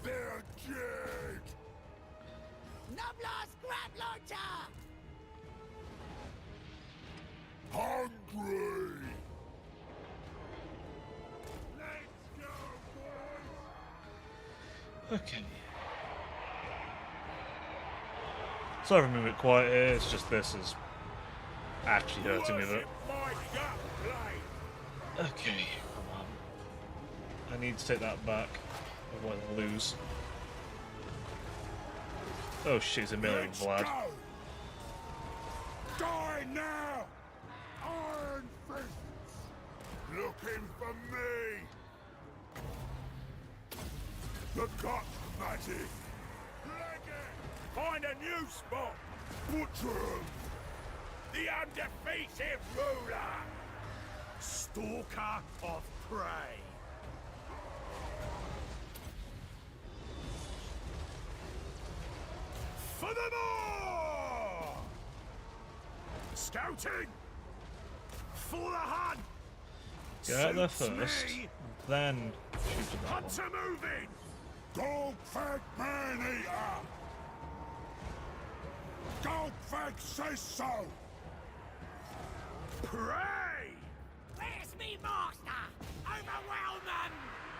They're dead! Nublar's grab launcher! Hungry! Let's go, boys! Okay. Sorry if I'm a bit quiet here, it's just this is actually hurting me a bit. Worship my gut blade! Okay, come on. I need to take that back, otherwise I'll lose. Oh shit, it's a million Let's Vlad. go! Die now! Iron fists! Looking for me! The gut magic! Find a new spot! Butcher 'em! The undefeated ruler! Stalker of prey! For the more! Scouting! For the hunt! Get out there Suits first, me. then shoot at that one. Hunter moving! Dogfag man-eater! Dogfag says so! Pray! Where's me master? Overwhelm them!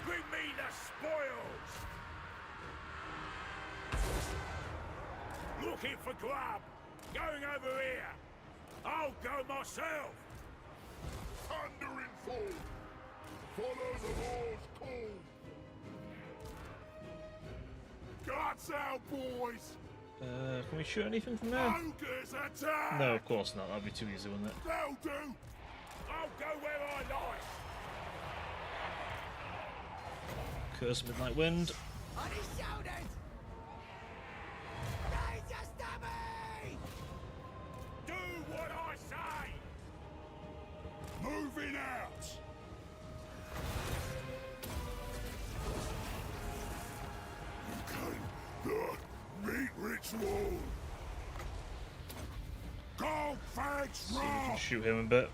Bring me the spoils! Looking for grub! Going over here! I'll go myself! Thundering fall! Follow the law's call! Guts out, boys! Can we shoot anything from there? Ogres attack! No, of course not. That'd be too easy, wouldn't it? They'll do! I'll go where I like! Curse of Midnight Wind. On his shoulders! Razor stabby! Do what I say! Moving out! Okay, the meat ritual! Go, fags, See if we can rock! shoot him a bit.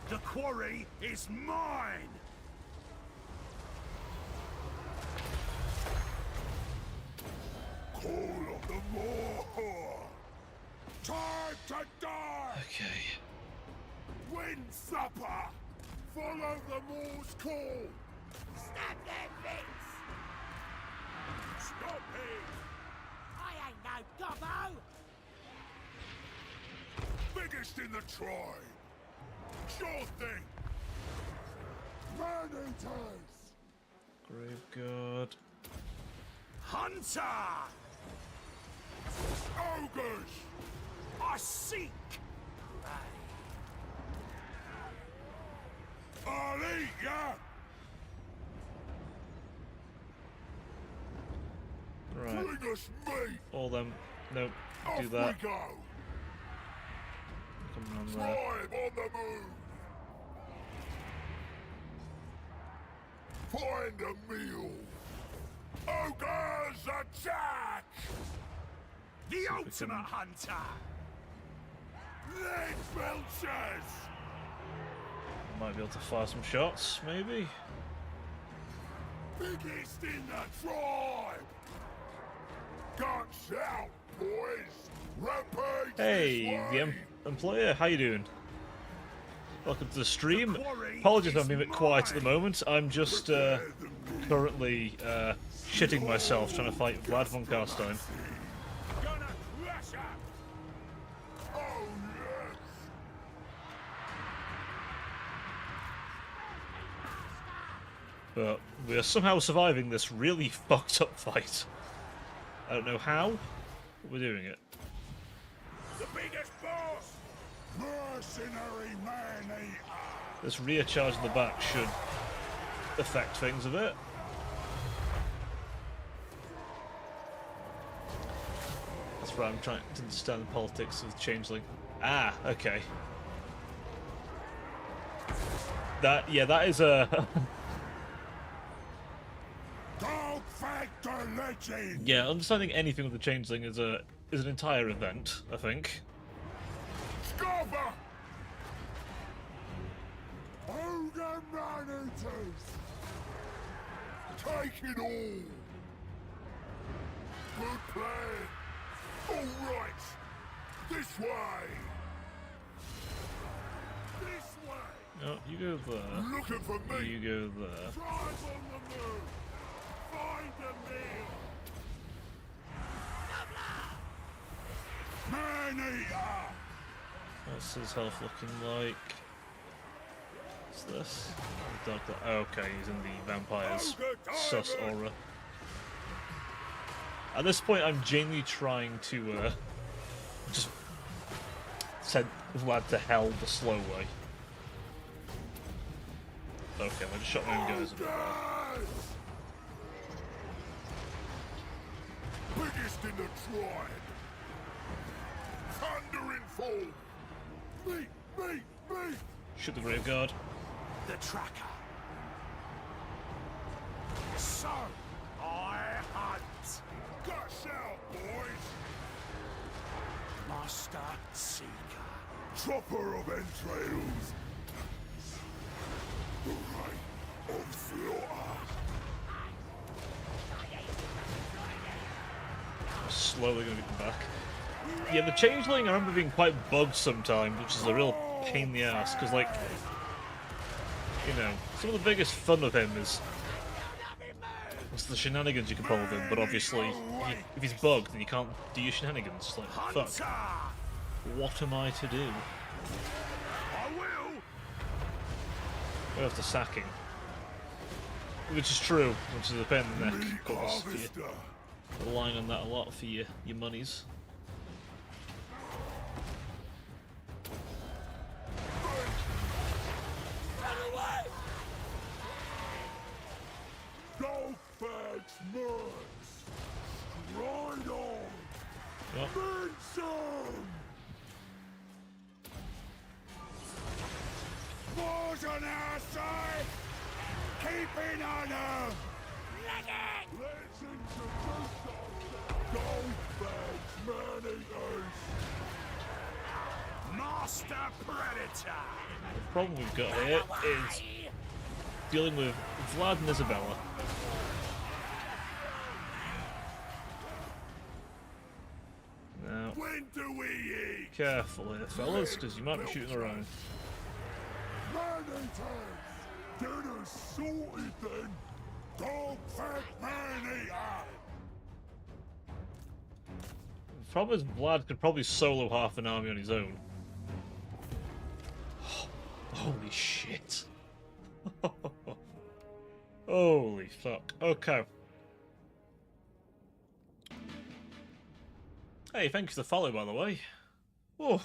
The quarry is mine! Call of the Moor! Time to die! Okay. Wind supper! Follow the Moor's call! Stab their face! Stop him! I ain't no gobbo! Biggest in the tribe! Sure thing! Man-eaters! Grave Guard. Hunter! Ogres! I seek! I'll eat ya! Right. Bring us meat! All them. Nope. Off Do that. we go! Come on there. Tribe on the move! Find a meal! Ogres attack! The we ultimate can- hunter! Leg belchers! Might be able to fire some shots, maybe. Biggest in the tribe! Guns out, boys! Rampage Hey, this the way! employer, how you doing? Welcome to the stream. The quarry Apologies if is I'm being a bit quiet at the mine. moment. I'm just Prepare the meat. currently shitting myself trying to fight Vlad von Carstein. Gonna crush her! Oh yes! But we are somehow surviving this really fucked up fight. I don't know how, but we're doing it. The biggest boss! Mercenary man-eater! This rear charge in the back should affect things a bit. That's right, I'm trying to understand the politics of Changeling. Ah, okay. That is a... Dog Factor Legend! Yeah, understanding anything with the Changeling is an entire event, I think. Scoffer! Ogre Man-eaters! Take it all! Good plan! Alright! This way! This way! Oh, you go there. Looking for me! You go there. Drive on the move! Find a meal! Man-eater! What's his health looking like? What's this? Oh, okay, he's in the vampires. Sus aura. At this point, I'm genuinely trying to just send Vlad to hell the slow way. Okay, I just shot my own guys a bit there. Biggest in the tribe! Thundering fall! Meet! Shoot the grave guard. The tracker. So, I hunt. Gush out, boys. Master Seeker. Chopper of entrails. The right of slaughter. Slowly going to come back. Yeah, the Changeling I remember being quite bugged sometimes, which is a real pain in the ass, because, like, you know, some of the biggest fun of him is the shenanigans you can pull with him, but obviously, if he's bugged, then you can't do your shenanigans. Like, fuck. What am I to do? I will. We have to sack him. Which is true, which is a pain in the neck, of course. Harvester. You're relying on that a lot for your monies. Dogfags mercs. Ride on. Yep. Benson. War's on our side. Keeping honor. Let's introduce Dogfags man-eaters. Master Predator. The problem we've got here is dealing with Vlad and Isabella. Now, When do we eat? careful here, fellas, because you might be shooting around. Man-eaters! Dinner's sorted then! Dog-fat man-eater! The problem is Vlad could probably solo half an army on his own. Holy shit. Holy fuck. Okay. Hey, thanks for the follow, by the way. Oh.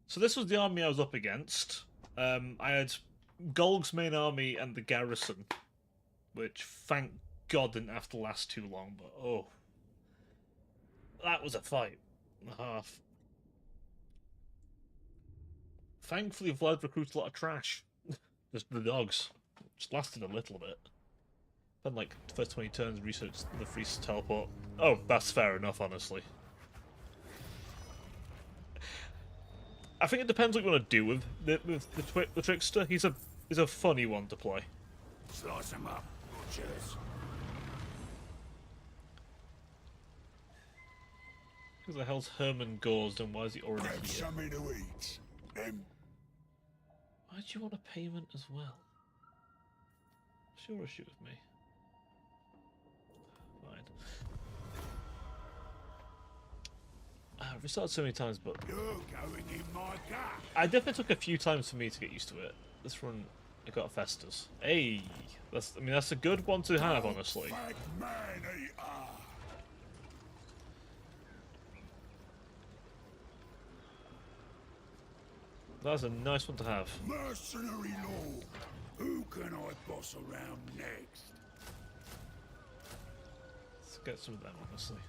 So this was the army I was up against. I had Golg's main army and the garrison, which, thank God, didn't have to last too long, but oh. That was a fight and a half. Thankfully, Vlad recruited a lot of trash. Just the dogs. Just lasted a little bit. Then, like, the first 20 turns, researched the free teleport. Oh, that's fair enough, honestly. I think it depends what you want to do with the Trickster. He's a funny one to play. Slice them up, butchers. Who the hell's Herman Gores and why is he already Grab here? something to eat. Why do you want a payment as well? Sure, shoot with me. Fine. I've restarted so many times, but You're going in my gut. I definitely took a few times for me to get used to it. This run I got Festus. Hey, I mean, that's a good one to have, honestly. Fat man-eater! That's a nice one to have. Mercenary lord! Who can I boss around next? Let's get some of them, honestly.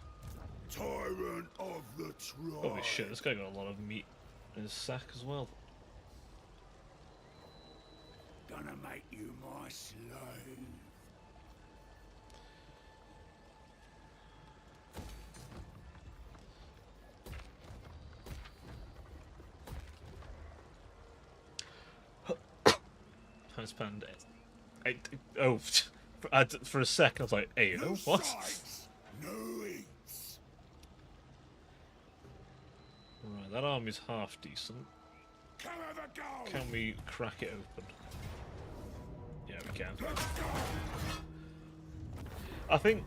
Tyrant of the tribe! Holy shit, this guy got a lot of meat in his sack as well. Gonna make you my slave. I spend for a second I was like, hey, No what? sights, no eats. Right, that army's half decent. Come have a go! Can we crack it open? Yeah, we can. Let's go! I think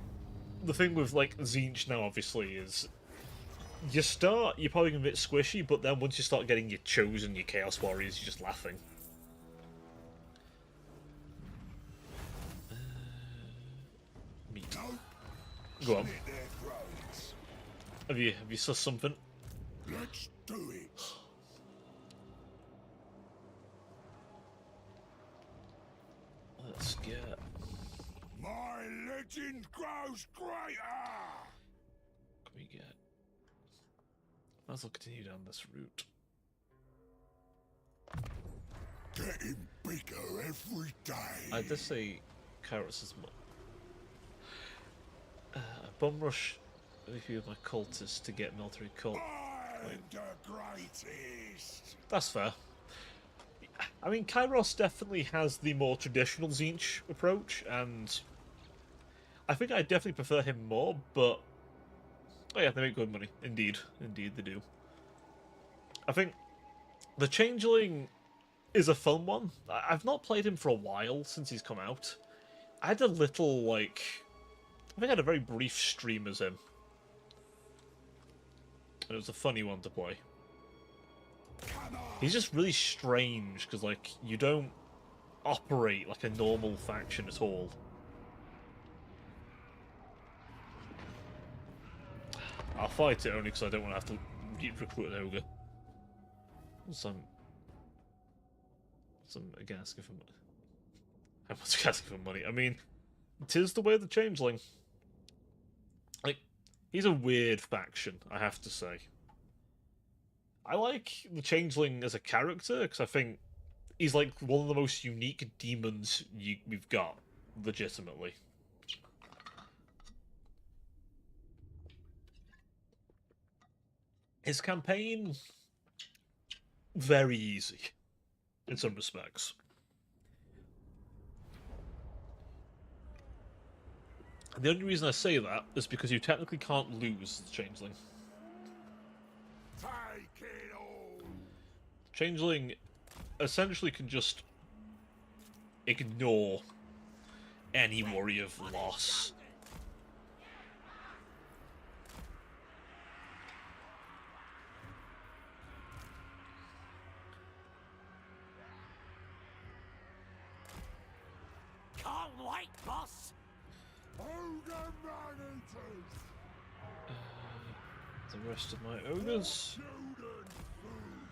the thing with like Tzeentch now, obviously, is you start, you're probably a bit squishy, but then once you start getting your Chosen, your Chaos Warriors, you're just laughing. Meat. Nope. Go on. Slit their throats. Have you sussed something? Let's do it. Let's get. My legend grows greater! Can we get? Might as well continue down this route. Getting bigger every day. I did say Kairos is bum rush a few of my cultists to get military cult. I'm the greatest. That's fair. I mean, Kairos definitely has the more traditional Tzeentch approach, and I think I definitely prefer him more, but oh yeah, they make good money. Indeed. Indeed they do. I think the Changeling is a fun one. I've not played him for a while since he's come out. I had a little, like... I think I had a very brief stream as him. And it was a funny one to play. He's just really strange, because, like, you don't operate like a normal faction at all. I'll fight it only because I don't want to have to recruit an ogre. Some again asking for money. How much asking for money? I mean, 'tis the way of the Changeling. Like, he's a weird faction, I have to say. I like the Changeling as a character because I think he's like one of the most unique demons we've got, legitimately. His campaign, very easy, in some respects. And the only reason I say that is because you technically can't lose the Changeling. Take it all. Changeling essentially can just ignore any worry of loss. Can't wait, boss. Ogre man-eaters. The rest of my ogres. Children food.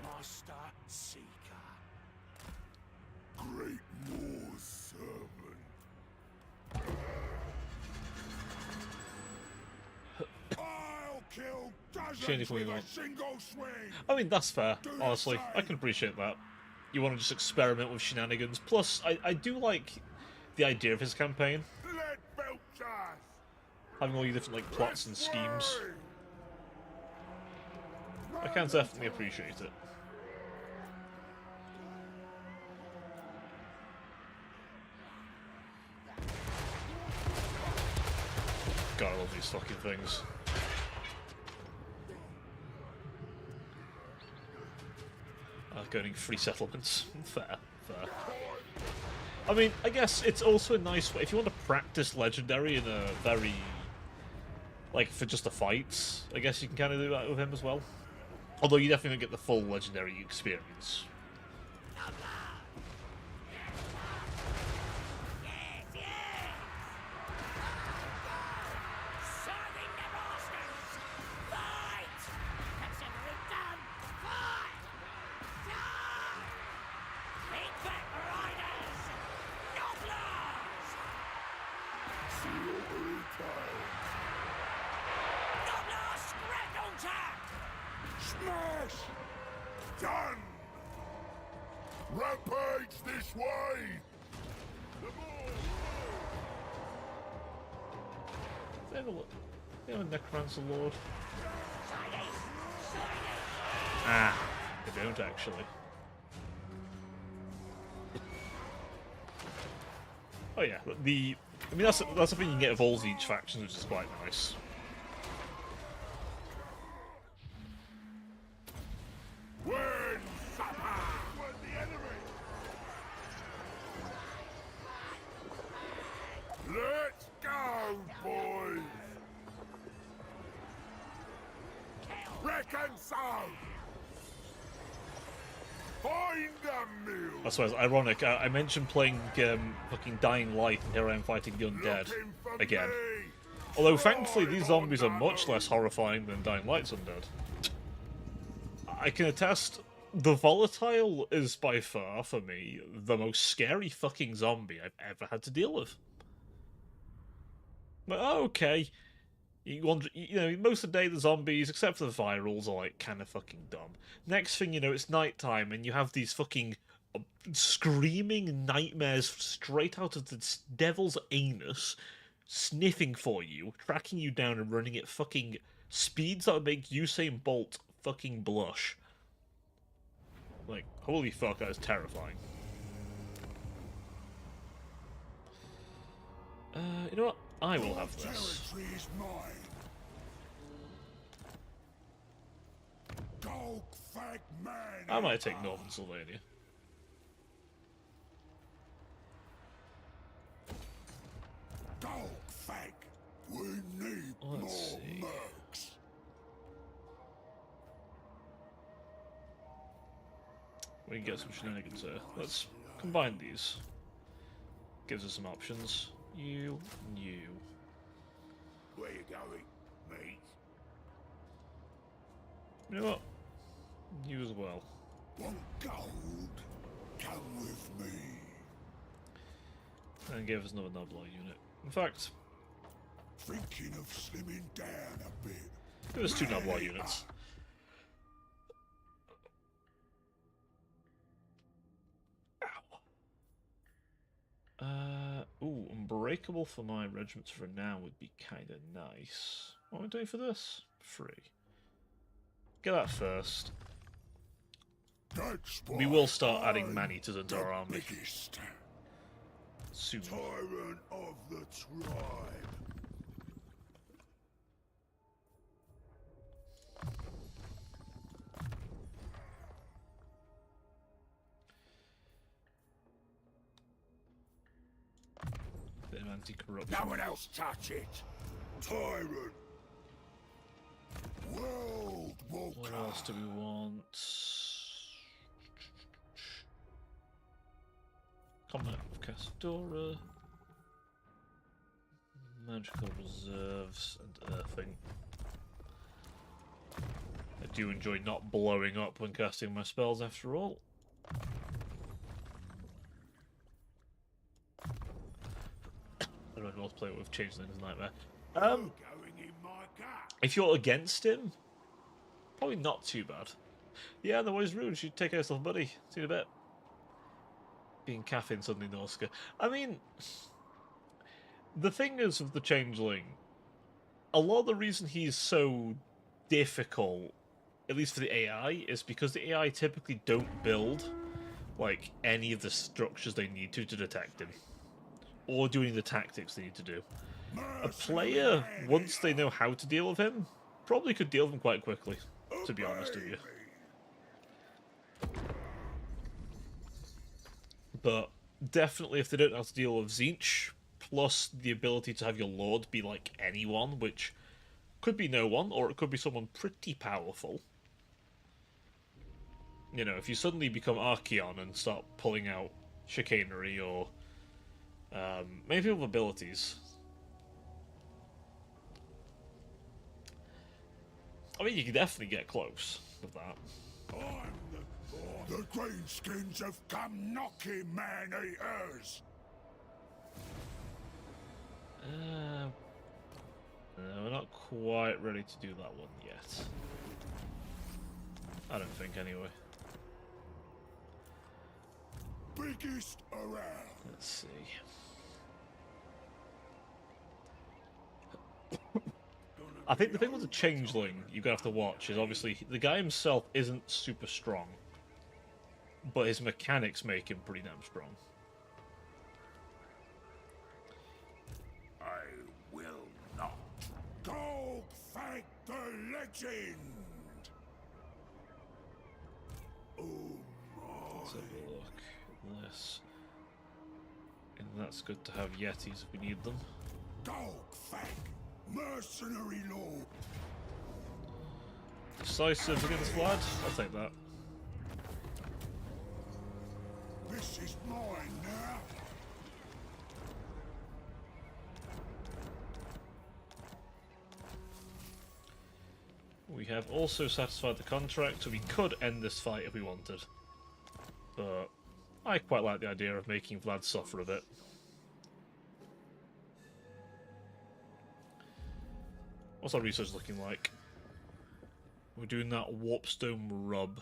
Master Seeker. Great Moor servant. I'll kill Change dozens if we with a want. single swing. I mean, that's fair, honestly. I can appreciate that. You want to just experiment with shenanigans. Plus, I do like the idea of his campaign. Let Belchas. Having all these different like plots and schemes. I can definitely appreciate it. God, I love these fucking things. Going free settlements. Fair, fair. I mean, I guess it's also a nice way, if you want to practice Legendary in a very, like, for just the fights, I guess you can kind of do that with him as well. Although you definitely don't get the full Legendary experience. Yes, yes! Serving the bastards! Fight! Consider it done! Fight! Die! Big back riders! Nobblers! Nobbler Scraggletack! Smash! Done! Rampage this way! The ball! They have a look. They have a Necromancer Lord. Shiny! Shiny! Ah, they don't actually. Oh yeah, I mean that's the thing you can get of all each faction, which is quite nice. When supper! When the enemy! Let's go, boys! Reckon so! Find the mill! That's why it's ironic. I mentioned playing fucking Dying Light, and here I am fighting the undead Looking for again. me. Although thankfully these Right zombies are on much that less horrifying than Dying Light's undead. I can attest, the Volatile is by far, for me, the most scary fucking zombie I've ever had to deal with. But okay, most of the day the zombies, except for the virals, are like kind of fucking dumb. Next thing you know, it's nighttime and you have these fucking screaming nightmares straight out of the devil's anus, sniffing for you, tracking you down and running at fucking speeds that would make Usain Bolt fucking blush. Like, holy fuck, that is terrifying. You know what? I will have this. Territory is mine. Golg Fag Man. I might take Northern Sylvania. Golg Fag. We need Let's more see. mercs. We can get some shenanigans here. Let's combine these. Gives us some options. You. Where you going, mate? You know what? You as well. Want gold? Come with me. And give us another Noblar unit. In fact, Thinking of slimming down a bit. give us 2 Noblar units. Ooh, Unbreakable for my regiments for now would be kind of nice. What am I doing for this? Free. Get that first. That's We why will start adding I'm man-eaters into the our army biggest soon. tyrant of the tribe. Bit of anti-corruption. No one else touch it. Tyrant. World Walker. What else do we want? Commandant of Castora. Magical reserves and earthing. I do enjoy not blowing up when casting my spells after all. I don't know what to play with Changeling's Nightmare. Going in my gut. If you're against him, probably not too bad. Yeah, the way's rude. You take care of yourself, buddy. See you in a bit. Being caffeine suddenly Norska. I mean, the thing is with the Changeling, a lot of the reason he's so difficult, at least for the AI, is because the AI typically don't build like any of the structures they need to detect him, or do any of the tactics they need to do. A player, once they know how to deal with him, probably could deal with him quite quickly, to be honest with you. But definitely if they don't know how to deal with Tzeentch, plus the ability to have your lord be like anyone, which could be no one, or it could be someone pretty powerful. You know, if you suddenly become Archeon and start pulling out chicanery or maybe with abilities. I mean, you can definitely get close with that. The Greenskins have come knocking, man-eaters! No, we're not quite ready to do that one yet. I don't think, anyway. Biggest around. Let's see. I think the thing with the Changeling you're going to have to watch is obviously the guy himself isn't super strong, but his mechanics make him pretty damn strong. I will not. Go fight the legend! Oh my. Let's have a look. This. And that's good to have Yetis if we need them. Dogfang! Mercenary lord! Decisive against Vlad? I'll take that. This is mine now! We have also satisfied the contract, so we could end this fight if we wanted. But I quite like the idea of making Vlad suffer a bit. What's our research looking like? We're doing that Warpstone rub.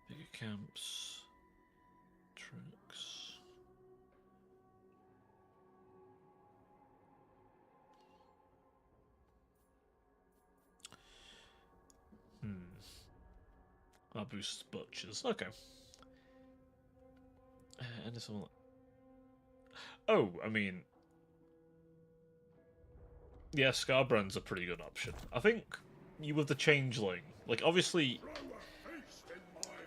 Bigger camps. Tricks. That boosts butchers. Okay. And this one. Oh, I mean. Yeah, Scarbrand's a pretty good option. I think you with the Changeling, like obviously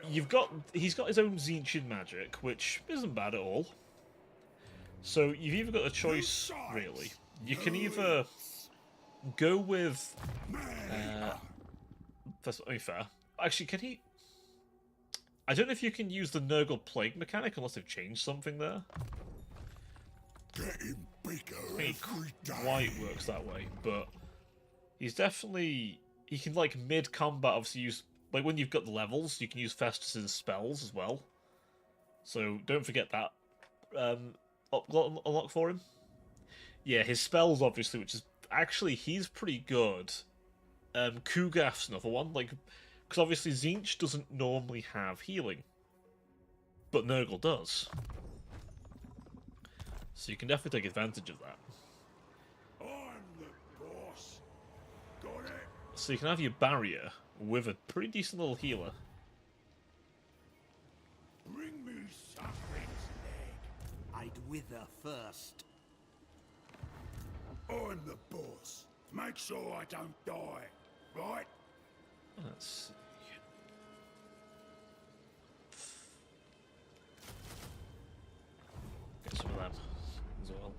he's got his own Tzeentchian magic, which isn't bad at all. So you've either got a choice, really. You can either go with that's not fair. Actually, can he? I don't know if you can use the Nurgle Plague mechanic unless they've changed something there. Getting bigger He every day. quite works that way, but he's definitely he can like mid combat obviously use like when you've got the levels you can use Festus's spells as well. So don't forget that unlock for him. Yeah, his spells obviously, which is actually he's pretty good. Kugath's another one, like because obviously Tzeentch doesn't normally have healing, but Nurgle does. So you can definitely take advantage of that. I'm the boss. Got it? So you can have your barrier with a pretty decent little healer. Bring me something's leg. I'd wither first. I'm the boss. Make sure I don't die. Right? Let's see. Get some of them as well.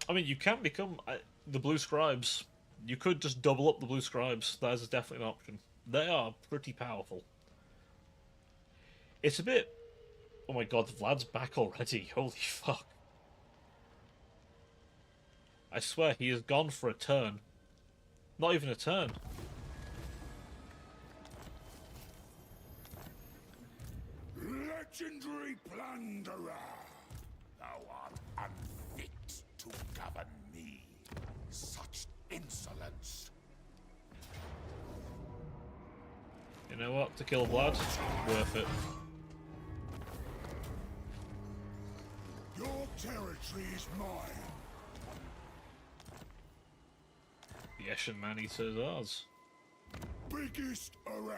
I mean, you can become the Blue Scribes. You could just double up the Blue Scribes. That is definitely an option. They are pretty powerful. It's a bit... Oh my god, Vlad's back already. Holy fuck. I swear, he has gone for a turn. Not even a turn. Legendary plunderer. Thou art unfit to govern me. Such insolence. You know what? To kill Vlad, worth it. Your territory is mine. The Eshin Man-Eater is ours. Biggest around.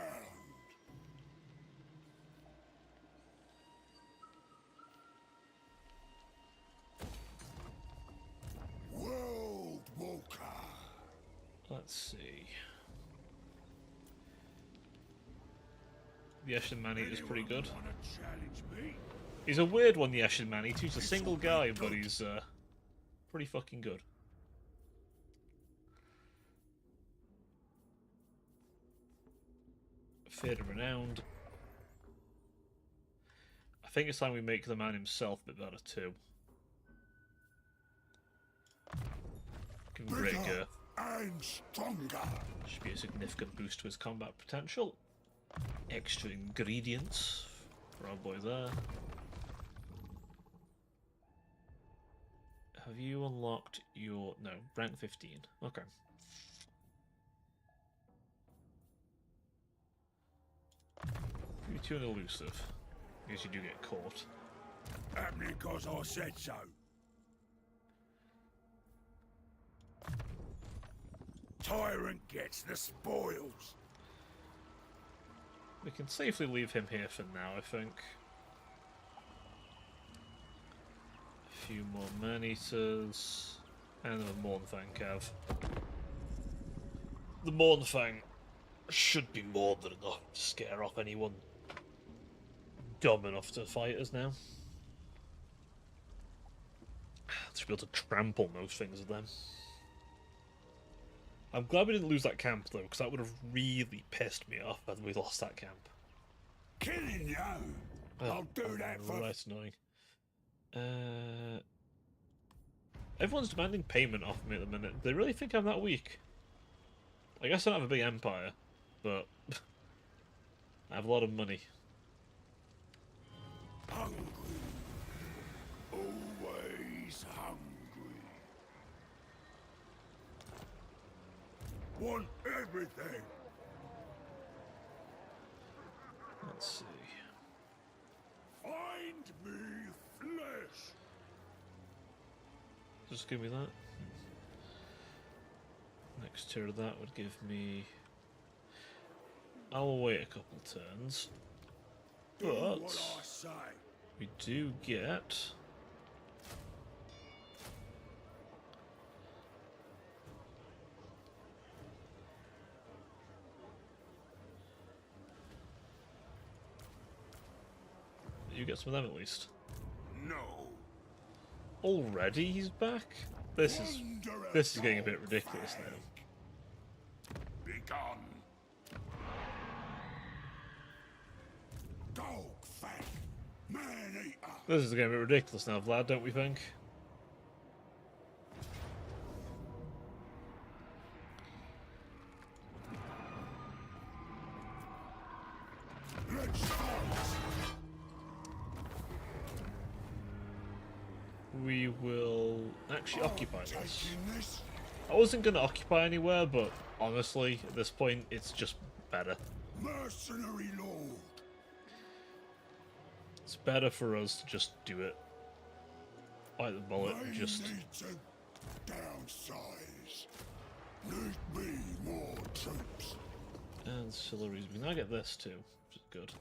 World Walker. Let's see. The Eshin Man-Eater is pretty good. Wanna challenge me? He's a weird one, the Ashen Man. He's a single guy, but he's pretty fucking good. Fate of Renowned. I think it's time we make the man himself a bit better too. Give him great gear. And stronger. Should be a significant boost to his combat potential. Extra ingredients for our boy there. Have you unlocked your... no, rank 15. Okay. You're too elusive. Because you do get caught. Happening cause I said so. Tyrant gets the spoils. We can safely leave him here for now, I think. A few more man-eaters. And the Mournfang Cav. The Mournfang should be more than enough to scare off anyone dumb enough to fight us now. Should be able to trample most things with them. I'm glad we didn't lose that camp though, because that would have really pissed me off when we lost that camp. Killing you. I'll do that for... right annoying. Everyone's demanding payment off me at the minute. They really think I'm that weak. I guess I don't have a big empire, but I have a lot of money. Hungry. Always hungry. Want everything. Let's see. Find me flesh. Just give me that. Next tier of that would give me... I'll wait a couple turns. Do what But I say. we do get... You get some of them at least. No. Already he's back? This is getting a bit ridiculous now. Be gone. Dog fang. Man eater. This is getting a bit ridiculous now, Vlad, don't we think? Let's start. We will actually occupy this. Taking this. I wasn't going to occupy anywhere, but honestly, at this point, it's just better. Mercenary lord. It's better for us to just do it. Bite the bullet and I just... need to downsize. Need me more troops. Ancillaries. We now get this too, which is good.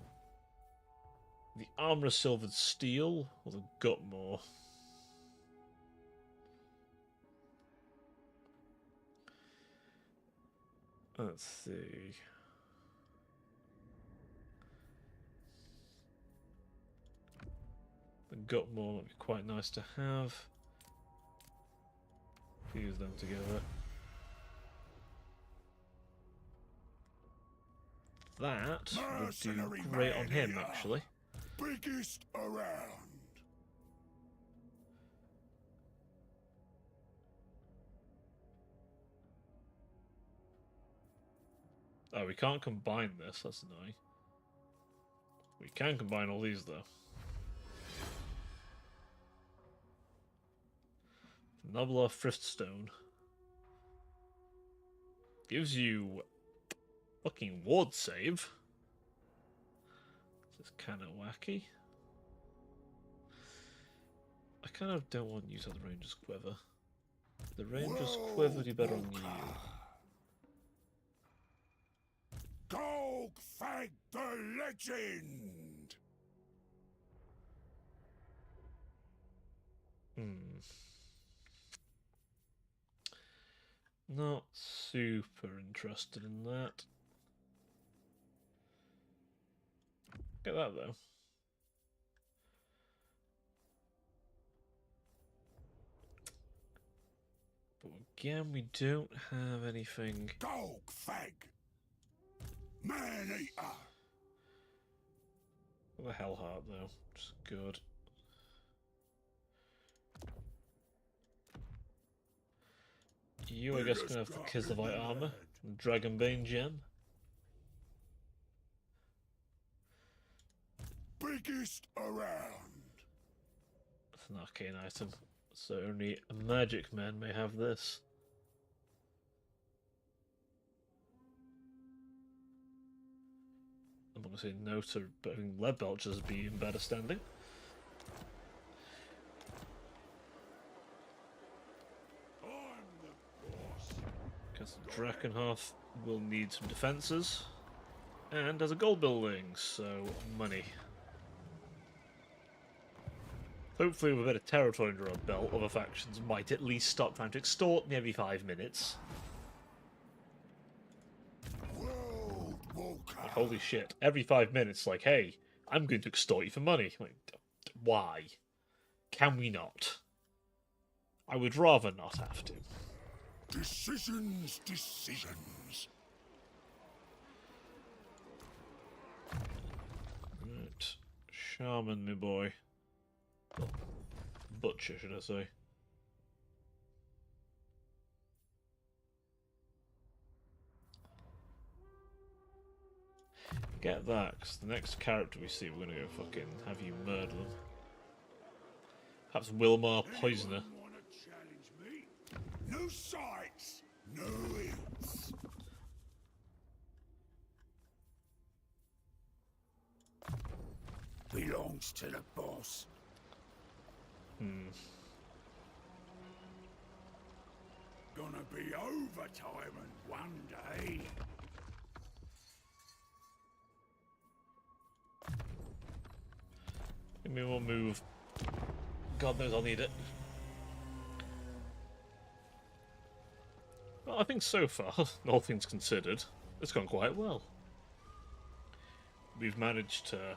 The Armor of Silvered Steel, or the Gutmore. Let's see. The Gutmore might be quite nice to have. Fuse them together. That would do Mercenary great on him, man-eater. actually. Biggest around. Oh, we can't combine this, that's annoying. We can combine all these, though. Nublar Thriftstone. Gives you fucking ward save. This is kind of wacky. I kind of don't want to use the Ranger's Quiver. The Ranger's Quiver would be better on you. Dog Fag the Legend! Not super interested in that. Get that though. again, we don't have anything. Dog fag. Man eater. The Hellheart, though, which is good. You, I guess, gonna have the Kislevites armor, Dragonbane gem. Biggest around. It's an arcane item, so only a magic man may have this. I'm not gonna say no to having lead belchers be in better standing. Because Drakenhearth will need some defences. And has a gold building, so money. Hopefully with a bit of territory under our belt, other factions might at least stop trying to extort me every 5 minutes. World Walker. Like, holy shit, every 5 minutes, like, hey, I'm going to extort you for money. Like, why? Can we not? I would rather not have to. Decisions. Right. Shaman, me boy. Well, butcher, should I say. Get that, because the next character we see, we're going to go fucking have you murder them. Perhaps Wilmar Poisoner. Wanna challenge me? No sights, no hits. Belongs to the boss. Gonna be overtime one day. Give me one move. God knows I'll need it. Well, I think so far, all things considered, it's gone quite well. We've managed to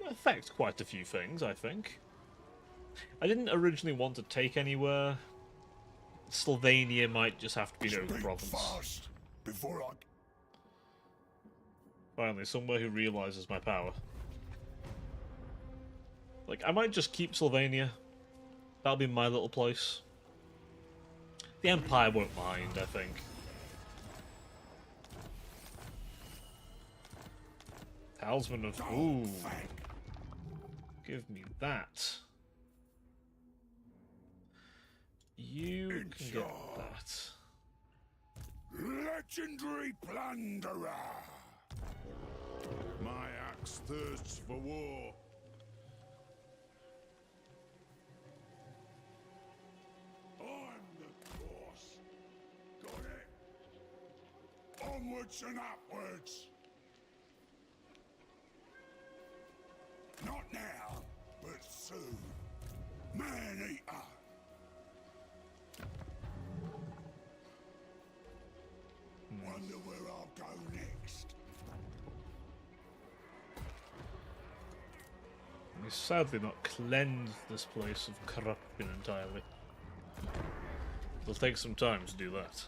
affect quite a few things, I think. I didn't originally want to take anywhere. Sylvania might just have to be an Speak province. fast before I. Finally, somewhere who realises my power. Like, I might just keep Sylvania. That'll be my little place. The Empire won't mind, I think. Talisman of... Ooh. Give me that. You can get that. Legendary plunderer. My axe thirsts for war. I'm the boss. Got it. Onwards and upwards. Not now, but soon. Man-eater. Wonder where I'll go next. We sadly not cleanse this place of corruption entirely. It'll take some time to do that.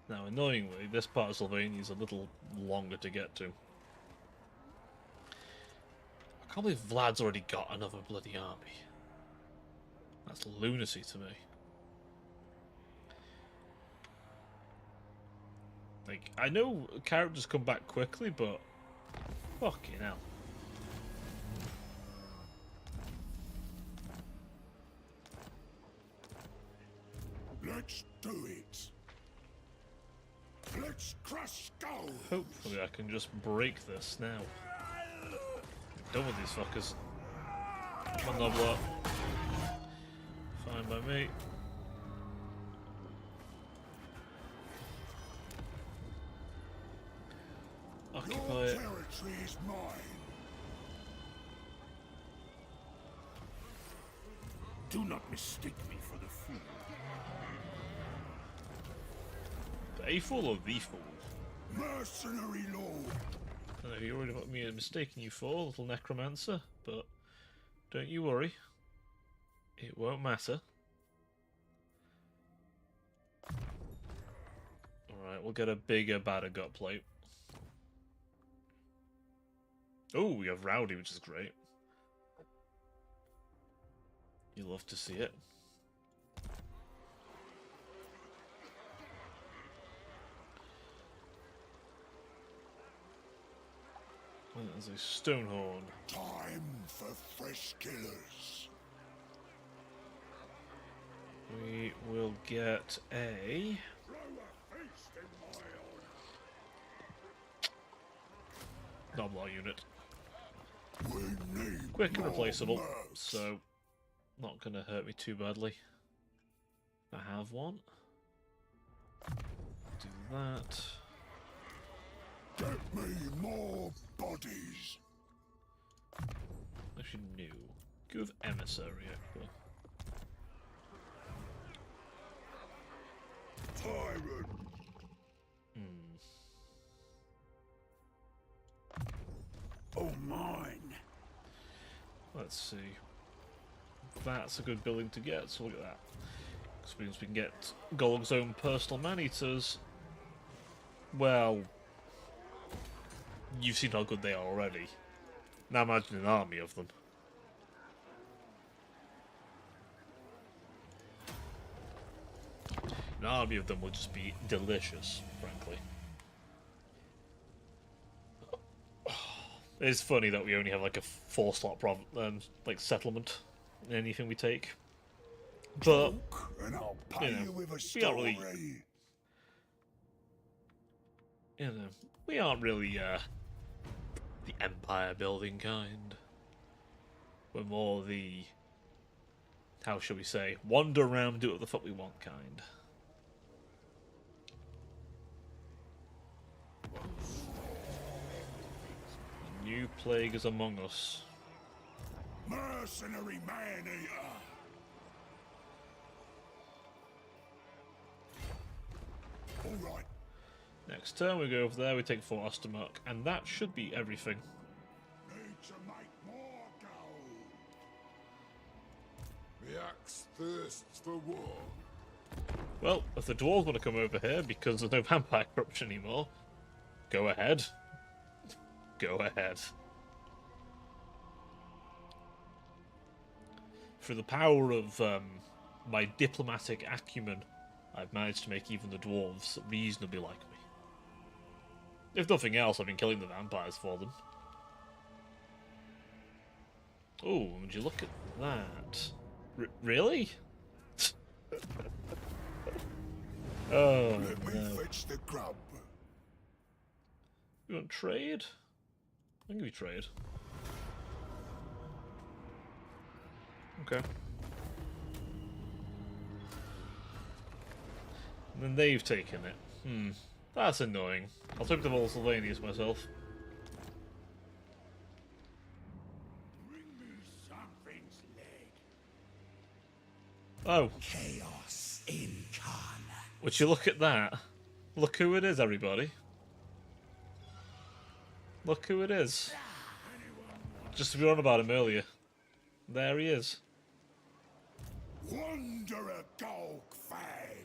Now, annoyingly, this part of Sylvania is a little longer to get to. I can't believe Vlad's already got another bloody army. That's lunacy to me. Like, I know characters come back quickly, but fucking hell. Let's do it. Let's crush skulls. Hopefully I can just break this now. Done with these fuckers. One level up. Fine by me. Occupy Your it. territory is mine. Do not mistake me for the fool. A fool or the fool? Mercenary lord. I know you're worried about me mistaking you for little necromancer, but don't you worry. It won't matter. Alright, we'll get a bigger, badder gut plate. Oh, we have Rowdy, which is great. You love to see it. There's a Stonehorn. Time for fresh killers. We will get a... Throw a feast in my honor. Noblar unit. We need Quick and more replaceable, mercs. so not going to hurt me too badly. I have one. Do that. Get me more bodies. Actually, new. Go with Emissary, actually. Tyrant. Oh, mine. Let's see. That's a good building to get, so look at that. This means we can get Golg's own personal man-eaters. Well, you've seen how good they are already. Now imagine an army of them. An army of them would just be delicious, frankly. It's funny that we only have like a 4-slot like settlement in anything we take. But And I'll pay you with a we aren't story. really, we aren't really the empire building kind. We're more the, how shall we say, wander around, do what the fuck we want kind. The new plague is among us. Mercenary man-eater. All right. Next turn we go over there, we take Fort Ostermark, and that should be everything. Need to make more gold. The axe thirsts for war. Well, if the dwarves want to come over here because there's no vampire corruption anymore, go ahead. Go ahead. Through the power of my diplomatic acumen, I've managed to make even the dwarves reasonably like me. If nothing else, I've been killing the vampires for them. Oh, would you look at that? Really? Oh, Let me no. fetch the grub. You want trade? I'll give you trade. Okay. And then they've taken it. That's annoying. I'll take the Vol Sylvanius myself. Bring me something's leg. Oh, Chaos incarnate. would you look at that? Look who it is, everybody. Look who it is. Just to be on about him earlier. There he is. Wanderer Golg Fag.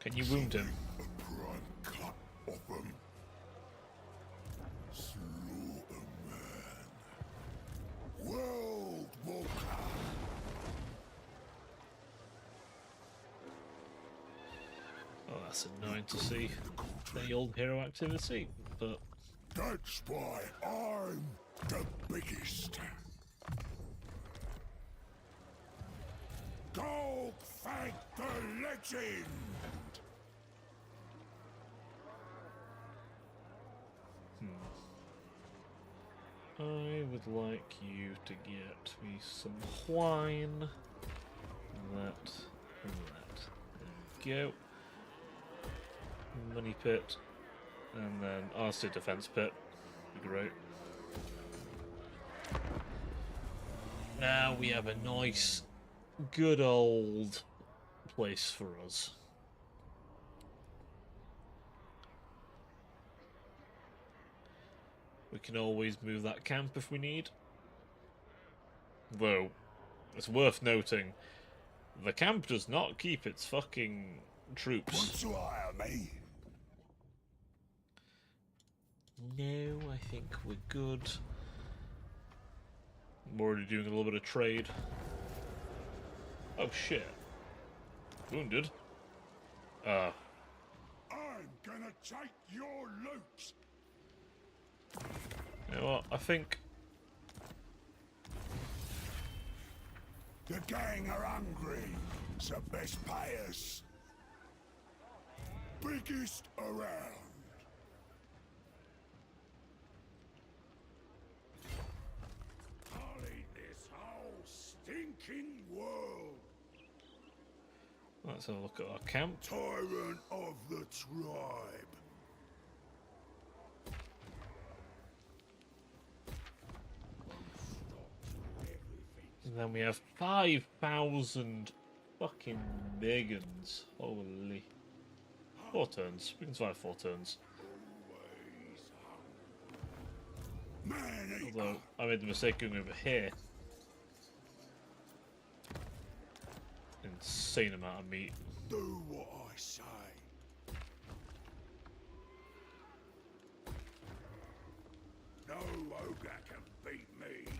Can you wound him? A prime cut of him. Slaughter man. World Walker. Oh, that's annoying to see. The old hero activity, but That's why I'm the biggest. Golg Fag the legend. I would like you to get me some wine. That and that. There we go. Money pit. And then RC defense pit. Be great. Now we have a nice, good old place for us. We can always move that camp if we need. Though, it's worth noting, the camp does not keep its fucking troops. Want to hire me? No, I think we're good. I'm already doing a little bit of trade. Oh shit. Wounded. I'm gonna take your loot. You know what? I think The gang are hungry. It's the best payers. Biggest around. I'll eat this whole stinking world. let's have a look at our camp. Tyrant of the tribe. And then we have 5,000 fucking Megans. Holy. 4 turns. We can survive 4 turns. Man Although, I made the mistake going over here. Insane amount of meat. do what I say. No ogre can beat me.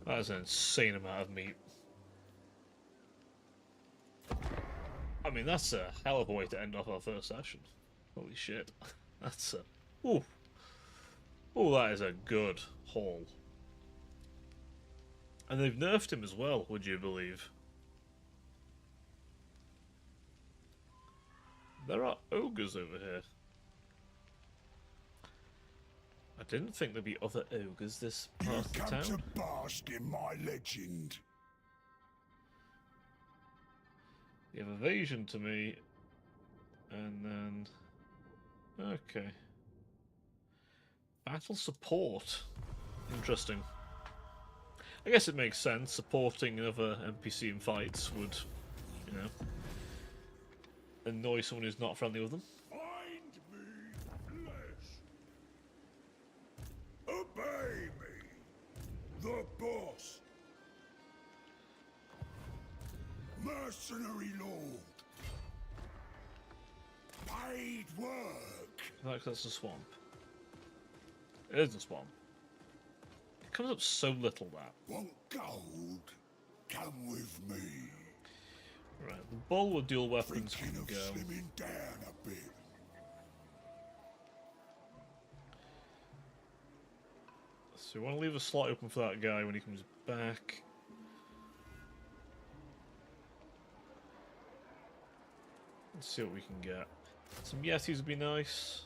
That is an insane amount of meat. I mean, that's a hell of a way to end off our first session. Holy shit. That's a... Ooh. Ooh, that is a good haul. And they've nerfed him as well, would you believe? There are ogres over here. I didn't think there'd be other ogres this part of the Come town. to bask in my legend. You have evasion to me, and then... Okay. Battle support. Interesting. I guess it makes sense. Supporting another NPC in fights would, you know, annoy someone who's not friendly with them. Find me flesh. Obey me. The boss. Mercenary lord. Paid work. Like that's a swamp. It is a swamp. It comes up so little that. Want gold? Come with me. Right, the ball with dual weapons Thinking can of go. slimming down a bit. So we want to leave a slot open for that guy when he comes back. Let's see what we can get. Some Yetis would be nice.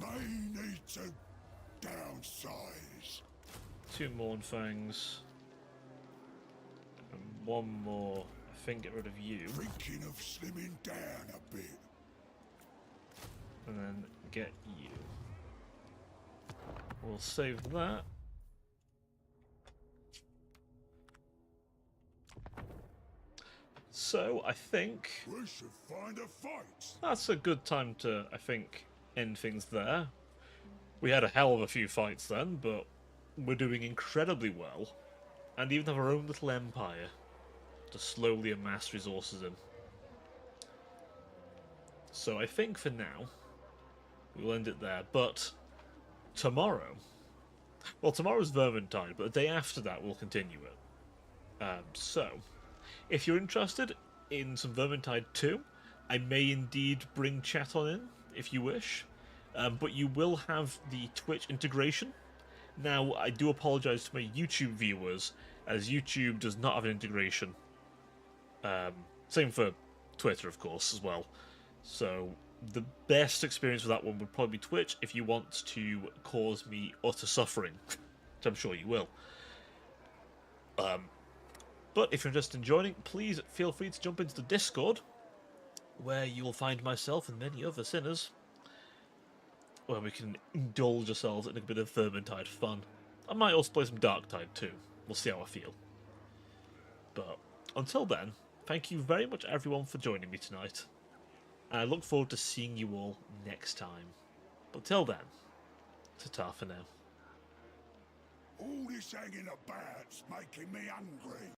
May need to downsize. 2 Mournfangs. And 1 more. I think get rid of you. Thinking of slimming down a bit. And then get you. We'll save that. So, I think We should find a fight. that's a good time to, I think, end things there. We had a hell of a few fights then, but we're doing incredibly well. And even have our own little empire to slowly amass resources in. So I think for now, we'll end it there. But tomorrow, well, tomorrow's Vermintide, but the day after that we'll continue it. So, if you're interested in some Vermintide 2, I may indeed bring chat on in, if you wish. But you will have the Twitch integration. Now, I do apologise to my YouTube viewers, as YouTube does not have an integration. Same for Twitter, of course, as well. So, the best experience for that one would probably be Twitch, if you want to cause me utter suffering, which I'm sure you will. But if you're interested in joining, please feel free to jump into the Discord, where you will find myself and many other sinners, where we can indulge ourselves in a bit of Vermintide fun. I might also play some Darktide too. We'll see how I feel. But until then, thank you very much, everyone, for joining me tonight. And I look forward to seeing you all next time. But till then, ta-ta for now. All this hanging about's making me hungry.